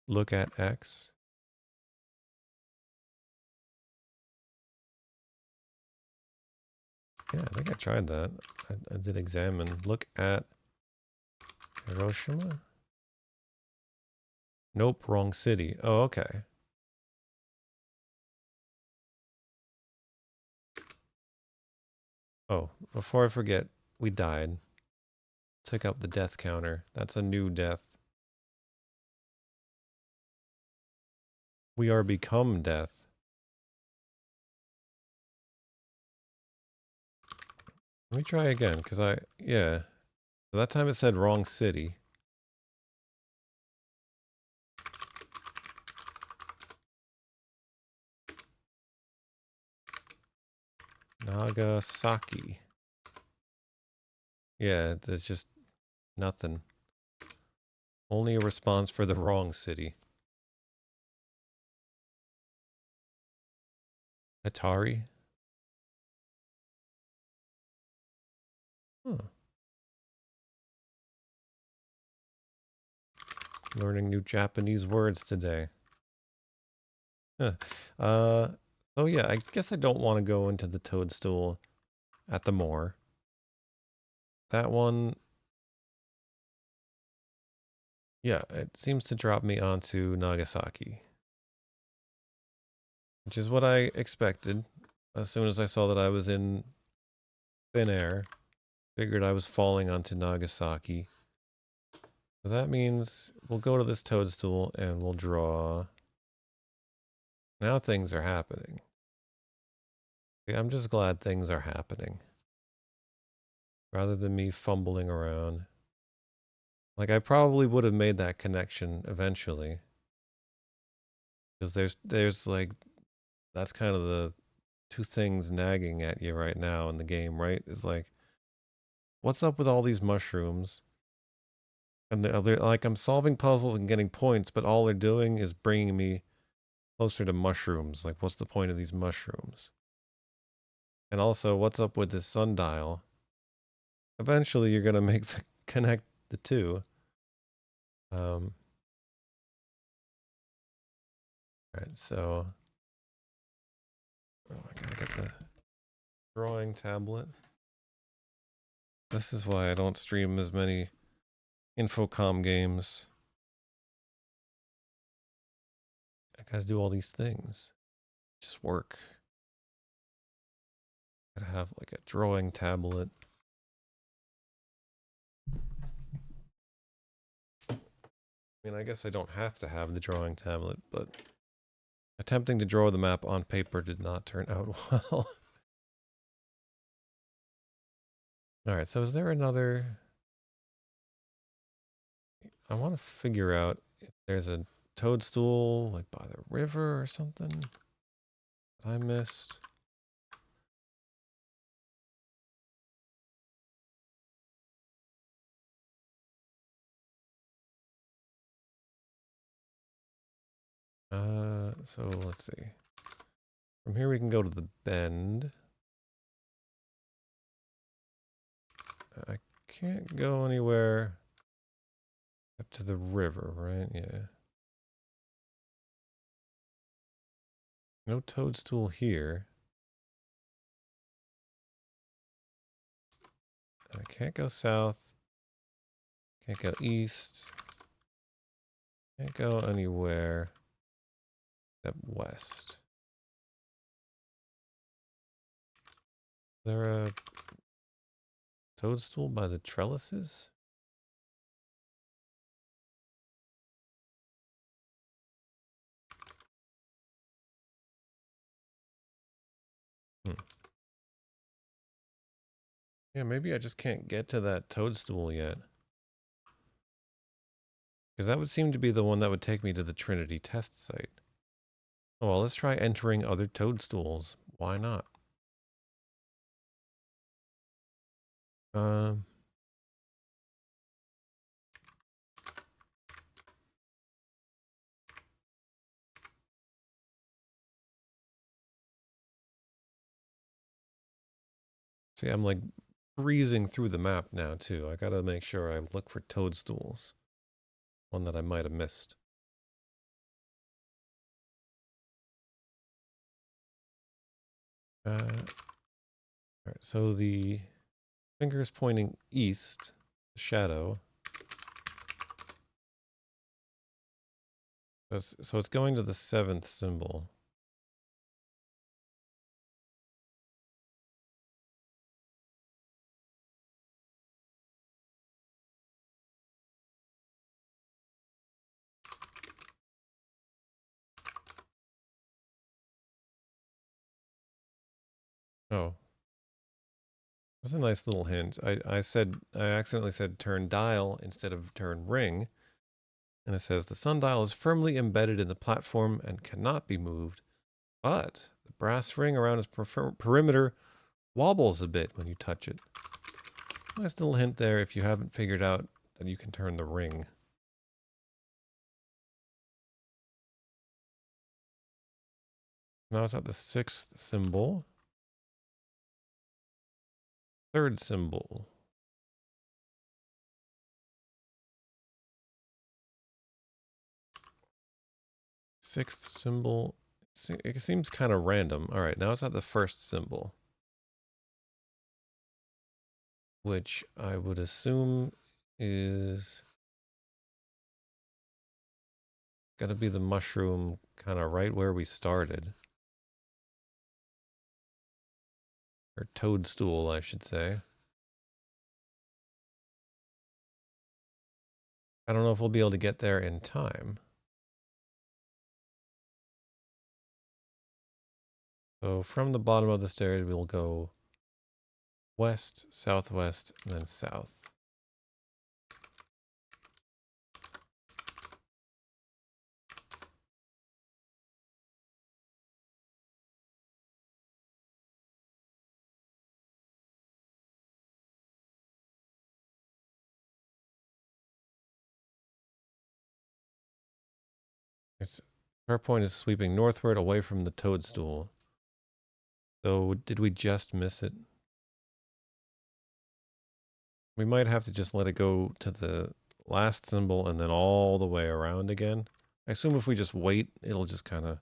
Look at X. Yeah, I think I tried that. I did examine. Look at Hiroshima. Nope, wrong city. Oh, okay. Oh, before I forget, we died. Took up the death counter. That's a new death. We are become death. Let me try again, because yeah. That time it said wrong city. Nagasaki. Yeah, there's just nothing. Only a response for the wrong city. Atari? Huh. Learning new Japanese words today. Huh. Oh yeah, I guess I don't want to go into the toadstool at the moor. That one, yeah, it seems to drop me onto Nagasaki. Which is what I expected. As soon as I saw that I was in thin air, figured I was falling onto Nagasaki. So that means we'll go to this toadstool and we'll draw. Now things are happening. I'm just glad things are happening. Rather than me fumbling around. Like, I probably would have made that connection eventually. Because there's like, that's kind of the two things nagging at you right now in the game, right? Is like, what's up with all these mushrooms? And they're like, I'm solving puzzles and getting points, but all they're doing is bringing me closer to mushrooms. Like, what's the point of these mushrooms? And also, what's up with this sundial? Eventually, you're gonna make the connect the two. All right, so I gotta get the drawing tablet. This is why I don't stream as many Infocom games. I gotta do all these things. Just work. Gotta have like a drawing tablet. I mean, I guess I don't have to have the drawing tablet, but attempting to draw the map on paper did not turn out well. Alright, so is there another... I want to figure out if there's a toadstool, like by the river or something that I missed. So let's see. From here we can go to the bend. I can't go anywhere up to the river, right? Yeah. No toadstool here. I can't go south. Can't go east. Can't go anywhere except west. Is there a toadstool by the trellises? Hmm. Yeah, maybe I just can't get to that toadstool yet. Because that would seem to be the one that would take me to the Trinity test site. Oh, well, let's try entering other toadstools. Why not? Um, See, I'm like breezing through the map now, too. I gotta make sure I look for toadstools. One that I might have missed. Alright, so the finger is pointing east, the shadow. So it's going to the 7th symbol. Oh, that's a nice little hint. I accidentally said turn dial instead of turn ring. And it says the sundial is firmly embedded in the platform and cannot be moved, but the brass ring around its perimeter wobbles a bit when you touch it. Nice little hint there if you haven't figured out that you can turn the ring. Now it's at the 6th symbol. 3rd symbol. 6th symbol. It seems kind of random. All right, now it's at the 1st symbol, which I would assume is got to be the mushroom kind of right where we started. Or toadstool, I should say. I don't know if we'll be able to get there in time. So from the bottom of the stairs, we'll go west, southwest, and then south. Our point is sweeping northward away from the toadstool. So did we just miss it? We might have to just let it go to the last symbol and then all the way around again. I assume if we just wait, it'll just kind of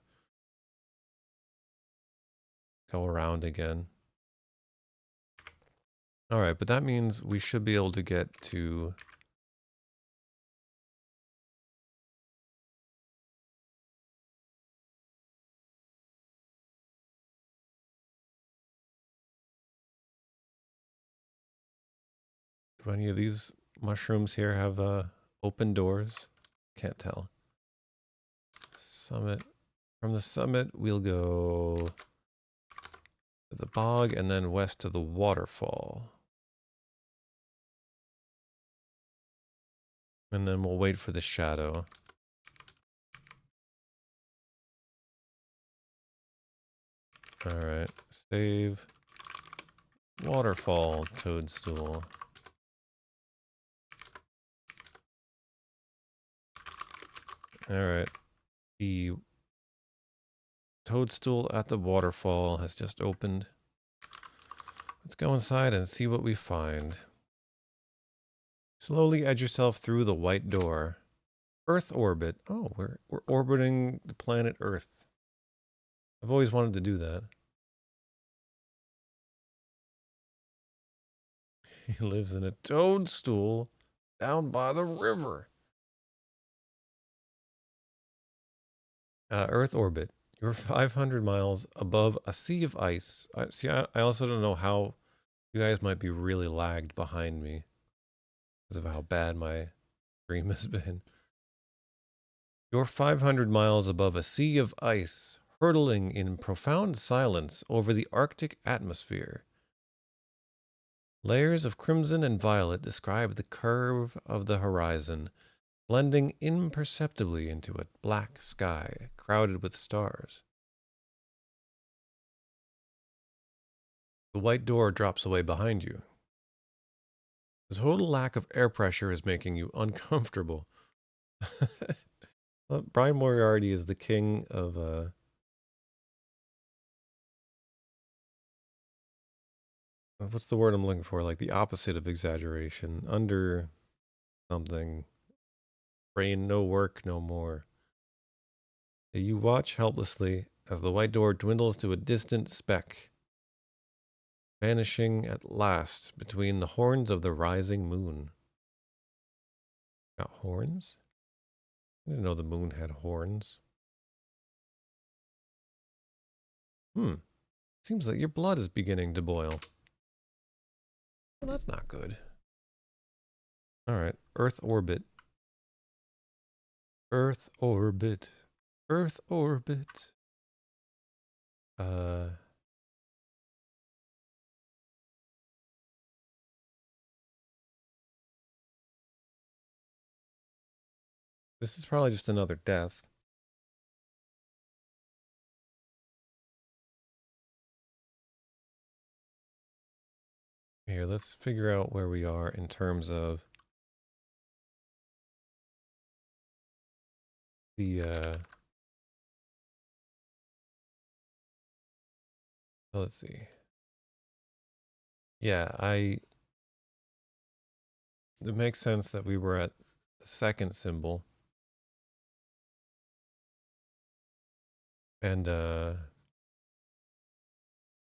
go around again. All right, but that means we should be able to get to do any of these mushrooms here have open doors? Can't tell. Summit. From the summit, we'll go to the bog and then west to the waterfall. And then we'll wait for the shadow. Alright. Save. Waterfall toadstool. Alright. The toadstool at the waterfall has just opened. Let's go inside and see what we find. Slowly edge yourself through the white door. Earth orbit. Oh, we're orbiting the planet Earth. I've always wanted to do that. He lives in a toadstool down by the river. Earth orbit. You're 500 miles above a sea of ice. I also don't know how you guys might be really lagged behind me because of how bad my stream has been. You're 500 miles above a sea of ice, hurtling in profound silence over the Arctic atmosphere. Layers of crimson and violet describe the curve of the horizon, blending imperceptibly into a black sky crowded with stars. The white door drops away behind you. The total lack of air pressure is making you uncomfortable. Well, Brian Moriarty is the king of what's the word I'm looking for? Like the opposite of exaggeration. Under something. Brain no work no more. You watch helplessly as the white door dwindles to a distant speck, vanishing at last between the horns of the rising moon. Got horns? I didn't know the moon had horns. Seems like your blood is beginning to boil. Well, that's not good. Alright, Earth orbit. Earth orbit. Earth orbit. This is probably just another death. Here, let's figure out where we are in terms of the, let's see. Yeah, it makes sense that we were at the second symbol. And,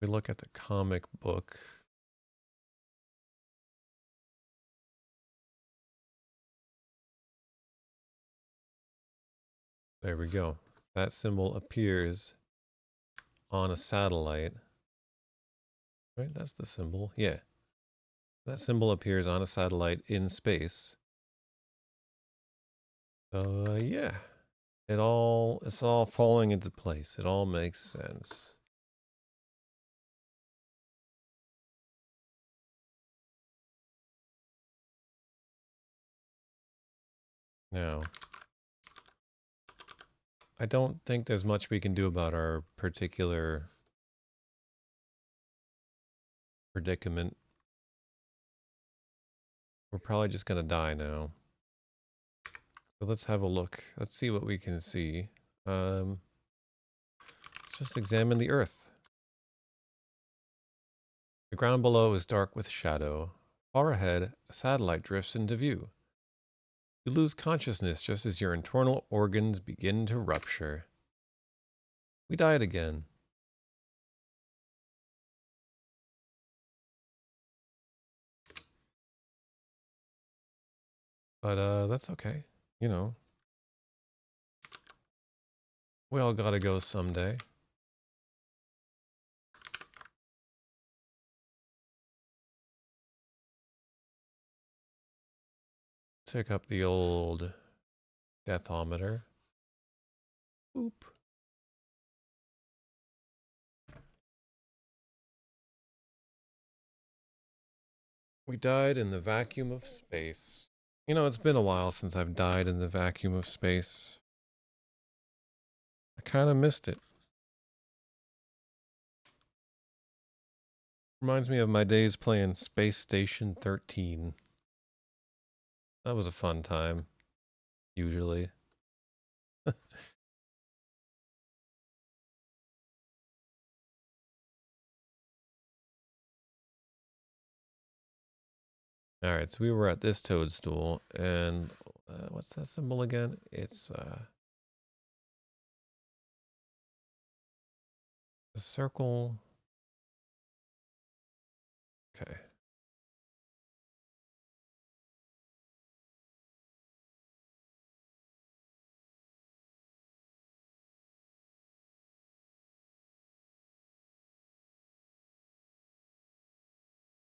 we look at the comic book. There we go. That symbol appears on a satellite. Right, that's the symbol. Yeah. That symbol appears on a satellite in space. So, yeah. It's all falling into place. It all makes sense. Now, I don't think there's much we can do about our particular predicament. We're probably just gonna die now. So let's have a look. Let's see what we can see. Let's just examine the Earth. The ground below is dark with shadow. Far ahead, a satellite drifts into view. You lose consciousness just as your internal organs begin to rupture. We died again. But that's okay. You know, we all gotta go someday. Pick up the old deathometer. Oop. We died in the vacuum of space. You know, it's been a while since I've died in the vacuum of space. I kind of missed it. Reminds me of my days playing Space Station 13. That was a fun time, usually. All right, so we were at this toadstool, and what's that symbol again? It's a circle. Okay.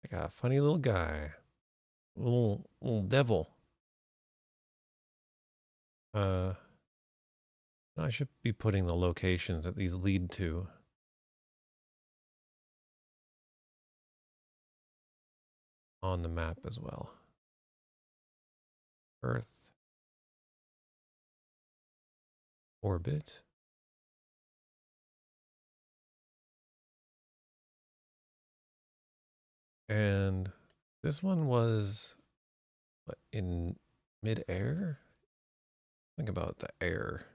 I got a funny little guy, little devil. Uh, I should be putting the locations that these lead to on the map as well. Earth, orbit, and this one was what, in mid-air? Think about the air.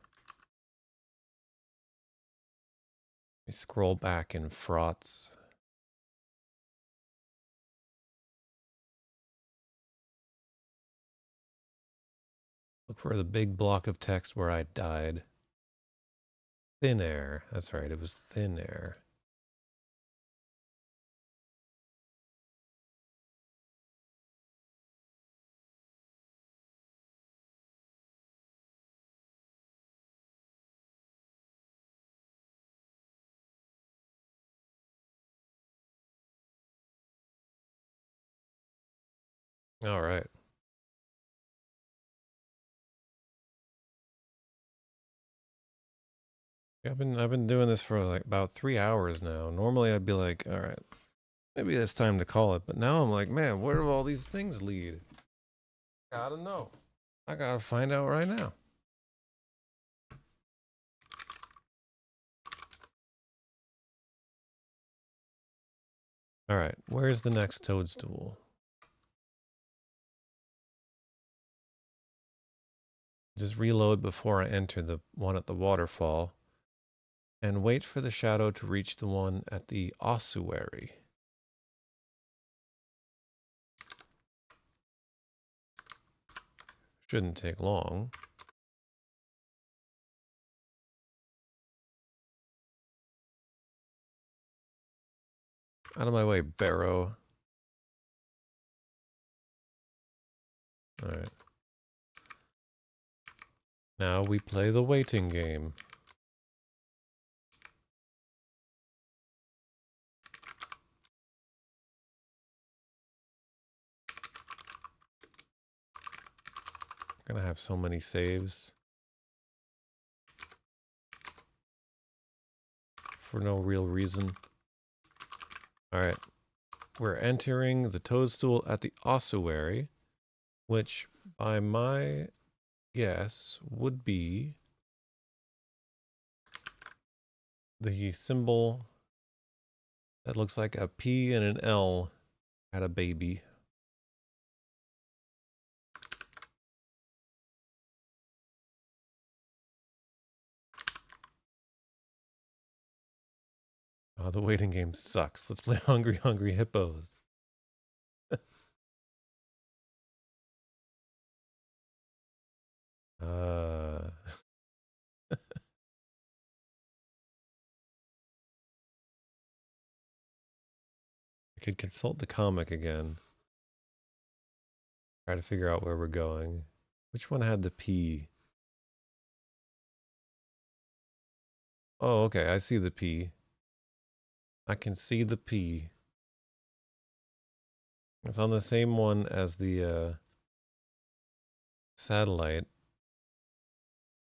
We scroll back in fraughts. Look for the big block of text where I died. Thin air. That's right, it was thin air. All right. Yeah, I've been doing this for like about 3 hours now. Normally I'd be like, all right, maybe it's time to call it. But now I'm like, man, where do all these things lead? Gotta know. I gotta find out right now. All right, where's the next toadstool? Just reload before I enter the one at the waterfall. And wait for the shadow to reach the one at the ossuary. Shouldn't take long. Out of my way, Barrow. Alright. Now we play the waiting game. Gonna have so many saves. For no real reason. Alright. We're entering the toadstool at the ossuary, which by my guess would be the symbol that looks like a P and an L had a baby. Oh, the waiting game sucks. Let's play Hungry Hungry Hippos. I could consult the comic again. Try to figure out where we're going. Which one had the P? Oh, okay. I see the P. I can see the P. It's on the same one as the satellite.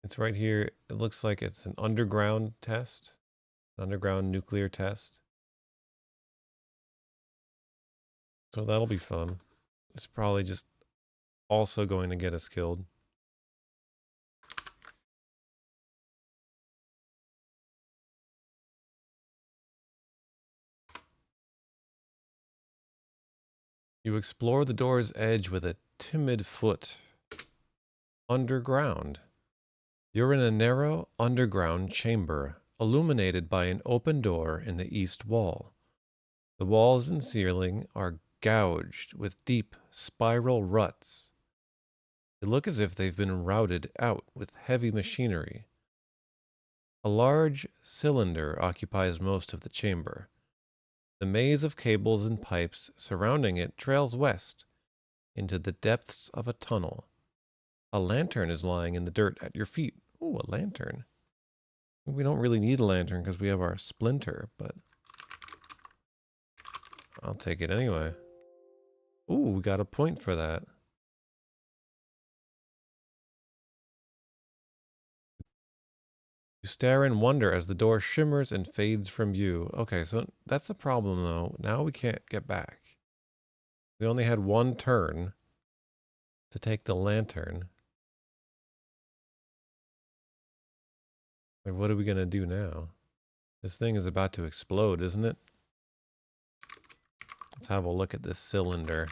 It's right here. It looks like it's an underground test, an underground nuclear test. So that'll be fun. It's probably just also going to get us killed. You explore the door's edge with a timid foot. Underground. You're in a narrow underground chamber, illuminated by an open door in the east wall. The walls and ceiling are gouged with deep spiral ruts. They look as if they've been routed out with heavy machinery. A large cylinder occupies most of the chamber. The maze of cables and pipes surrounding it trails west into the depths of a tunnel. A lantern is lying in the dirt at your feet. Ooh, a lantern. We don't really need a lantern because we have our splinter, but I'll take it anyway. Ooh, we got a point for that. You stare in wonder as the door shimmers and fades from view. Okay, so that's the problem though. Now we can't get back. We only had one turn to take the lantern. Like, what are we gonna do now? This thing is about to explode, isn't it? Let's have a look at this cylinder.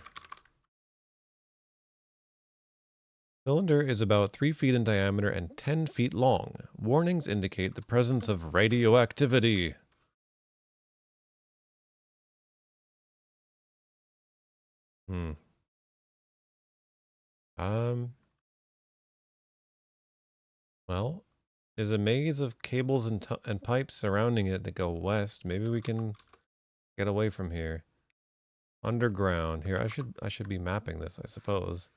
Cylinder is about 3 feet in diameter and 10 feet long. Warnings indicate the presence of radioactivity. Hmm. Um, well, there's a maze of cables and pipes surrounding it that go west. Maybe we can get away from here. Underground. Here, I should be mapping this, I suppose.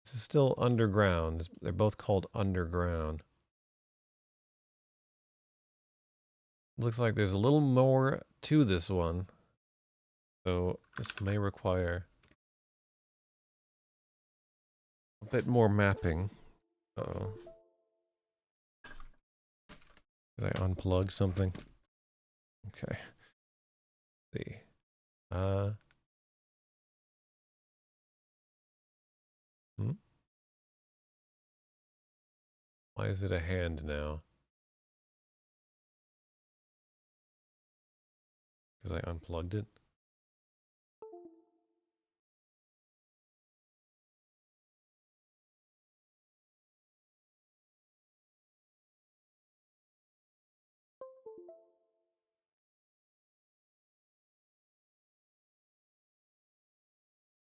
This is still underground. They're both called underground. Looks like there's a little more to this one. So this may require a bit more mapping. Uh-oh. Did I unplug something? Okay. Let's see. Hmm? Why is it a hand now? Because I unplugged it?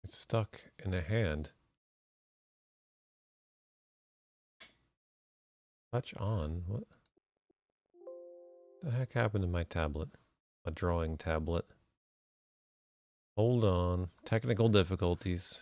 It's stuck in a hand. Touch on? What the heck happened to my tablet? A drawing tablet. Hold on. Technical difficulties.